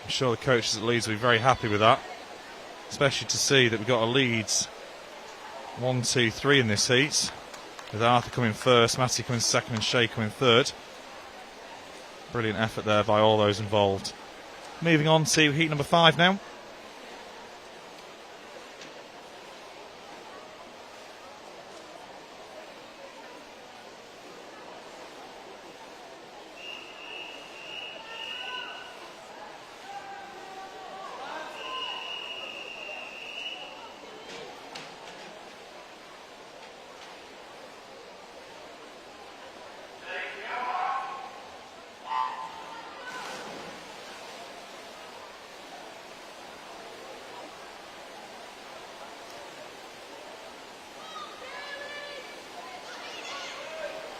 I'm sure the coaches at Leeds will be very happy with that, especially to see that we've got a Leeds 1, 2, 3 in this heat, with Arthur coming first, Matty coming second and Shea coming third. Brilliant effort there by all those involved. Moving on to heat number 5 now.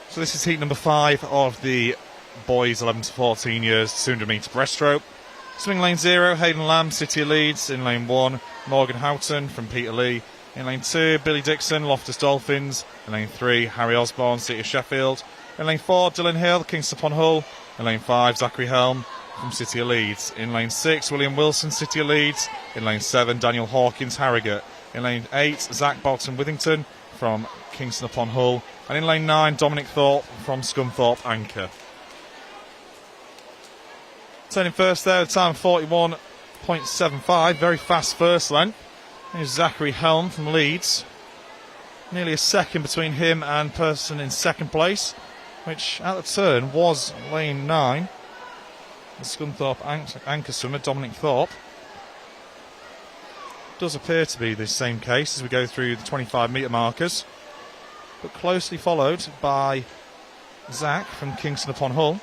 So this is heat number 5 of the boys 11 to 14 years 200 metre breaststroke. Swing lane 0, Hayden Lamb, City of Leeds. In lane 1, Morgan Houghton from Peterlee. In lane 2, Billy Dixon, Loftus Dolphins. In lane 3, Harry Osborne, City of Sheffield. In lane 4, Dylan Hill, Kingston upon Hull. In lane 5, Zachary Helm from City of Leeds. In lane 6, William Wilson, City of Leeds. In lane 7, Daniel Hawkins, Harrogate. In lane 8, Zach Bolton Withington from Kingston upon Hull. And in lane 9, Dominic Thorpe from Scunthorpe Anchor. Turning first there, a time of 41.75. Very fast first length. Here's Zachary Helm from Leeds. Nearly a second between him and person in second place, which at the turn was lane 9. The Scunthorpe Anchor swimmer, Dominic Thorpe. Does appear to be the same case as we go through the 25 metre markers, but closely followed by Zach from Kingston upon Hull.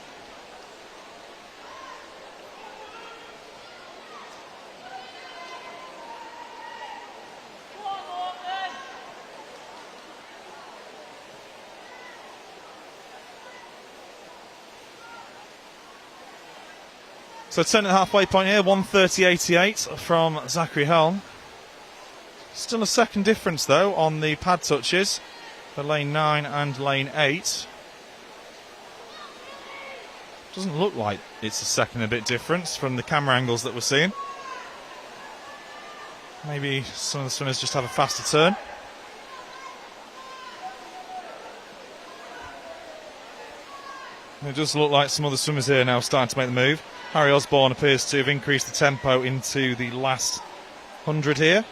So turn at the halfway point here, 1:30.88 from Zachary Helm. Still a second difference though on the pad touches for lane 9 and lane 8. Doesn't look like it's a second a bit difference from the camera angles that we're seeing. Maybe some of the swimmers just have a faster turn. It does look like some other swimmers here now starting to make the move. Harry Osborne appears to have increased the tempo into the last 100 here.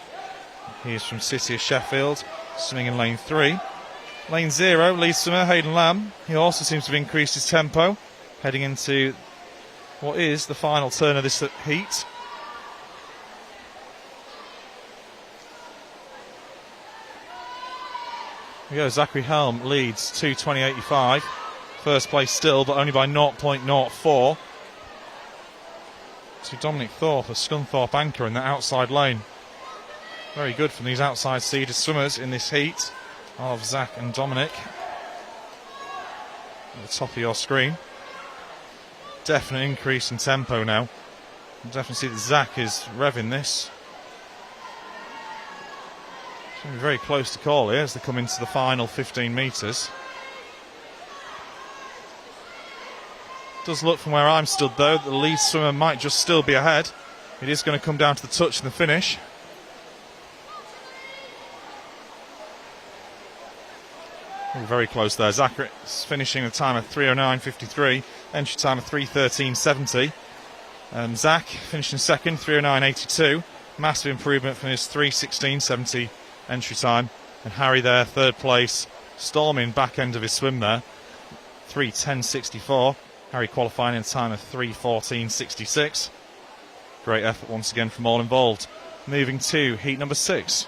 He's from City of Sheffield, swimming in lane 3. Lane 0, lead swimmer Hayden Lamb. He also seems to have increased his tempo, heading into what is the final turn of this heat. Here we go, Zachary Helm leads 2:20.85. First place still, but only by 0.04. To Dominic Thorpe of Scunthorpe Anchor in the outside lane. Very good from these outside seeded swimmers in this heat of Zach and Dominic. At the top of your screen. Definite increase in tempo now. You definitely see that Zach is revving this. It's going to be very close to call here as they come into the final 15 metres. Does look from where I'm stood though that the lead swimmer might just still be ahead. It is going to come down to the touch and the finish. Very close there. Zachary is finishing a time of 3:09.53, entry time of 3:13.70. And Zach finishing second, 3:09.82. Massive improvement from his 3:16.70 entry time. And Harry there, third place, storming back end of his swim there, 3:10.64. Harry qualifying in a time of 3:14.66. Great effort once again from all involved. Moving to heat number 6.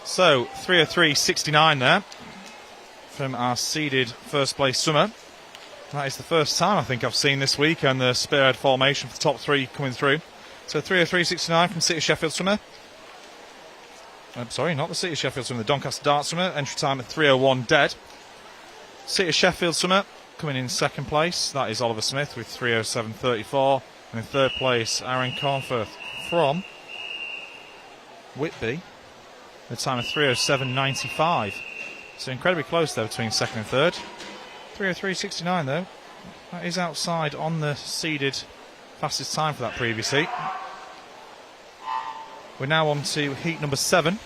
So 3:03.69 there from our seeded first place swimmer. That is the first time I think I've seen this week and the spearhead formation for the top three coming through. So 3:03.69 from City Sheffield swimmer. Sorry, not the City Sheffield swimmer, the Doncaster Dart swimmer. Entry time at 3:01 dead. City Sheffield swimmer coming in second place. That is Oliver Smith with 3:07.34. And in third place, Aaron Cornforth from Whitby. The time of 3:07.95. So incredibly close there between second and third. 3:03.69 though. That is outside on the seeded fastest time for that previous heat. We're now on to heat number 7.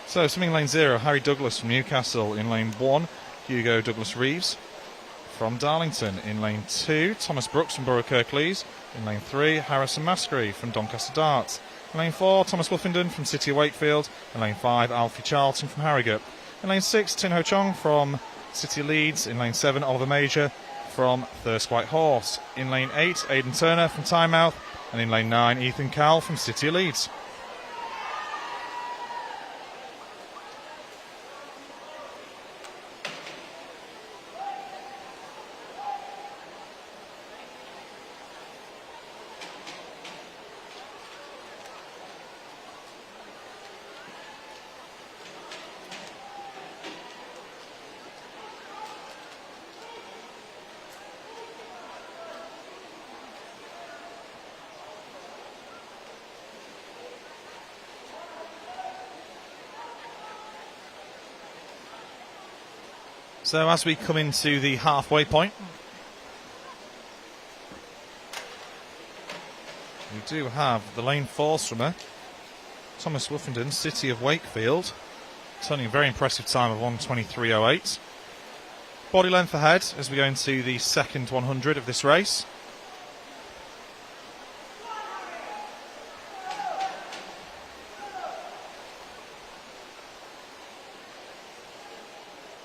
So swimming lane 0, Harry Douglas from Newcastle. In lane 1, Hugo Douglas Reeves from Darlington. In lane 2, Thomas Brooks from Borough Kirklees. In lane 3, Harrison Maskery from Doncaster Darts. In lane 4, Thomas Wuffenden from City of Wakefield. In lane 5, Alfie Charlton from Harrogate. In lane 6, Tin Ho Chong from City Leeds. In lane 7, Oliver Major from Thirsk White Horse. In lane 8, Aidan Turner from Tynemouth. And in lane 9, Ethan Cowell from City of Leeds. So as we come into the halfway point, we do have the lane 4 swimmer, Thomas Wuffenden, City of Wakefield, turning a very impressive time of 1:23.08. Body length ahead as we go into the second 100 of this race.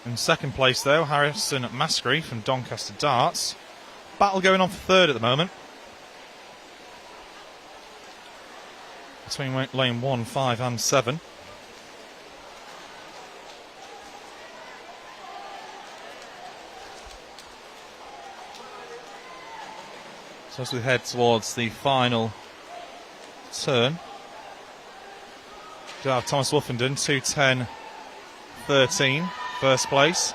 In second place, though, Harrison Maskery from Doncaster Darts. Battle going on for third at the moment. Between lane 1, 5 and 7. So as we head towards the final turn, we have Thomas Wuffenden, 2:10.13. First place.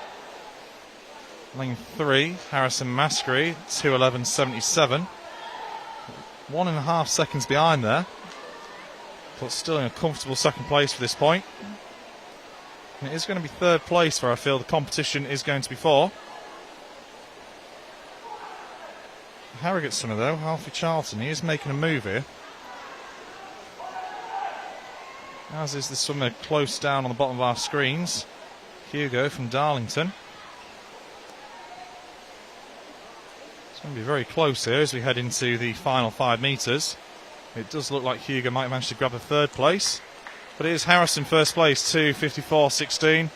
Lane 3, Harrison Maskery, 2:11.77. 1.5 seconds behind there, but still in a comfortable second place for this point. And it is going to be third place where I feel the competition is going to be for. Harrogate swimmer though, Alfie Charlton, he is making a move here. As is the swimmer close down on the bottom of our screens, Hugo from Darlington. It's going to be very close here as we head into the final 5 metres. It does look like Hugo might manage to grab a third place, but it is Harrison first place, 2:54.16.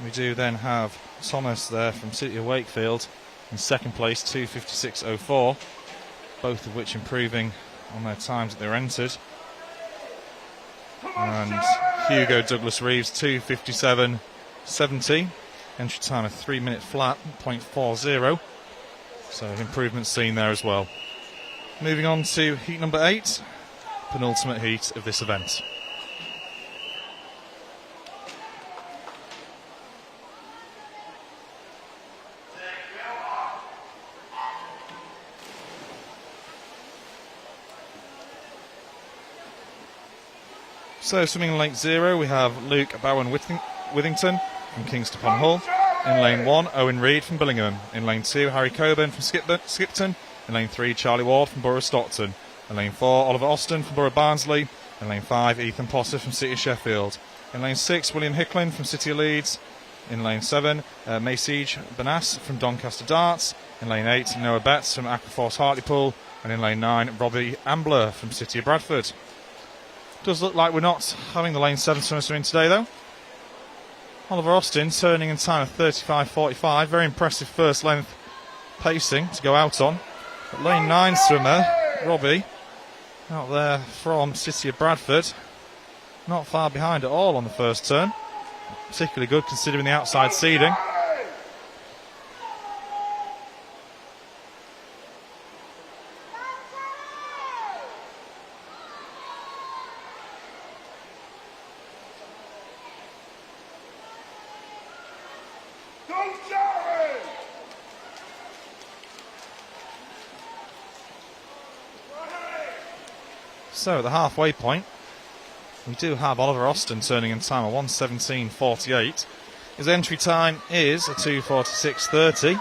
We do then have Thomas there from City of Wakefield in second place, 2:56.04, both of which improving on their times that they were entered. And Hugo Douglas Reeves, 2:57.70. Entry time of 3 minute flat, 0.40. So improvement seen there as well. Moving on to heat number 8, penultimate heat of this event. So swimming in lane 0, we have Luke Bowen-Withington from Kingston upon Hull. In lane 1, Owen Reid from Billingham. In lane 2, Harry Coburn from Skipton. In lane 3, Charlie Ward from Borough Stockton. In lane 4, Oliver Austin from Borough Barnsley. In lane 5, Ethan Potter from City of Sheffield. In lane 6, William Hicklin from City of Leeds. In lane 7, Maysige Banas from Doncaster Darts. In lane 8, Noah Betts from Aquaforce Hartlepool. And in lane 9, Robbie Ambler from City of Bradford. Does look like we're not having the lane 7 swimmer in today though. Oliver Austin turning in time of 35.45. Very impressive first length pacing to go out on. But lane 9 swimmer, Robbie, out there from City of Bradford, not far behind at all on the first turn. Particularly good considering the outside seeding. So at the halfway point, we do have Oliver Austin turning in time of 1:17.48. His entry time is a 2:46.30.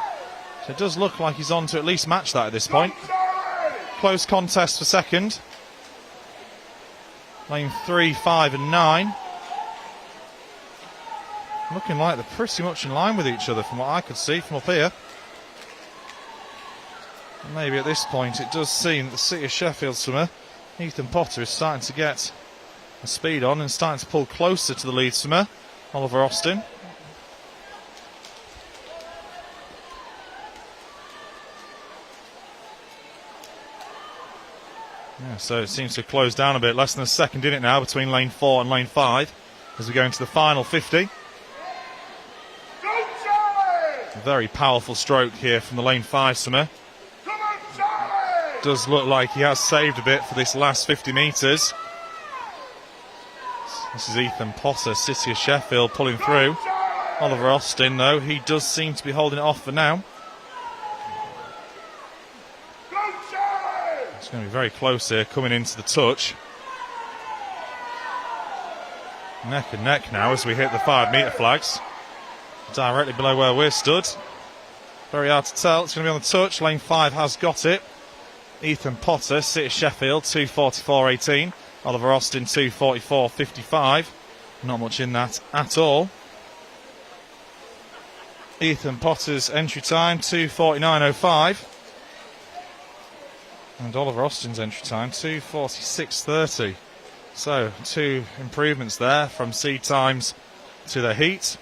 So it does look like he's on to at least match that at this point. Close contest for second. Lane 3, 5 and 9. Looking like they're pretty much in line with each other from what I could see from up here. And maybe at this point it does seem that the City of Sheffield swimmer, Ethan Potter, is starting to get a speed on and starting to pull closer to the lead swimmer, Oliver Austin. Yeah, so it seems to have closed down a bit. Less than a second in it now between lane 4 and lane 5 as we go into the final 50. A very powerful stroke here from the lane 5 swimmer. Does look like he has saved a bit for this last 50 metres. This is Ethan Potter, City of Sheffield, pulling through. Oliver Austin, though, he does seem to be holding it off for now. It's going to be very close here, coming into the touch. Neck and neck now as we hit the 5 metre flags. Directly below where we're stood. Very hard to tell. It's going to be on the touch. Lane 5 has got it. Ethan Potter, City of Sheffield, 2:44.18. Oliver Austin, 2:44.55. Not much in that at all. Ethan Potter's entry time, 2:49.05. And Oliver Austin's entry time, 2:46.30. So, 2 improvements there from seed times to the heat.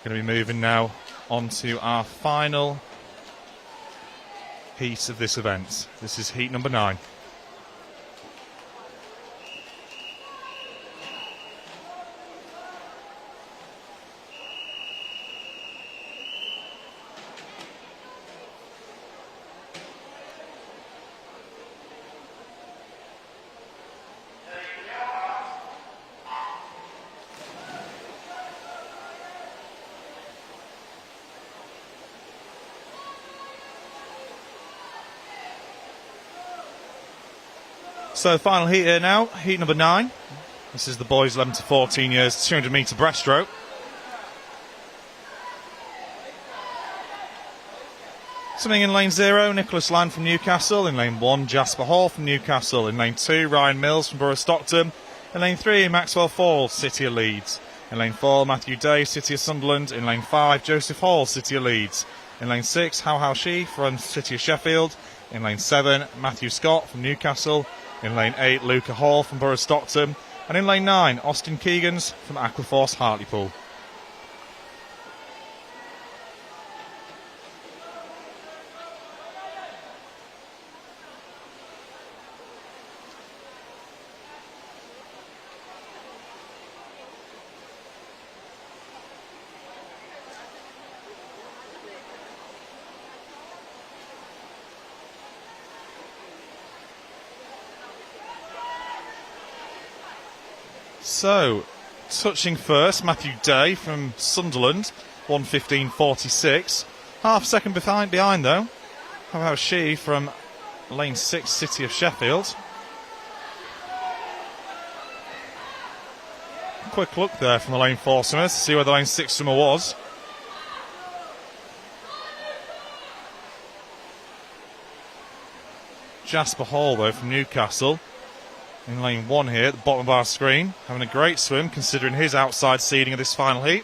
Going to be moving now on to our final heat of this event. This is heat number 9. So final heat here now, heat number 9. This is the boys 11 to 14 years, 200 metre breaststroke. Swimming in lane 0, Nicholas Land from Newcastle. In lane 1, Jasper Hall from Newcastle. In lane 2, Ryan Mills from Borough Stockton. In lane 3, Maxwell Fall, City of Leeds. In lane 4, Matthew Day, City of Sunderland. In lane 5, Joseph Hall, City of Leeds. In lane 6, How She from City of Sheffield. In lane 7, Matthew Scott from Newcastle. In lane 8, Luca Hall from Borough Stockton. And in lane 9, Austin Keegans from Aquaforce Hartlepool. So, touching first, Matthew Day from Sunderland, 1:15.46. Half second behind though. How about she from lane 6, City of Sheffield? Quick look there from the lane 4 swimmer to see where the lane 6 swimmer was. Jasper Hall though from Newcastle. In lane 1 here, at the bottom of our screen, having a great swim considering his outside seeding of this final heat.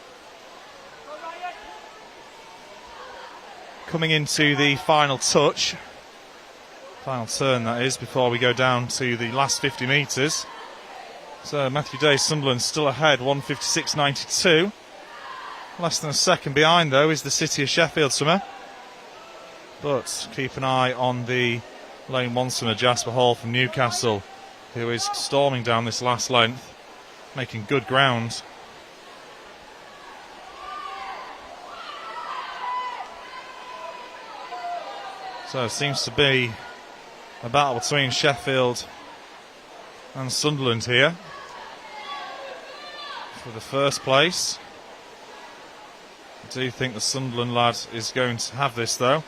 Coming into the final touch, final turn that is, before we go down to the last 50 metres. So Matthew Day, Sunderland, still ahead, 1:56.92. Less than a second behind, though, is the City of Sheffield swimmer. But keep an eye on the lane 1 swimmer, Jasper Hall from Newcastle, who is storming down this last length, making good ground. So it seems to be a battle between Sheffield and Sunderland here for the first place. I do think the Sunderland lad is going to have this, though.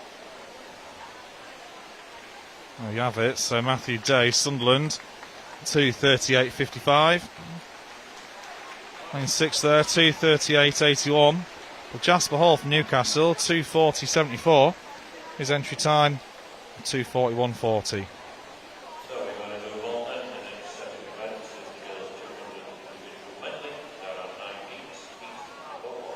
There you have it. So Matthew Day, Sunderland, 2:38.55. Lane 6 there, 2:38.81. But Jasper Hall from Newcastle, 2:40.74. His entry time, 2:41.40. So we're going to move on then. The next set of events is the girls 200 individual medley. There are 9 heats, each number 1.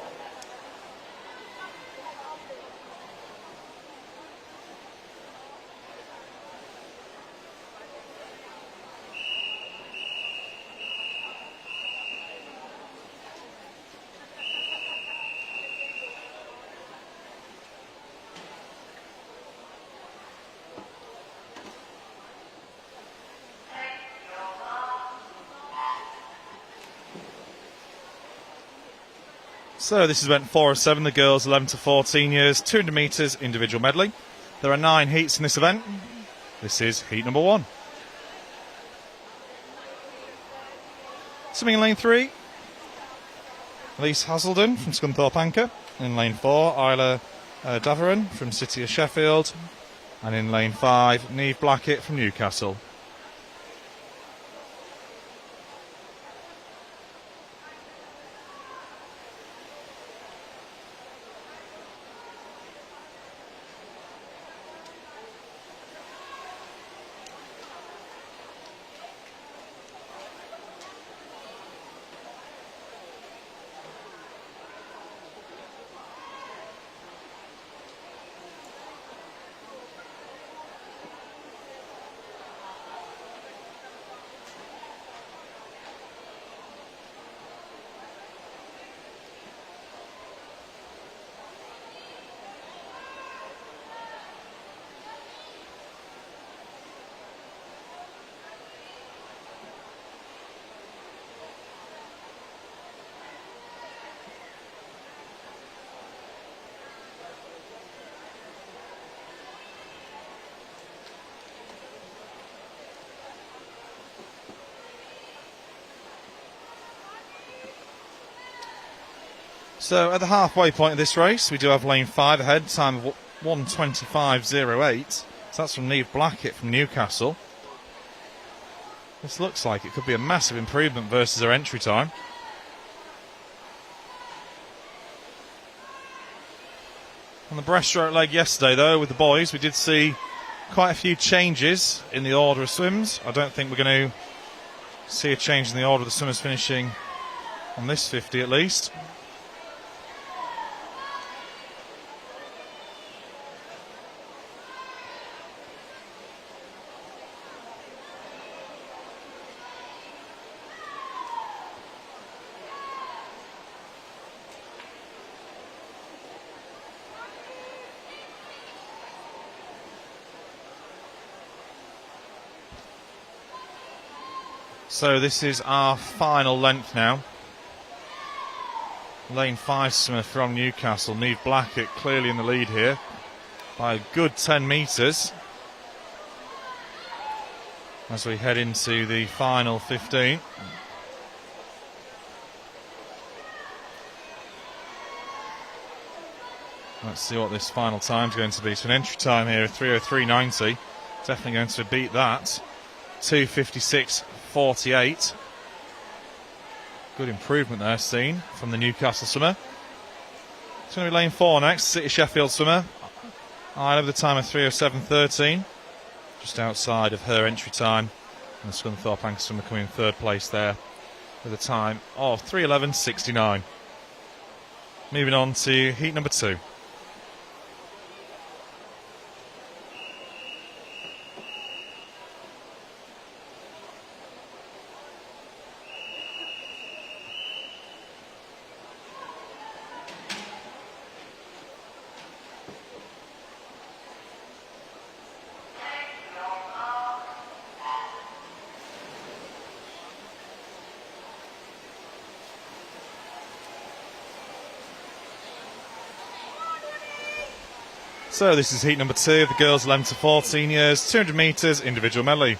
So this is event 407, the girls 11 to 14 years, 200 metres individual medley. There are 9 heats in this event. This is heat number 1. Swimming in lane 3, Elise Hazelden from Scunthorpe Anchor. In lane 4, Isla Daveron from City of Sheffield. And in lane 5, Neve Blackett from Newcastle. So at the halfway point of this race, we do have lane 5 ahead, time of 1:25.08. So that's from Neve Blackett from Newcastle. This looks like it could be a massive improvement versus her entry time. On the breaststroke leg yesterday, though, with the boys, we did see quite a few changes in the order of swims. I don't think we're going to see a change in the order of the swimmers finishing on this 50 at least. So this is our final length now. Lane 5 swimmer from Newcastle, Neve Blackett, clearly in the lead here by a good 10 metres. As we head into the final 15. Let's see what this final time is going to be. So an entry time here of 3:03.90. Definitely going to beat that. 2:56.48. Good improvement there seen from the Newcastle swimmer. It's going to be lane 4 next, City Sheffield swimmer. I have the time of 3:07.13. Just outside of her entry time. And the Scunthorpe Anchor swimmer coming in 3rd place there with a time of 3:11.69. Moving on to heat number 2. So this is heat number 2 of the girls 11 to 14 years, 200 metres individual medley.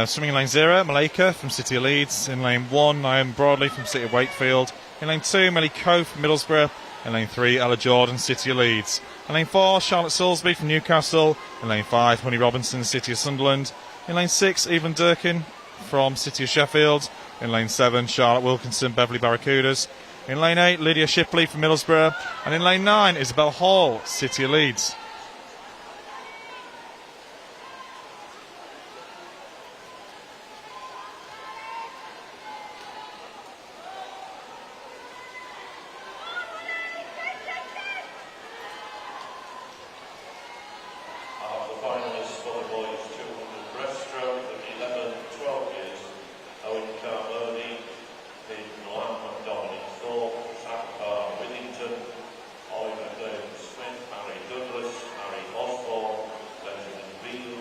Swimming in lane 0, Malika from City of Leeds. In lane 1, Naomi Broadley from City of Wakefield. In lane 2, Melly Coe from Middlesbrough. In lane 3, Ella Jordan, City of Leeds. In lane 4, Charlotte Soulsby from Newcastle. In lane 5, Honey Robinson, City of Sunderland. In lane 6, Evelyn Durkin from City of Sheffield. In lane 7, Charlotte Wilkinson, Beverley Barracudas. In lane 8, Lydia Shipley from Middlesbrough. And in lane 9, Isabel Hall, City of Leeds. The finalists for the boys 200 breaststroke at 11 to 12 years, Owen Carmody, Hayden Lamb, Dominic Thorpe, Sakar Whittington, Oliver David Smith, Harry Douglas, Harry Osborne, Benjamin Beale,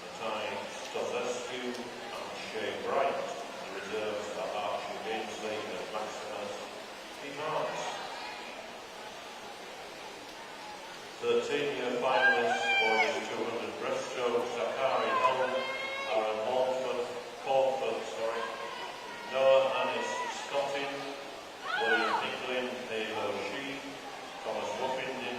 Matai Stozescu, and Shay Bright. The reserves are Archie Gamesley and Maximus Demards. 13-year finalists, boys 200 breaststroke, Zachary Holland, Aaron Cornford, Noah Annis Scottin, William Nicklin, Ava O'Shee, Thomas Wuffenden,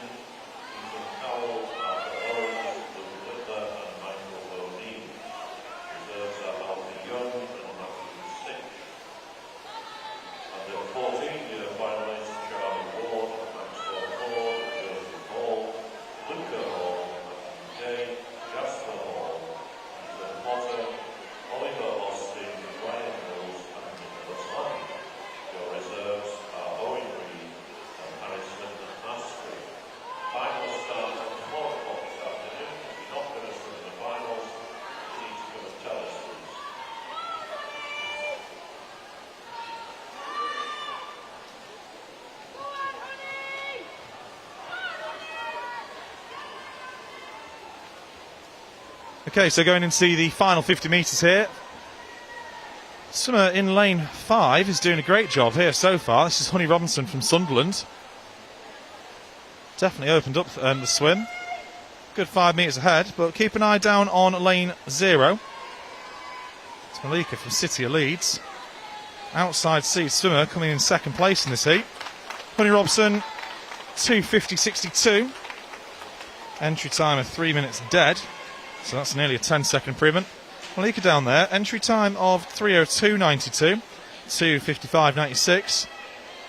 Ethan Cowell, Arthur Owens, Luke Littler, and Michael O'Neill. Reserves are Alfie Young and Matthew Stitch. And the 14-year finalists, Charlie Ward, Maxwell Ford, Joseph Hall, Luca Hall, Matthew Day, Jasper Hall, Ethan Potter, Oliver Austin, Ryan Mills, and Nicholas Lang. Your reserves are Owen Reed and Harrison and Astrid. Final start at 4 o'clock this afternoon. If you're not going to swim the finals, you need to come and tell us, please. Okay, so going into the final 50 metres here. Swimmer in lane 5 is doing a great job here so far. This is Honey Robinson from Sunderland. Definitely opened up the swim. Good 5 metres ahead, but keep an eye down on lane 0. It's Malika from City of Leeds. Outside seat swimmer coming in second place in this heat. Honey Robinson, 2:50.62. Entry time of 3 minutes dead. So that's nearly a 10-second improvement. Malika down there, entry time of 3:02.92, 2:55.96.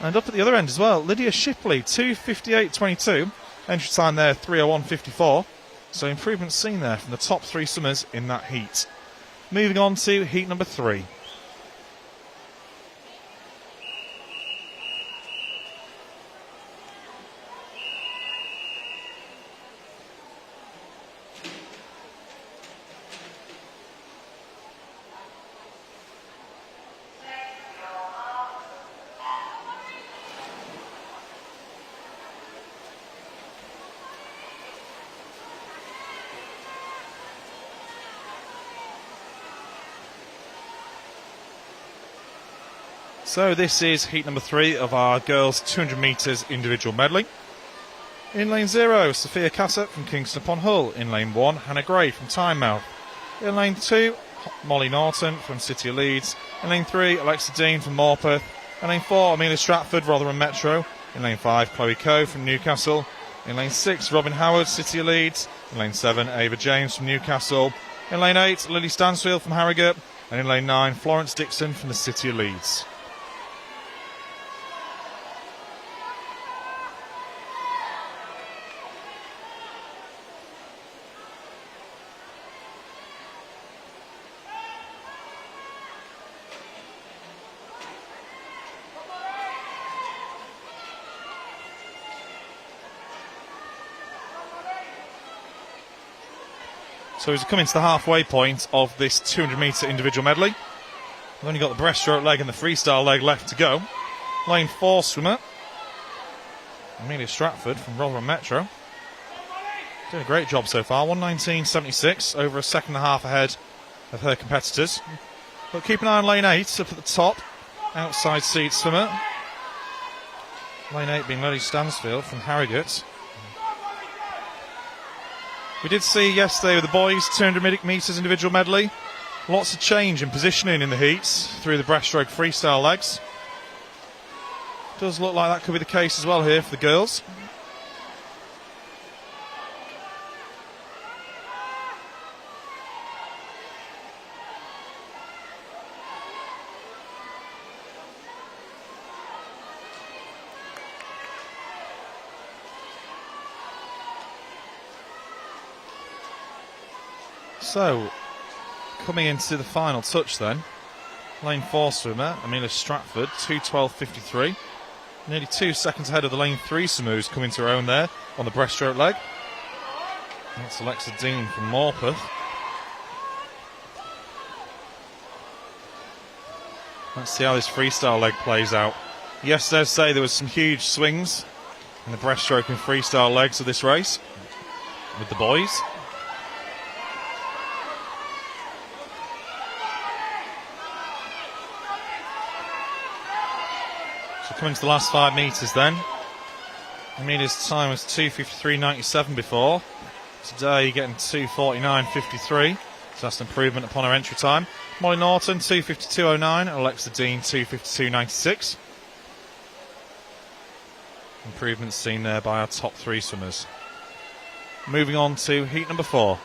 And up at the other end as well, Lydia Shipley, 2:58.22. Entry time there, 3:01.54. So improvements seen there from the top 3 swimmers in that heat. Moving on to heat number 3. So this is heat number 3 of our girls 200 metres individual medley. In lane 0, Sophia Cassett from Kingston upon Hull. In lane 1, Hannah Gray from Tynemouth. In lane 2, Molly Norton from City of Leeds. In lane 3, Alexa Dean from Morpeth. In lane 4, Amelia Stratford, Rotherham Metro. In lane 5, Chloe Coe from Newcastle. In lane 6, Robin Howard, City of Leeds. In lane 7, Ava James from Newcastle. In lane 8, Lily Stansfield from Harrogate. And in lane 9, Florence Dixon from the City of Leeds. So as we come into the halfway point of this 200 metre individual medley, we've only got the breaststroke leg and the freestyle leg left to go. Lane 4 swimmer, Amelia Stratford from Rotherham Metro. Doing a great job so far, 1:19.76, over a second and a half ahead of her competitors. But keep an eye on lane 8, up at the top, outside seat swimmer. Lane 8 being Lily Stansfield from Harrogate. We did see yesterday with the boys 200 metres individual medley. Lots of change in positioning in the heats through the breaststroke freestyle legs. Does look like that could be the case as well here for the girls. So, coming into the final touch then, lane 4 swimmer, Amelia Stratford, 2:12.53. Nearly 2 seconds ahead of the lane 3 swimmer who's coming to her own there on the breaststroke leg. That's Alexa Dean from Morpeth. Let's see how this freestyle leg plays out. Yesterday, I'd say there was some huge swings in the breaststroke and freestyle legs of this race with the boys. So coming to the last 5 metres then. Amelia's time was 2:53.97 before. Today getting 2:49.53. So that's an improvement upon her entry time. Molly Norton 2:52.09 and Alexa Dean 2:52.96. Improvements seen there by our top 3 swimmers. Moving on to heat number 4.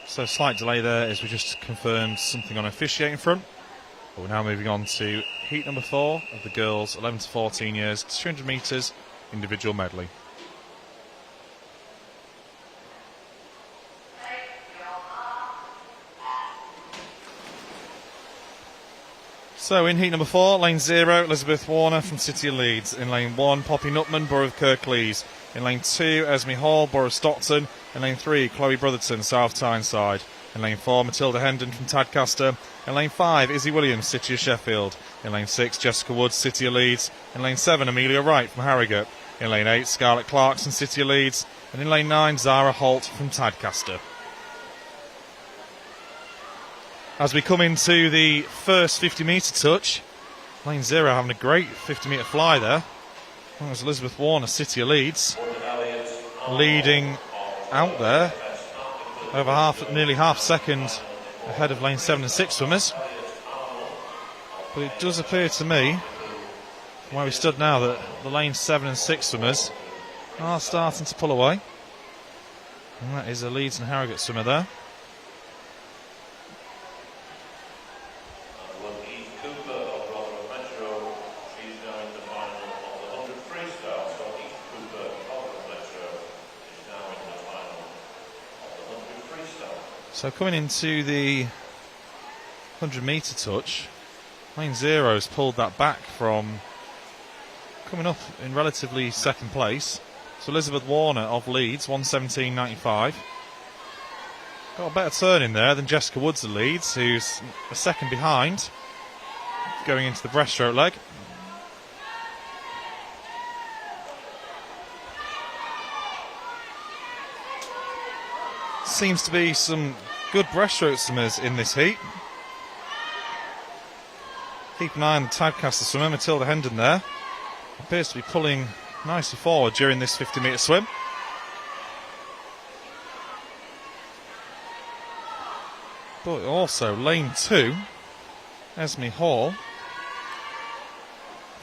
So slight delay there as we just confirmed something on officiating front. But we're now moving on to heat number 4 of the girls 11 to 14 years, 200 metres individual medley. So in heat number 4, lane 0, Elizabeth Warner from City of Leeds. In lane 1, Poppy Nutman, Borough of Kirklees. In lane 2, Esme Hall, Borough of Stockton. In lane 3, Chloe Brotherton, South Tyneside. In lane 4, Matilda Hendon from Tadcaster. In lane 5, Izzy Williams, City of Sheffield. In lane 6, Jessica Woods, City of Leeds. In lane 7, Amelia Wright from Harrogate. In lane 8, Scarlett Clarkson, City of Leeds. And in lane 9, Zara Holt from Tadcaster. As we come into the first 50 metre touch, lane 0 having a great 50 metre fly there. That was Elizabeth Warner, City of Leeds, leading out there over nearly half a second ahead of lane 7 and 6 swimmers. But it does appear to me, from where we stood now, that the lane 7 and 6 swimmers are starting to pull away. And that is a Leeds and Harrogate swimmer there. So coming into the 100 metre touch, lane 0 has pulled that back from coming up in relatively second place. So Elizabeth Warner of Leeds, 1:17.95. Got a better turn in there than Jessica Woods of Leeds, who's a second behind going into the breaststroke leg. seems to be some good breaststroke swimmers in this heat. Keep an eye on the typecaster swimmer, Matilda Hendon there. Appears to be pulling nicely forward during this 50-metre swim. But also lane 2, Esme Hall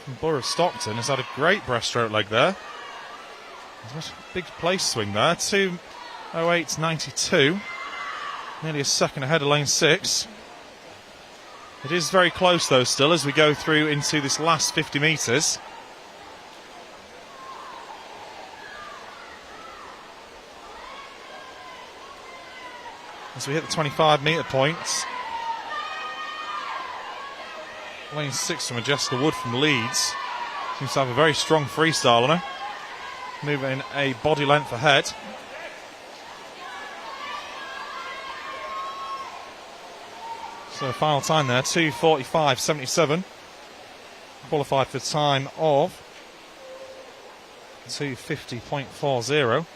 from Borough of Stockton has had a great breaststroke leg there. There's a big place swing there, 2:08.92, nearly a second ahead of lane 6. It is very close though still as we go through into this last 50 metres. As we hit the 25-metre points, lane 6 from Jessica Wood from Leeds seems to have a very strong freestyle on her, moving a body length ahead. So final time there, 2:45.77, qualified for time of 2:50.40,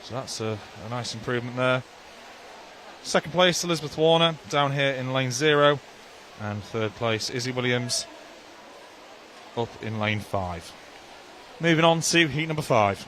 so that's a nice improvement there. Second place, Elizabeth Warner, down here in lane 0. And third place, Izzy Williams, up in lane 5. Moving on to heat number 5.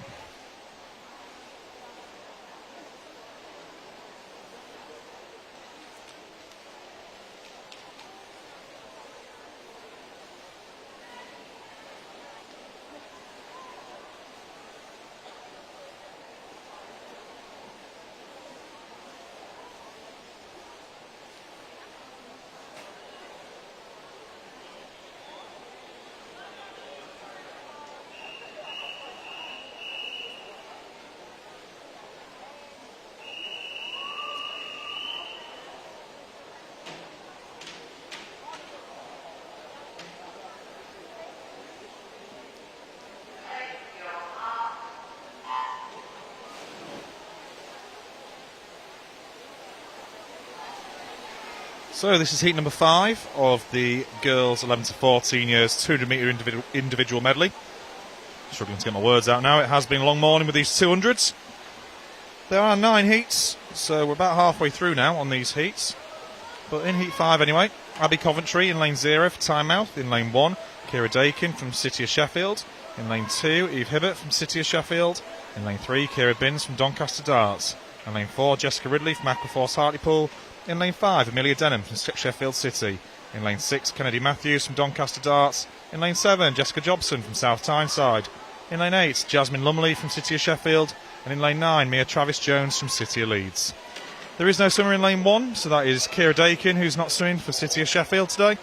So this is heat number 5 of the girls 11 to 14 years 200 metre individual medley. Struggling to get my words out now. It has been a long morning with these 200s. There are 9 heats, so we're about halfway through now on these heats. But in heat 5 anyway, Abby Coventry in lane 0 for Tynemouth. In lane 1, Kira Dakin from City of Sheffield. In lane 2, Eve Hibbert from City of Sheffield. In lane 3, Kira Binns from Doncaster Darts. In lane 4, Jessica Ridley from Aquaforce Hartlepool. In lane 5, Amelia Denham from Sheffield City. In lane 6, Kennedy Matthews from Doncaster Darts. In lane 7, Jessica Jobson from South Tyneside. In lane 8, Jasmine Lumley from City of Sheffield. And in lane 9, Mia Travis-Jones from City of Leeds. There is no swimmer in lane 1, so that is Kira Dakin, who's not swimming for City of Sheffield today.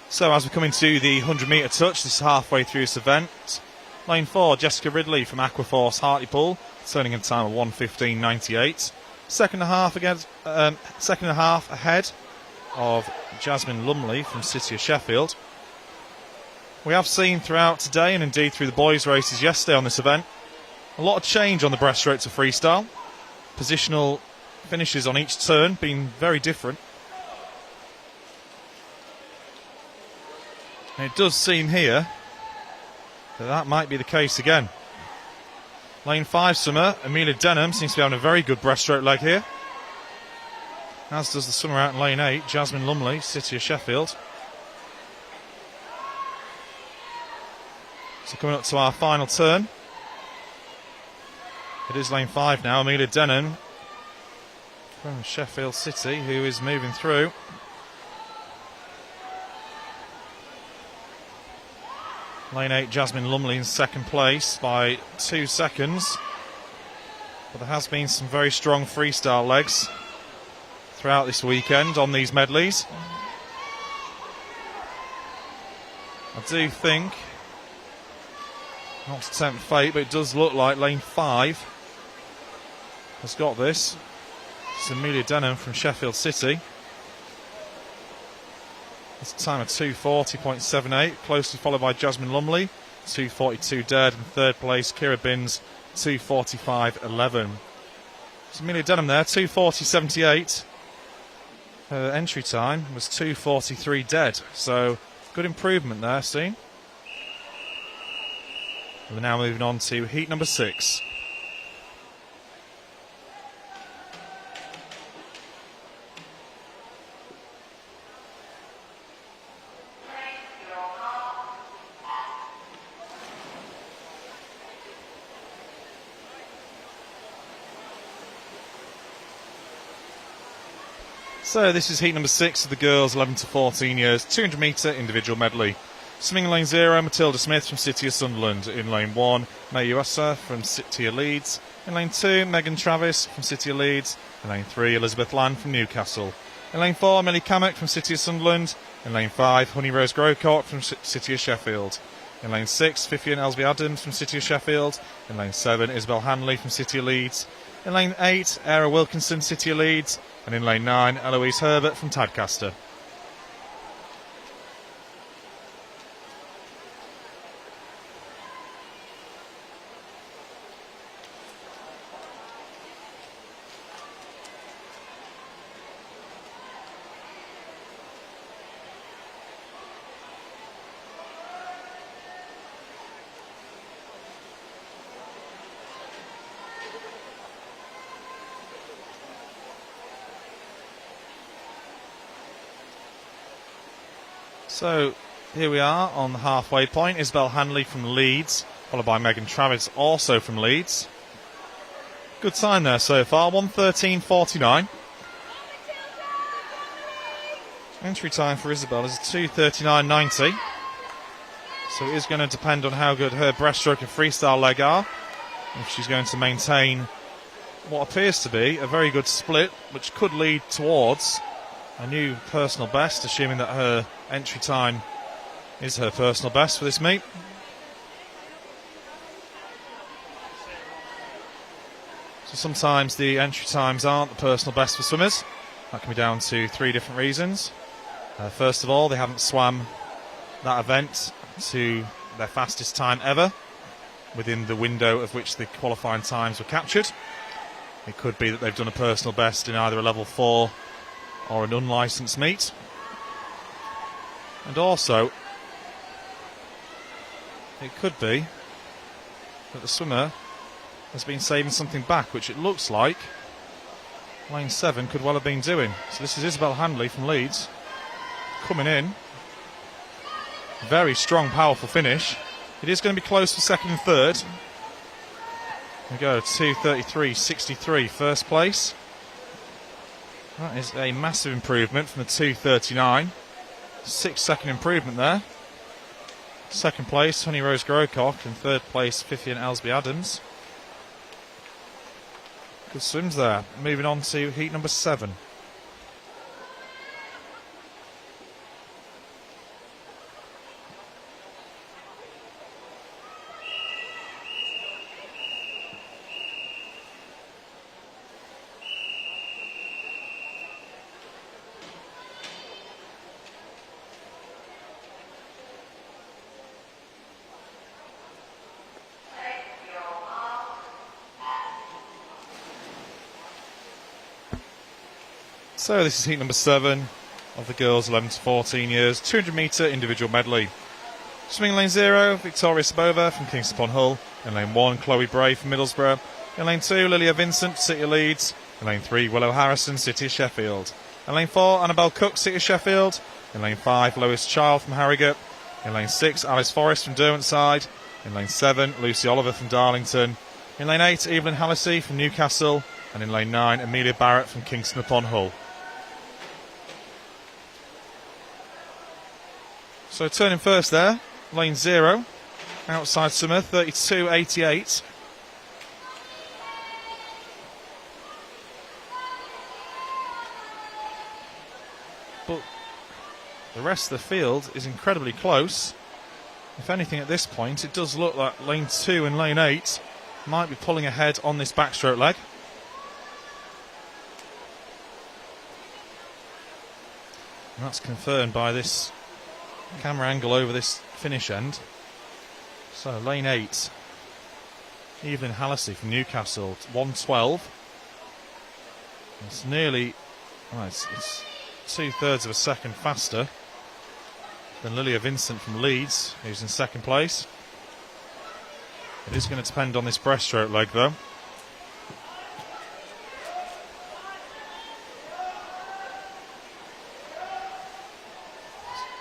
So as we come into the 100 metre touch, this is halfway through this event. Lane 4, Jessica Ridley from Aquaforce Hartlepool, turning in time of 1:15.98. Second and a half ahead of Jasmine Lumley from City of Sheffield. We have seen throughout today, and indeed through the boys' races yesterday on this event, a lot of change on the breaststroke to freestyle. Positional finishes on each turn being very different. And it does seem here that might be the case again. Lane 5 swimmer, Amelia Denham, seems to be having a very good breaststroke leg here. As does the swimmer out in lane 8, Jasmine Lumley, City of Sheffield. So coming up to our final turn. It is lane 5 now, Amelia Denham from Sheffield City, who is moving through. Lane 8, Jasmine Lumley in second place by 2 seconds. But there has been some very strong freestyle legs throughout this weekend on these medleys. I do think, not to tempt fate, but it does look like lane 5 has got this. It's Amelia Denham from Sheffield City. It's a time of 2:40.78, closely followed by Jasmine Lumley, 2:42 dead. And third place, Kira Binns, 2:45.11. So Amelia Denham there, 2:40.78. Her entry time was 2:43 dead. So good improvement there, seen. We're now moving on to heat number 6. So this is heat number 6 of the girls 11 to 14 years, 200 metre individual medley. Swimming in lane 0, Matilda Smith from City of Sunderland. In lane 1, May Uessa from City of Leeds. In lane 2, Megan Travis from City of Leeds. In lane 3, Elizabeth Land from Newcastle. In lane 4, Millie Cammack from City of Sunderland. In lane 5, Honey Rose Grocott from City of Sheffield. In lane 6, Vivian Elsby Adams from City of Sheffield. In lane 7, Isabel Hanley from City of Leeds. In lane 8, Era Wilkinson, City of Leeds. And in lane 9, Eloise Herbert from Tadcaster. So here we are on the halfway point. Isabel Hanley from Leeds, followed by Megan Travis, also from Leeds. Good time there so far, 1:13.49. Entry time for Isabel is 2:39.90. So it is going to depend on how good her breaststroke and freestyle leg are. If she's going to maintain what appears to be a very good split, which could lead towards a new personal best, assuming that her entry time is her personal best for this meet. So sometimes the entry times aren't the personal best for swimmers. That can be down to 3 different reasons. First of all, they haven't swam that event to their fastest time ever within the window of which the qualifying times were captured. It could be that they've done a personal best in either a level 4 or an unlicensed meet. And also, it could be that the swimmer has been saving something back, which it looks like lane 7 could well have been doing. So this is Isabel Hanley from Leeds coming in. Very strong, powerful finish. It is going to be close for second and third. There we go, 2:33.63 first place. That is a massive improvement from the 2:39. 6-second improvement there. Second place, Honey Rose Grocott, and third place, Vivian Elsby Adams. Good swims there. Moving on to heat number 7. So this is heat number 7 of the girls 11 to 14 years, 200 metre individual medley. Swimming lane 0, Victoria Sabova from Kingston upon Hull. In lane 1, Chloe Bray from Middlesbrough. In lane 2, Lilia Vincent, City of Leeds. In lane 3, Willow Harrison, City of Sheffield. In lane 4, Annabelle Cook, City of Sheffield. In lane 5, Lois Child from Harrogate. In lane 6, Alice Forrest from Derwentside. In lane 7, Lucy Oliver from Darlington. In lane 8, Evelyn Hallisey from Newcastle. And in lane 9, Amelia Barrett from Kingston upon Hull. So turning first there, lane 0, outside swimmer, 32.88. But the rest of the field is incredibly close. If anything at this point, it does look like lane 2 and lane 8 might be pulling ahead on this backstroke leg. And that's confirmed by this camera angle over this finish end. So lane 8, Evelyn Hallisey from Newcastle, 1:12. It's nearly, it's 2/3 of a second faster than Lilia Vincent from Leeds, who's in second place. It is going to depend on this breaststroke leg though.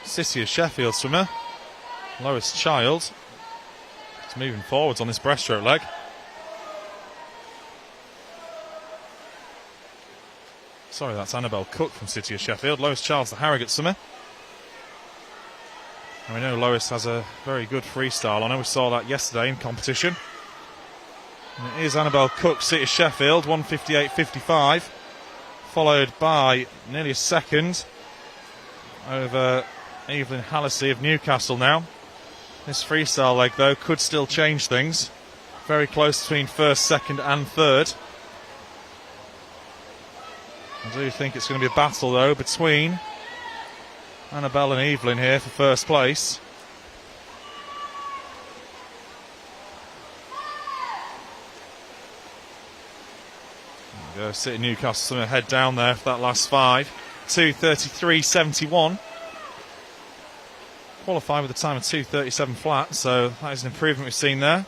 City of Sheffield swimmer, Lois Child, is moving forwards on this breaststroke leg. Sorry, that's Annabelle Cook from City of Sheffield. Lois Child's the Harrogate swimmer. And we know Lois has a very good freestyle. I know we saw that yesterday in competition. And it is Annabelle Cook, City of Sheffield, 1:58.55, followed by nearly a second over Evelyn Hallisey of Newcastle now. This freestyle leg, though, could still change things. Very close between first, second and third. I do think it's going to be a battle, though, between Annabelle and Evelyn here for first place. There we go, City Newcastle head down there for that last 5. 2:33.71. Qualified with a time of 2:37 flat, so that is an improvement we've seen there.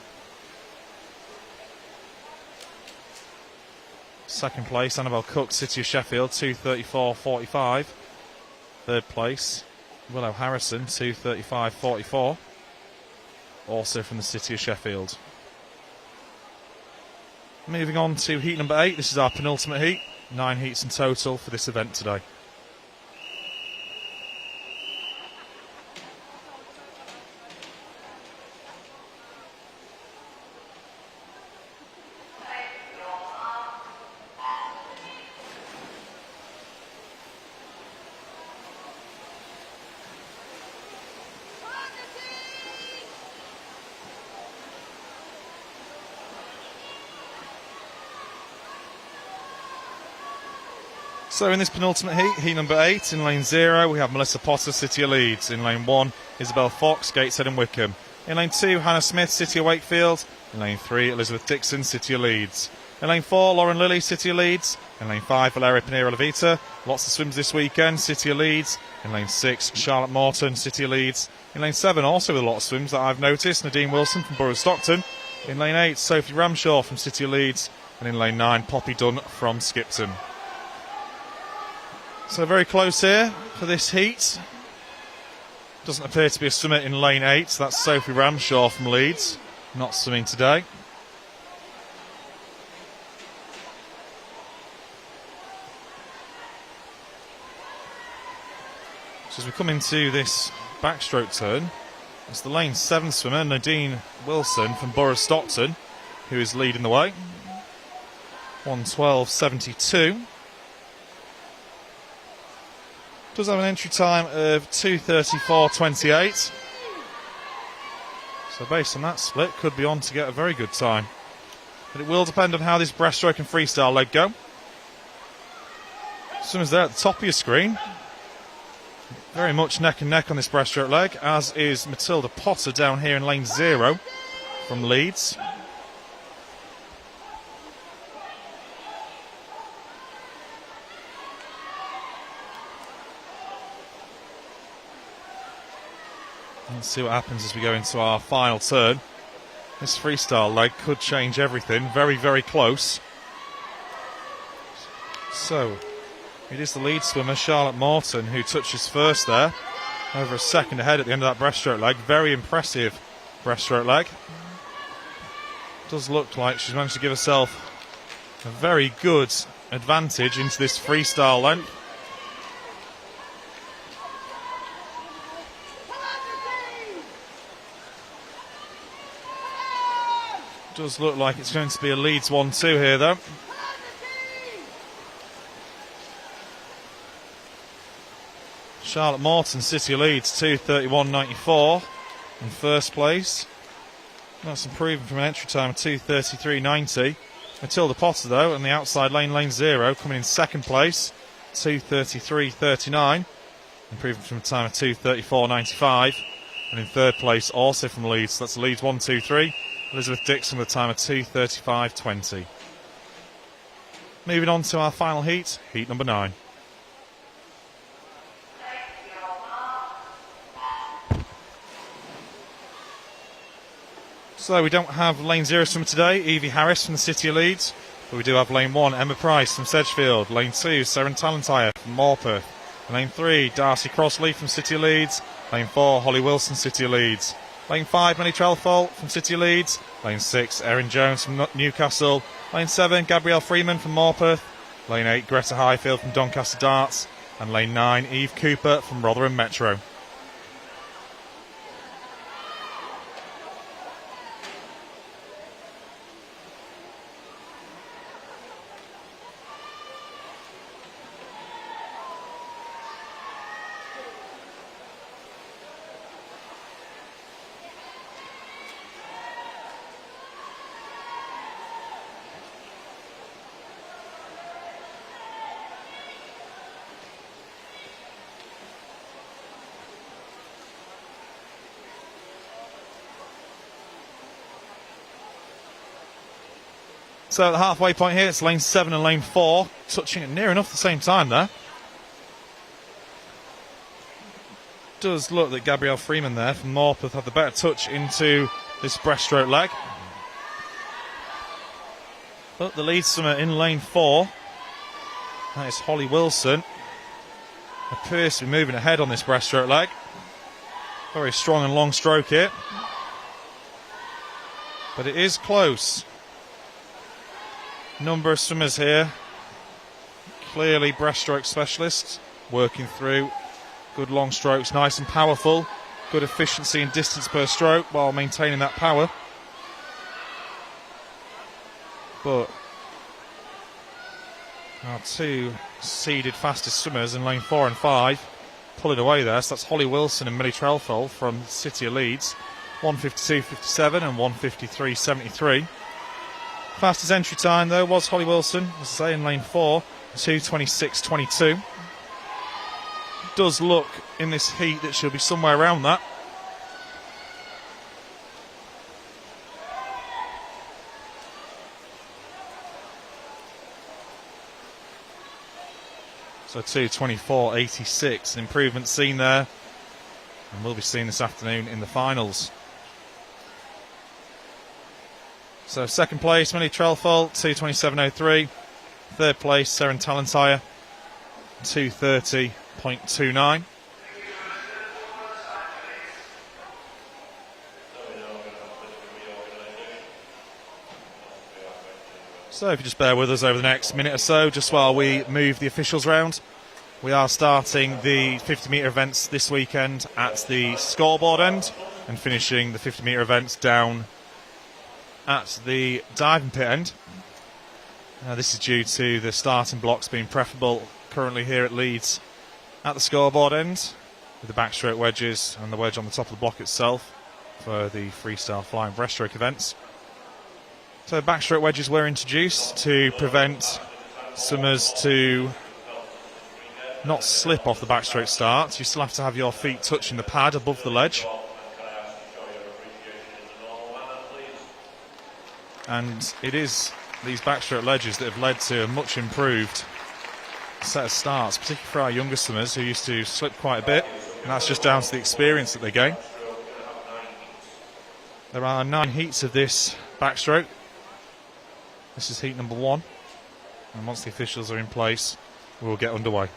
Second place, Annabelle Cook, City of Sheffield, 2:34.45. Third place, Willow Harrison, 2:35.44. Also from the City of Sheffield. Moving on to heat number 8. This is our penultimate heat. 9 heats in total for this event today. So in this penultimate heat, heat number 8, in lane 0, we have Melissa Potter, City of Leeds. In lane 1, Isabel Fox, Gateshead and Wickham. In lane 2, Hannah Smith, City of Wakefield. In lane 3, Elizabeth Dixon, City of Leeds. In lane 4, Lauren Lilly, City of Leeds. In lane 5, Valeria Pinheiro Levita. Lots of swims this weekend, City of Leeds. In lane 6, Charlotte Morton, City of Leeds. In lane 7, also with a lot of swims that I've noticed, Nadine Wilson from Borough of Stockton. In lane 8, Sophie Ramshaw from City of Leeds. And in lane 9, Poppy Dunn from Skipton. So very close here for this heat. Doesn't appear to be a swimmer in lane 8. That's Sophie Ramshaw from Leeds, not swimming today. So as we come into this backstroke turn, it's the lane 7 swimmer, Nadine Wilson from Borough of Stockton, who is leading the way. 1:12.72. Does have an entry time of 2:34.28. So based on that split, could be on to get a very good time. But it will depend on how this breaststroke and freestyle leg go. Swimmers there at the top of your screen. Very much neck and neck on this breaststroke leg, as is Matilda Potter down here in lane 0 from Leeds. Let's see what happens as we go into our final turn. This freestyle leg could change everything. Very, very close. So, it is the lead swimmer, Charlotte Morton, who touches first there. Over a second ahead at the end of that breaststroke leg. Very impressive breaststroke leg. Does look like she's managed to give herself a very good advantage into this freestyle length. Does look like it's going to be a Leeds 1-2 here, though. Charlotte Morton, City of Leeds, 2:31.94 in first place. That's improving from an entry time of 2:33.90. Matilda Potter, though, on the outside lane, lane 0, coming in second place, 2:33.39. Improving from a time of 2:34.95. And in third place, also from Leeds, that's Leeds 1, 2, 3, Elizabeth Dixon with a time of 2:35.20. Moving on to our final heat, heat number 9. So we don't have lane 0 swimmer today, Evie Harris from the City of Leeds, but we do have lane 1, Emma Price from Sedgefield, lane 2, Sarah Talentire from Morpeth, lane 3, Darcy Crossley from City of Leeds, lane 4, Holly Wilson, City of Leeds, lane 5, Millie Trelfall from City of Leeds, lane 6, Erin Jones from Newcastle, lane 7, Gabrielle Freeman from Morpeth, lane 8, Greta Highfield from Doncaster Darts, and lane 9, Eve Cooper from Rotherham Metro. So at the halfway point here, it's lane 7 and lane 4, touching at near enough the same time there. Does look that Gabrielle Freeman there from Morpeth had the better touch into this breaststroke leg. But the lead swimmer in lane 4, that is Holly Wilson, appears to be moving ahead on this breaststroke leg. Very strong and long stroke here. But it is close. Number of swimmers here, clearly breaststroke specialists, working through good long strokes, nice and powerful, good efficiency and distance per stroke while maintaining that power. But our two seeded fastest swimmers in lane 4 and 5 pulling away there, so that's Holly Wilson and Millie Trelfall from City of Leeds, 1:52.57 and 1:53.73. Fastest entry time, though, was Holly Wilson, as I say, in lane 4, 2:26.22. Does look in this heat that she'll be somewhere around that. So 2:24.86, an improvement seen there, and will be seen this afternoon in the finals. So second place, Millie Trelfall, 2:27.03. Third place, Sarah Talentire, 2:30.29. So if you just bear with us over the next minute or so, just while we move the officials round. We are starting the 50-metre events this weekend at the scoreboard end and finishing the 50-metre events down at the diving pit end. This is due to the starting blocks being preferable currently here at Leeds at the scoreboard end, with the backstroke wedges and the wedge on the top of the block itself for the freestyle flying breaststroke events. So backstroke wedges were introduced to prevent swimmers to not slip off the backstroke start. You still have to have your feet touching the pad above the ledge. And it is these backstroke ledges that have led to a much improved set of starts, particularly for our younger swimmers who used to slip quite a bit, and that's just down to the experience that they gain. There are 9 heats of this backstroke. This is heat number 1, and once the officials are in place, we'll get underway.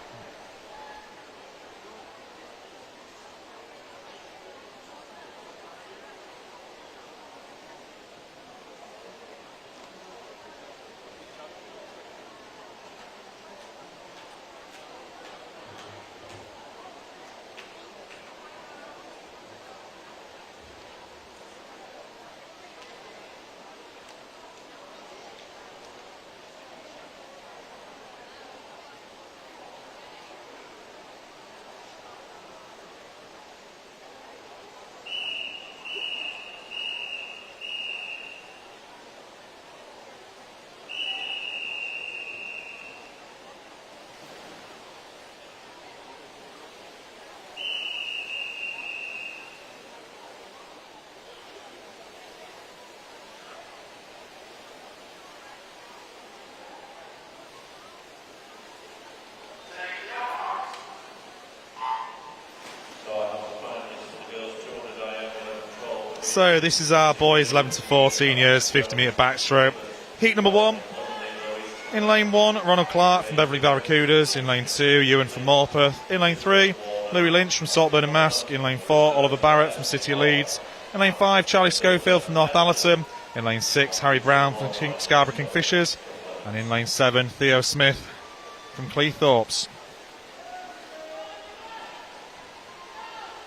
So this is our boys 11 to 14 years 50 metre backstroke. Heat number 1. In lane 1, Ronald Clark from Beverley Barracudas. In lane 2, Ewan from Morpeth. In lane 3, Louis Lynch from Saltburn and Mask. In lane 4, Oliver Barrett from City of Leeds. In lane 5, Charlie Schofield from Northallerton. In lane 6, Harry Brown from Scarborough Kingfishers. And in lane 7, Theo Smith from Cleethorpes.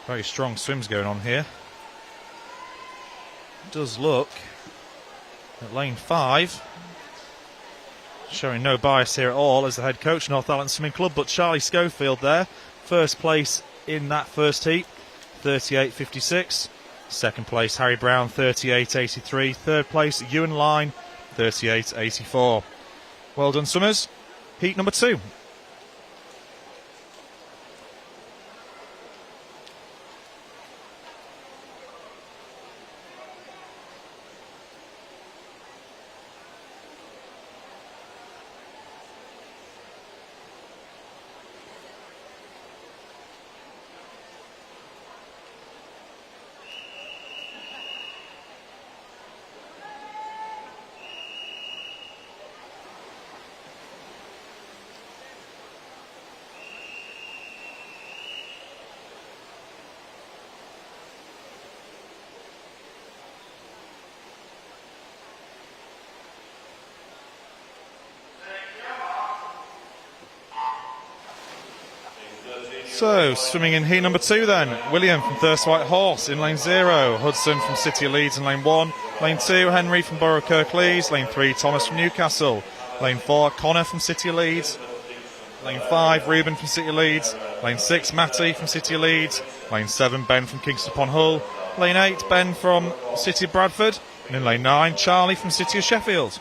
Very strong swims going on here. It does look at lane 5, showing no bias here at all as the head coach of Northallerton Swimming Club, but Charlie Schofield there, first place in that first heat, 38.56. Second place, Harry Brown, 38.83. Third place, Ewan Line, 38.84. Well done, swimmers. Heat number 2. So, swimming in heat number 2 then. William from Thirst White Horse in lane 0. Hudson from City of Leeds in lane 1. Lane 2, Henry from Borough Kirklees. Lane 3, Thomas from Newcastle. Lane 4, Connor from City of Leeds. Lane 5, Reuben from City of Leeds. Lane 6, Matty from City of Leeds. Lane 7, Ben from Kingston upon Hull. Lane 8, Ben from City of Bradford. And in lane 9, Charlie from City of Sheffield.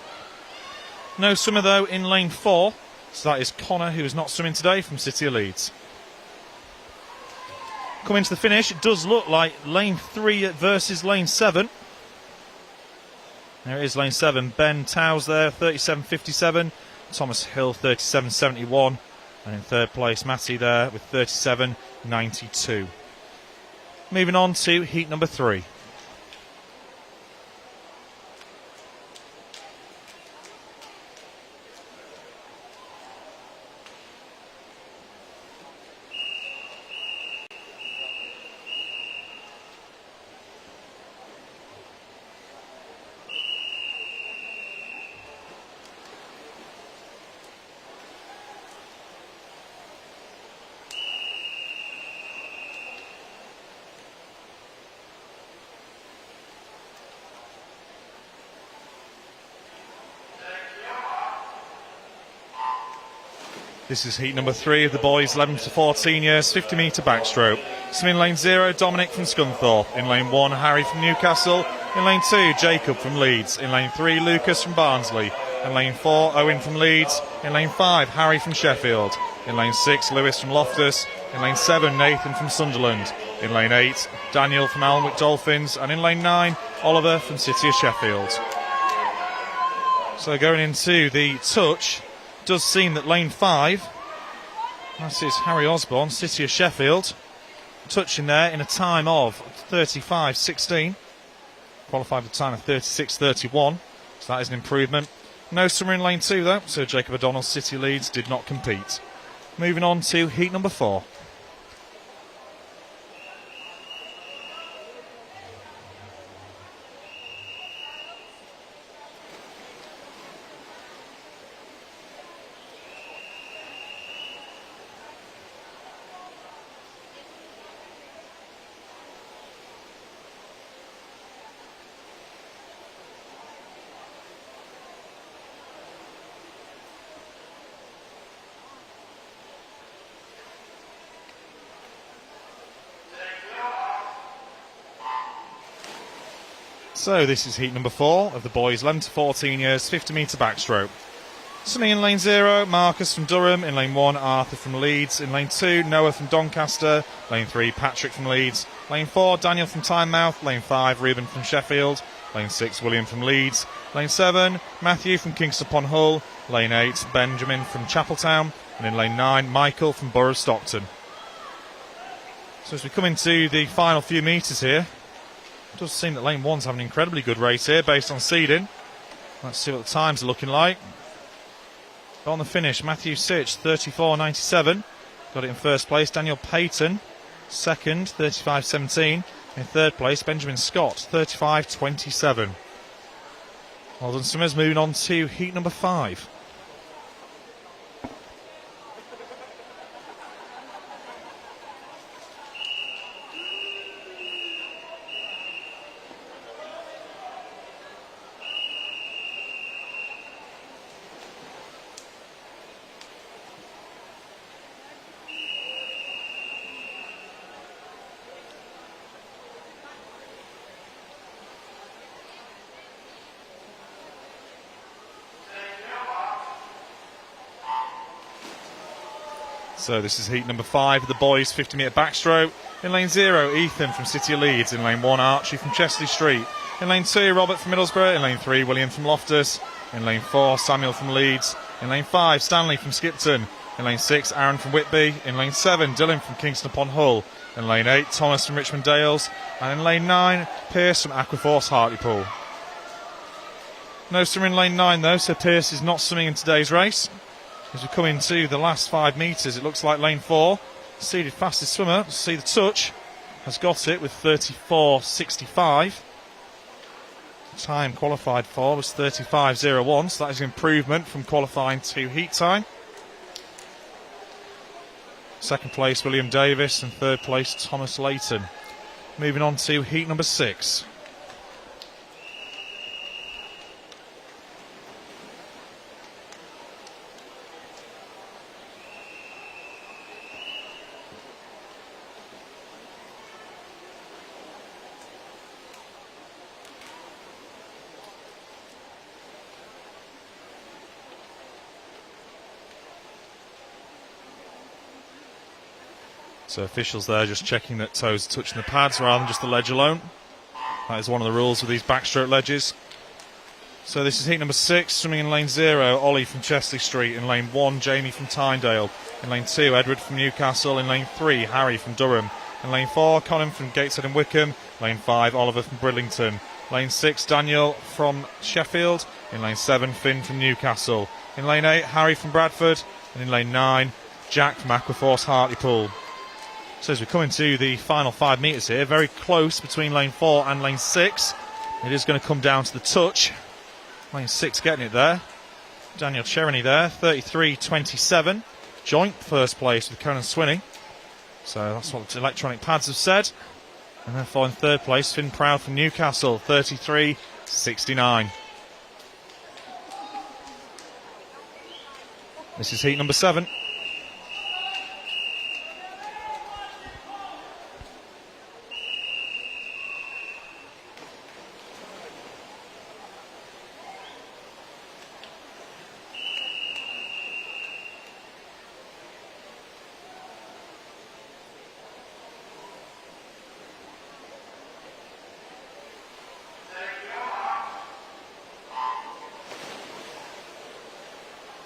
No swimmer though in lane 4. So that is Connor, who is not swimming today, from City of Leeds. Coming to the finish, it does look like lane 3 versus lane 7. There it is, lane 7. Ben Towes there, 37.57. Thomas Hill, 37.71. And in third place, Matty there with 37.92. Moving on to heat number 3. This is heat number 3 of the boys 11 to 14 years 50 metre backstroke. Swimming lane 0, Dominic from Scunthorpe. In lane 1, Harry from Newcastle. In lane 2, Jacob from Leeds. In lane 3, Lucas from Barnsley. In lane 4, Owen from Leeds. In lane 5, Harry from Sheffield. In lane 6, Lewis from Loftus. In lane 7, Nathan from Sunderland. In lane 8, Daniel from Alnwick Dolphins. And in lane 9, Oliver from City of Sheffield. So going into the touch, does seem that lane 5, that is Harry Osborne, City of Sheffield, touching there in a time of 35.16. Qualified with a time of 36.31, so that is an improvement. No swimmer in lane 2 though, so Jacob O'Donnell, City Leeds, did not compete. Moving on to heat number 4. So this is heat number 4 of the boys 11 to 14 years 50 metre backstroke. Swimming in lane 0, Marcus from Durham. In lane 1, Arthur from Leeds. In lane 2, Noah from Doncaster. Lane 3, Patrick from Leeds. Lane 4, Daniel from Tynemouth. Lane 5, Reuben from Sheffield. Lane 6, William from Leeds. Lane 7, Matthew from Kingston upon Hull. Lane 8, Benjamin from Chapeltown. And in lane 9, Michael from Borough Stockton. So as we come into the final few metres here, It does seem that lane 1's having an incredibly good race here based on seeding. Let's see what the times are looking like. On the finish, Matthew Sitch, 34.97. Got it in first place. Daniel Payton, second, 35.17. In third place, Benjamin Scott, 35.27. Well done, Summers. Moving on to heat number 5. So this is heat number 5 of the boys 50 metre backstroke. In lane 0, Ethan from City of Leeds. In lane 1, Archie from Chesley Street. In lane 2, Robert from Middlesbrough. In lane 3, William from Loftus. In lane 4, Samuel from Leeds. In lane 5, Stanley from Skipton. In lane 6, Aaron from Whitby. In lane 7, Dylan from Kingston upon Hull. In lane 8, Thomas from Richmond Dales. And in lane 9, Pierce from Aquaforce Hartlepool. No swimmer in lane 9 though, so Pierce is not swimming in today's race. As we come into the last 5 metres, it looks like lane 4, seeded fastest swimmer, see the touch, has got it with 34.65. The time qualified for was 35.01, so that is an improvement from qualifying to heat time. Second place, William Davis, and third place, Thomas Layton. Moving on to heat number 6. So officials there just checking that toes are touching the pads rather than just the ledge alone. That is one of the rules with these backstroke ledges. So this is heat number 6, swimming in lane 0, Ollie from Chesley Street. In lane 1, Jamie from Tynedale. In lane 2, Edward from Newcastle. In lane 3, Harry from Durham. In lane 4, Conan from Gateshead and Wickham. Lane 5, Oliver from Bridlington. Lane 6, Daniel from Sheffield. In lane 7, Finn from Newcastle. In lane 8, Harry from Bradford. And in lane 9, Jack from Aquaforce Hartlepool. So as we come into the final 5 metres here, very close between lane 4 and lane 6. It is going to come down to the touch. Lane 6 getting it there. Daniel Cherony there, 33.27. Joint first place with Conan Swinney. So that's what the electronic pads have said. And therefore in third place, Finn Proud from Newcastle, 33.69. This is heat number 7.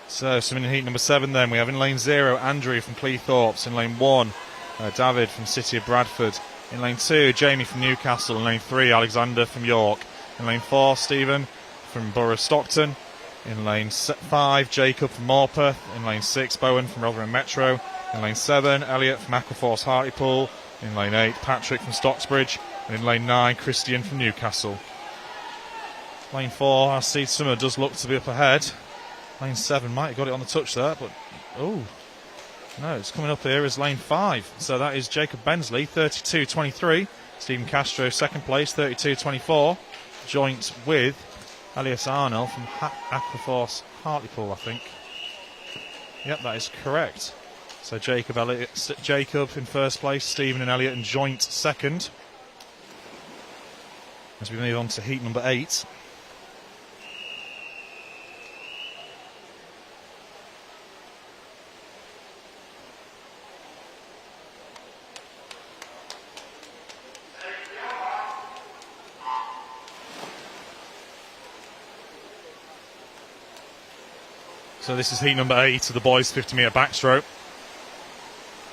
So, swimming in heat number 7 then, we have in lane 0, Andrew from Cleethorpes. In lane 1, David from City of Bradford. In lane 2, Jamie from Newcastle. In lane 3, Alexander from York. In lane 4, Stephen from Borough of Stockton. In lane 5, Jacob from Morpeth. In lane 6, Bowen from Rotherham Metro. In lane 7, Elliot from Aquaforce Hartlepool. In lane 8, Patrick from Stocksbridge. And in lane 9, Christian from Newcastle. Lane 4, our seed swimmer does look to be up ahead. Lane 7 might have got it on the touch there, but oh no, it's coming up here as lane 5. So that is Jacob Bensley, 32.23. Stephen Castro, second place, 32.24. Joint with Elias Arnold from Aquaforce Hartlepool, I think. Yep, that is correct. So Jacob in first place, Stephen and Elliot in joint second. As we move on to heat number 8. So this is heat number 8 of the boys 50 metre backstroke.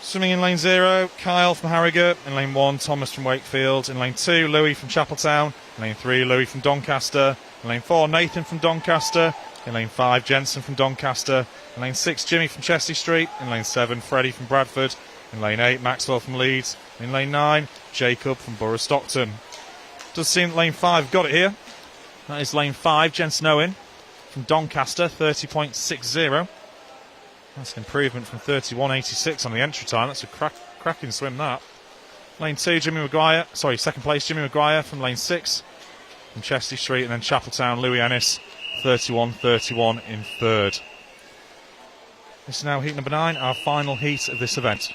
Swimming in lane 0, Kyle from Harrogate. In lane 1, Thomas from Wakefield. In lane 2, Louis from Chapeltown. In lane 3, Louis from Doncaster. In lane 4, Nathan from Doncaster. In lane 5, Jensen from Doncaster. In lane 6, Jimmy from Chesty Street. In lane 7, Freddie from Bradford. In lane 8, Maxwell from Leeds. In lane 9, Jacob from Borough Stockton. Does seem that lane 5 got it here. That is lane 5, Jensen Owen from Doncaster, 30.60. That's an improvement from 31.86 on the entry time. That's a cracking swim, that. Lane 2, second place, Jimmy Maguire from lane 6 from Chesty Street. And then Chapeltown, Louis Ennis, 31.31 in third. This is now heat number 9, our final heat of this event.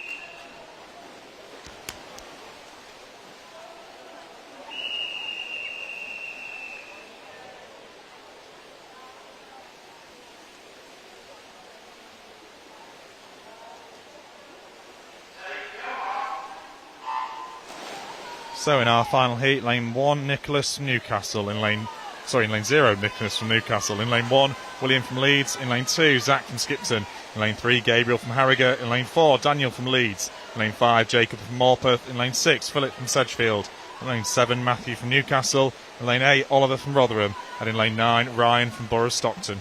So in our final heat, lane 1, Nicholas from Newcastle. In lane 0, Nicholas from Newcastle. In lane 1, William from Leeds. In lane 2, Zach from Skipton. In lane 3, Gabriel from Harrogate. In lane 4, Daniel from Leeds. In lane 5, Jacob from Morpeth. In lane 6, Philip from Sedgefield. In lane 7, Matthew from Newcastle. In lane 8, Oliver from Rotherham. And in lane 9, Ryan from Borough Stockton.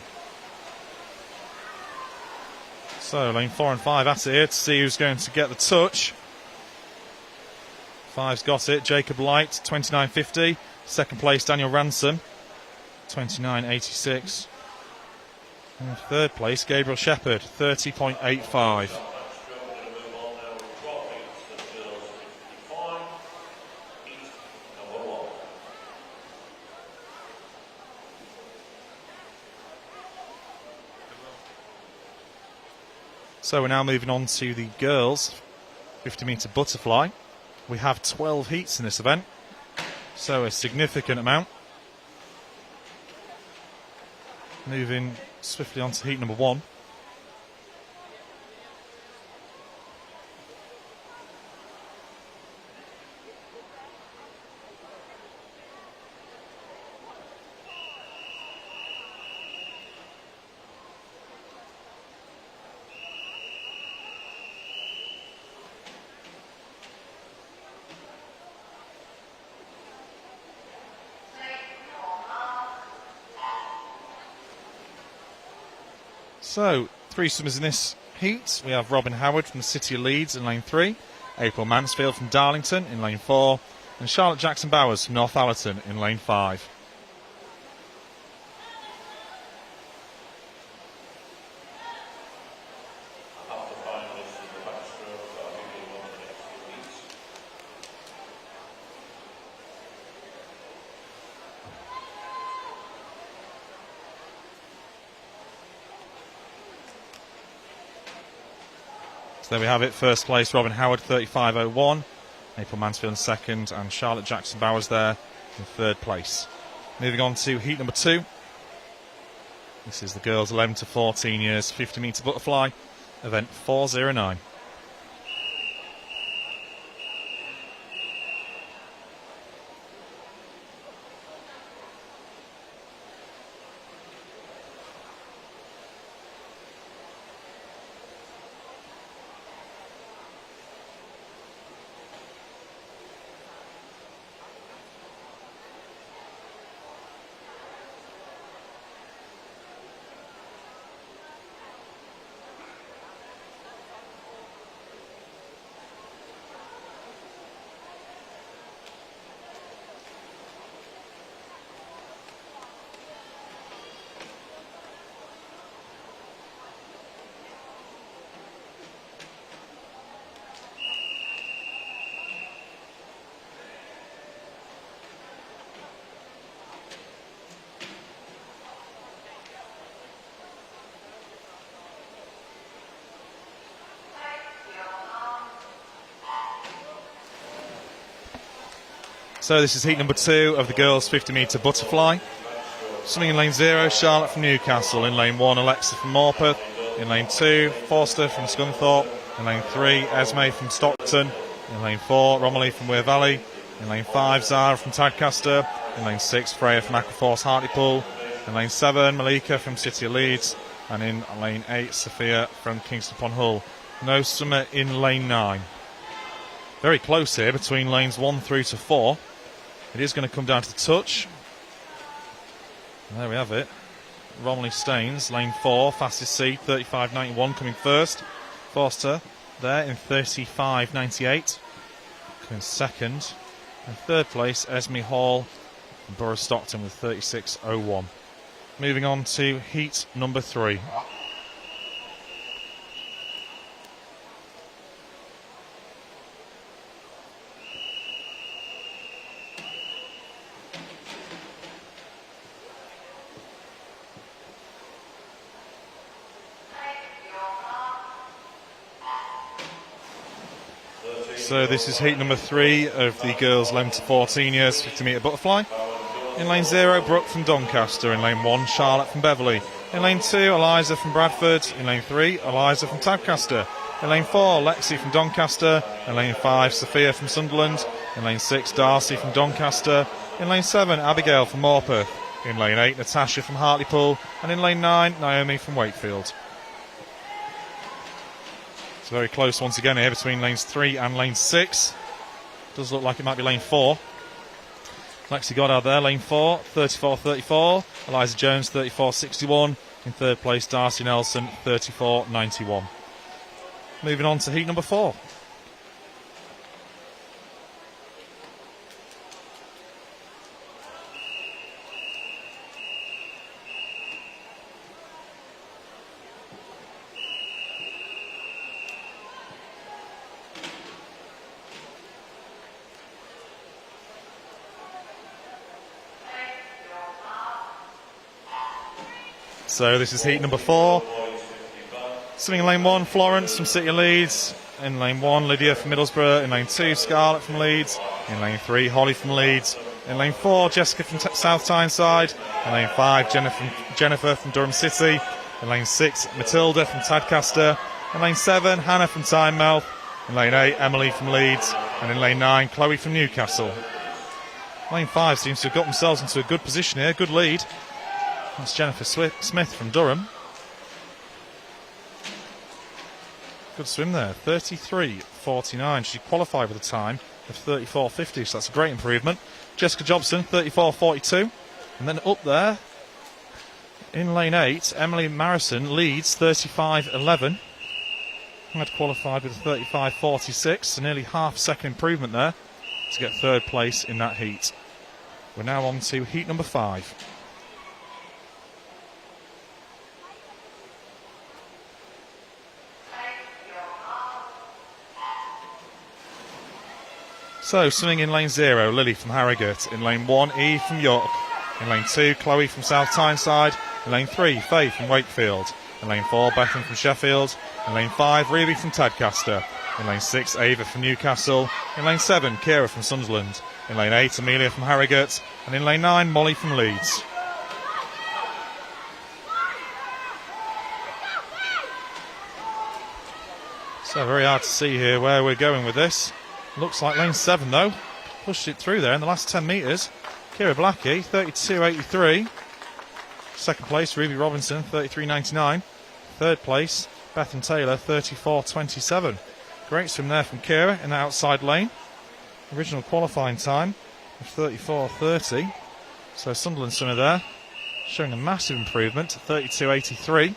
So lane 4 and 5 at it here to see who's going to get the touch. 5's got it, Jacob Light, 29.50. Second place, Daniel Ransom, 29.86. And third place, Gabriel Shepherd, 30.85. So we're now moving on to the girls' 50-metre butterfly. We have 12 heats in this event, so a significant amount. Moving swiftly on to heat number 1. So, 3 swimmers in this heat. We have Robin Howard from the City of Leeds in lane 3, April Mansfield from Darlington in lane 4, and Charlotte Jackson Bowers from Northallerton in lane 5. So there we have it. First place, Robin Howard, 35.01. April Mansfield in second, and Charlotte Jackson Bowers there in third place. Moving on to heat number 2. This is the girls 11 to 14 years, 50-metre butterfly, event 409. So this is heat number 2 of the girls' 50-metre butterfly. Swimming in lane 0, Charlotte from Newcastle. In lane 1, Alexa from Morpeth. In lane 2, Forster from Scunthorpe. In lane 3, Esme from Stockton. In lane 4, Romilly from Weir Valley. In lane 5, Zara from Tadcaster. In lane 6, Freya from Ackleforth Hartlepool. In lane 7, Malika from City of Leeds. And in lane 8, Sophia from Kingston upon Hull. No summer in lane 9. Very close here between lanes 1 through to 4. It is going to come down to the touch. And there we have it. Romilly Staines, lane 4, fastest seed, 35.91 coming first. Forster there in 35.98. Coming second. And third place, Esme Hall from Borough Stockton with 36.01. Moving on to heat number 3. So this is heat number 3 of the girls 11 to 14 years 50 metre butterfly. In lane 0, Brooke from Doncaster. In lane 1, Charlotte from Beverley. In lane 2, Eliza from Bradford. In lane 3, Eliza from Tadcaster. In lane 4, Lexi from Doncaster. In lane 5, Sophia from Sunderland. In lane 6, Darcy from Doncaster. In lane 7, Abigail from Morpeth. In lane 8, Natasha from Hartlepool. And in lane 9, Naomi from Wakefield. It's very close once again here between lanes 3 and lane 6. Does look like it might be lane 4. Lexi Goddard there, lane 4, 34.34. Eliza Jones, 34.61. In third place, Darcy Nelson, 34.91. Moving on to heat number 4. So this is heat number 4. Swimming in lane 1, Florence from City of Leeds. In lane 1, Lydia from Middlesbrough. In lane 2, Scarlett from Leeds. In lane 3, Holly from Leeds. In lane 4, Jessica from South Tyneside. In lane 5, Jennifer from Durham City. In lane 6, Matilda from Tadcaster. In lane 7, Hannah from Tynemouth. In lane 8, Emily from Leeds. And in lane 9, Chloe from Newcastle. Lane 5 seems to have got themselves into a good position here, good lead. That's Jennifer Smith from Durham. Good swim there, 33.49. She qualified with a time of 34.50, so that's a great improvement. Jessica Jobson, 34.42. And then up there, in lane 8, Emily Marison leads, 35.11. Had qualified with a 35.46, so nearly half a second improvement there to get third place in that heat. We're now on to heat number 5. So, swimming in lane 0, Lily from Harrogate. In lane 1, Eve from York. In lane 2, Chloe from South Tyneside. In lane 3, Faye from Wakefield. In lane 4, Bethan from Sheffield. In lane 5, Ruby from Tadcaster. In lane 6, Ava from Newcastle. In lane 7, Kira from Sunderland. In lane 8, Amelia from Harrogate. And in lane 9, Molly from Leeds. So very hard to see here where we're going with this. Looks like lane 7 though. Pushed it through there in the last 10 metres. Kira Blackie, 32.83. Second place, Ruby Robinson, 33.99. Third place, Bethan Taylor, 34.27. Great swim there from Kira in the outside lane. Original qualifying time of 34.30. So Sunderland swimmer there, showing a massive improvement to 32.83.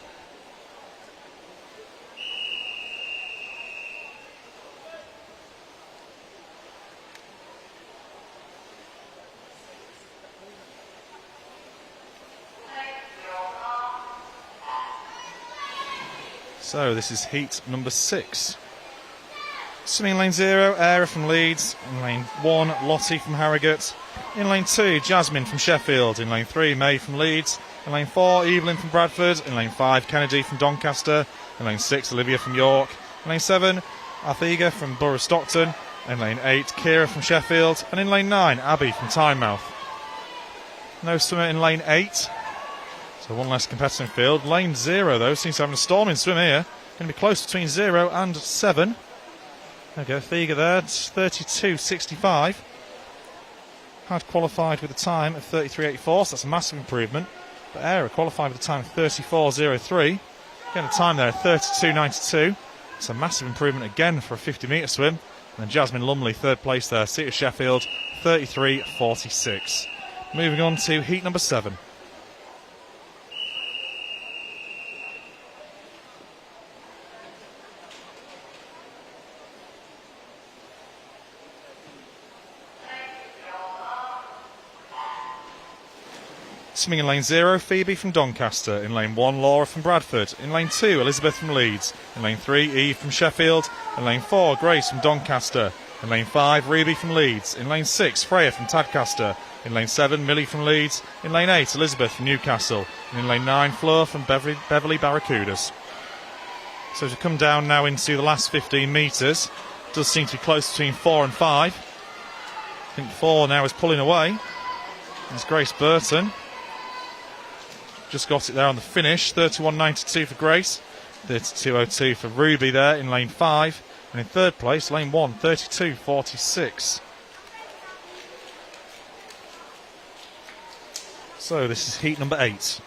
So this is heat number 6. Swimming in lane 0, Era from Leeds. In lane 1, Lottie from Harrogate. In lane 2, Jasmine from Sheffield. In lane 3, May from Leeds. In lane 4, Evelyn from Bradford. In lane 5, Kennedy from Doncaster. In lane 6, Olivia from York. In lane 7, Arthega from Borough Stockton. In lane 8, Kira from Sheffield. And in lane 9, Abby from Tynemouth. No swimmer in lane 8. So one less competitive field. Lane 0 though seems to have a storming swim here. Going to be close between 0 and 7. There we go, Thiega there, 32.65. Had qualified with a time of 33.84, so that's a massive improvement. But Era qualified with a time of 34.03. Getting a time there of 32.92. It's a massive improvement again for a 50-metre swim. And then Jasmine Lumley, third place there, City of Sheffield, 33.46. Moving on to heat number 7. Swimming in lane 0, Phoebe from Doncaster. In lane 1, Laura from Bradford. In lane 2, Elizabeth from Leeds. In lane 3, Eve from Sheffield. In lane 4, Grace from Doncaster. In lane 5, Ruby from Leeds. In lane 6, Freya from Tadcaster. In lane 7, Millie from Leeds. In lane 8, Elizabeth from Newcastle. And in lane 9, Fleur from Beverley Barracudas. So as we come down now into the last 15 metres, it does seem to be close between 4 and 5. I think 4 now is pulling away. There's Grace Burton. Just got it there on the finish. 31.92 for Grace. 32.02 for Ruby there in lane 5. And in third place, lane 1, 32.46. So this is heat number 8.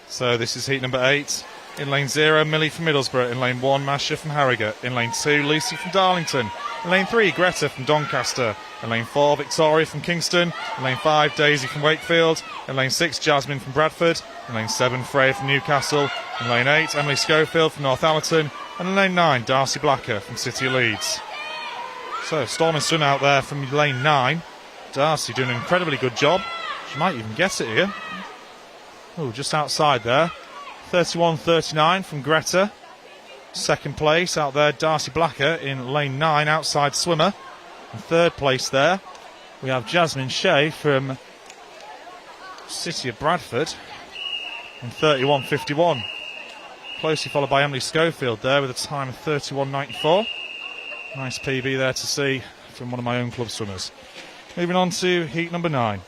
So this is heat number 8. In lane 0, Millie from Middlesbrough. In lane 1, Masha from Harrogate. In lane 2, Lucy from Darlington. In lane 3, Greta from Doncaster. In lane 4, Victoria from Kingston. In lane 5, Daisy from Wakefield. In lane 6, Jasmine from Bradford. In lane 7, Freya from Newcastle. In lane 8, Emily Schofield from Northallerton. And in lane 9, Darcy Blacker from City of Leeds. So storming swim out there from lane 9. Darcy doing an incredibly good job. She might even get it here. Oh, just outside there. 31.39 from Greta. Second place out there, Darcy Blacker in lane 9, outside swimmer. And third place there, we have Jasmine Shea from City of Bradford in 31.51. Closely followed by Emily Schofield there with a time of 31.94. Nice PB there to see from one of my own club swimmers. Moving on to heat number 9.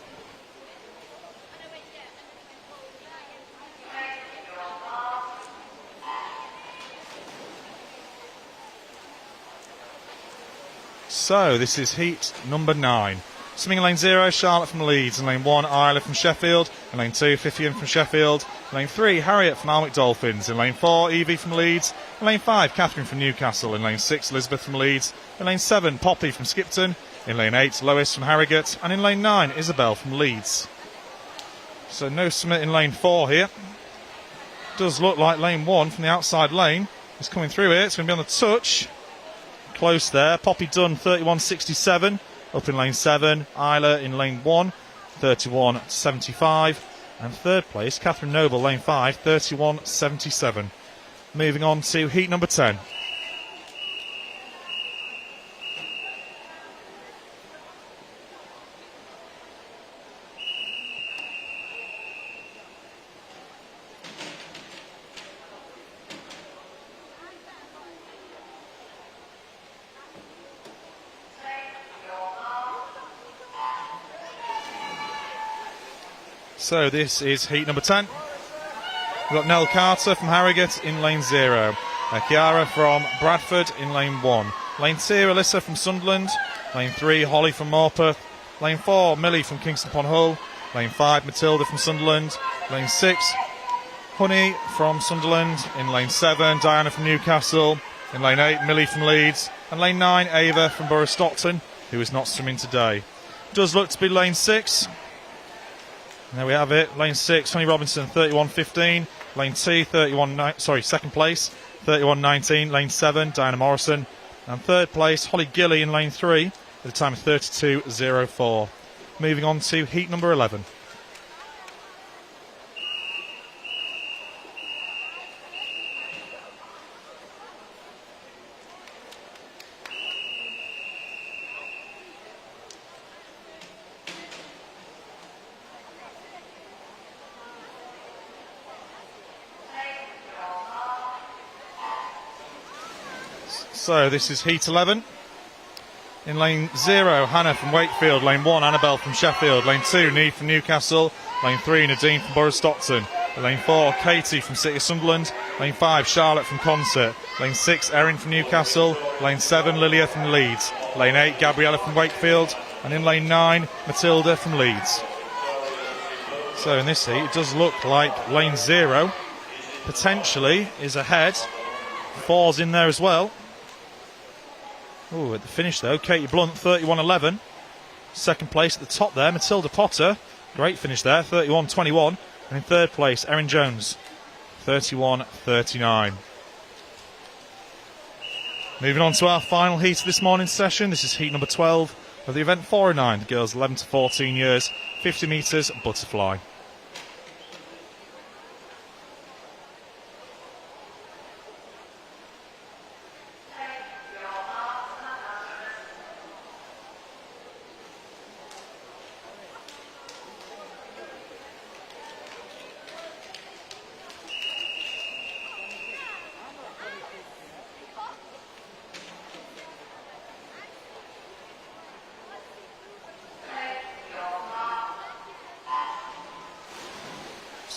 So this is heat number 9. Swimming in lane 0, Charlotte from Leeds. In lane 1, Isla from Sheffield. In lane 2, Fifian from Sheffield. In lane 3, Harriet from Alnwick Dolphins. In lane 4, Evie from Leeds. In lane 5, Catherine from Newcastle. In lane 6, Elizabeth from Leeds. In lane 7, Poppy from Skipton. In lane 8, Lois from Harrogate. And in lane 9, Isabel from Leeds. So no submit in lane 4 here. Does look like lane 1 from the outside lane is coming through here. It's going to be on the touch. Close there. Poppy Dunn, 31.67. Up in lane 7. Isla in lane 1, 31.75. And third place, Catherine Noble, lane 5, 31.77. Moving on to heat number 10. So this is heat number 10. We've got Nell Carter from Harrogate in lane 0. Chiara from Bradford in lane 1. Lane 2, Alyssa from Sunderland. Lane 3, Holly from Morpeth. Lane 4, Millie from Kingston upon Hull. Lane 5, Matilda from Sunderland. Lane 6, Honey from Sunderland. In lane 7, Diana from Newcastle. In lane 8, Millie from Leeds. And lane 9, Ava from Borough Stockton, who is not swimming today. Does look to be lane 6. And there we have it. Lane 6, Honey Robinson, 31.15. Lane 2, second place, 31.19. Lane 7, Diana Morrison. And third place, Holly Gilly in lane 3 with a time of 32.04. Moving on to heat number 11. So this is heat 11. In lane 0, Hannah from Wakefield. Lane 1, Annabelle from Sheffield. Lane 2, Neve from Newcastle. Lane 3, Nadine from Borough Stockton. Lane 4, Katie from City of Sunderland. Lane 5, Charlotte from Concert. Lane 6, Erin from Newcastle. Lane 7, Lilia from Leeds. Lane 8, Gabriella from Wakefield. And in lane 9, Matilda from Leeds. So in this heat, it does look like lane 0 potentially is ahead. 4's in there as well. Oh, at the finish though, Katie Blunt, 31.11. Second place at the top there, Matilda Potter. Great finish there, 31.21. And in third place, Erin Jones, 31.39. Moving on to our final heat of this morning's session. This is heat number 12 of the event 409. The girls 11 to 14 years, 50 metres butterfly.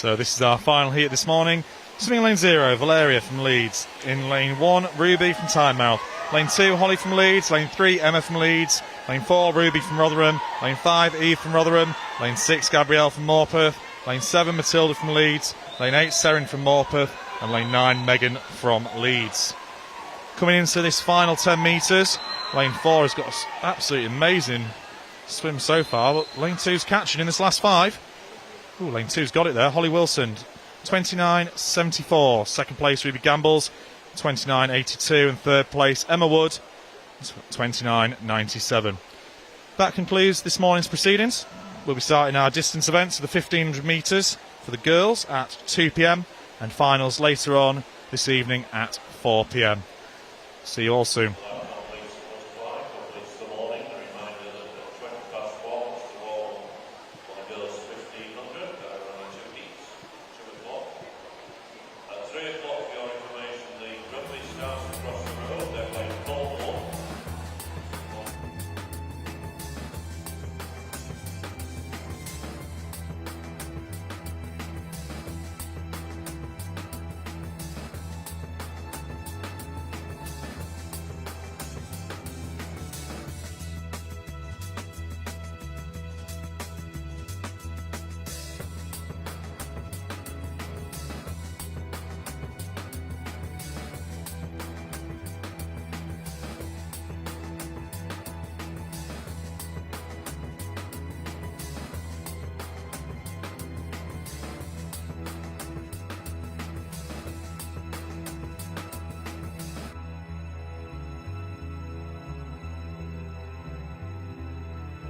So this is our final heat this morning. Swimming lane 0, Valeria from Leeds. In lane 1, Ruby from Tynemouth. Lane 2, Holly from Leeds. Lane 3, Emma from Leeds. Lane 4, Ruby from Rotherham. Lane 5, Eve from Rotherham. Lane 6, Gabrielle from Morpeth. Lane 7, Matilda from Leeds. Lane 8, Seren from Morpeth. And lane 9, Megan from Leeds. Coming into this final 10 metres, lane 4 has got an absolutely amazing swim so far. But lane 2's catching in this last 5. Ooh, lane 2's got it there. Holly Wilson, 29.74. Second place, Ruby Gambles, 29.82. And third place, Emma Wood, 29.97. That concludes this morning's proceedings. We'll be starting our distance events of the 1500 metres for the girls at 2 p.m. and finals later on this evening at 4 p.m. See you all soon.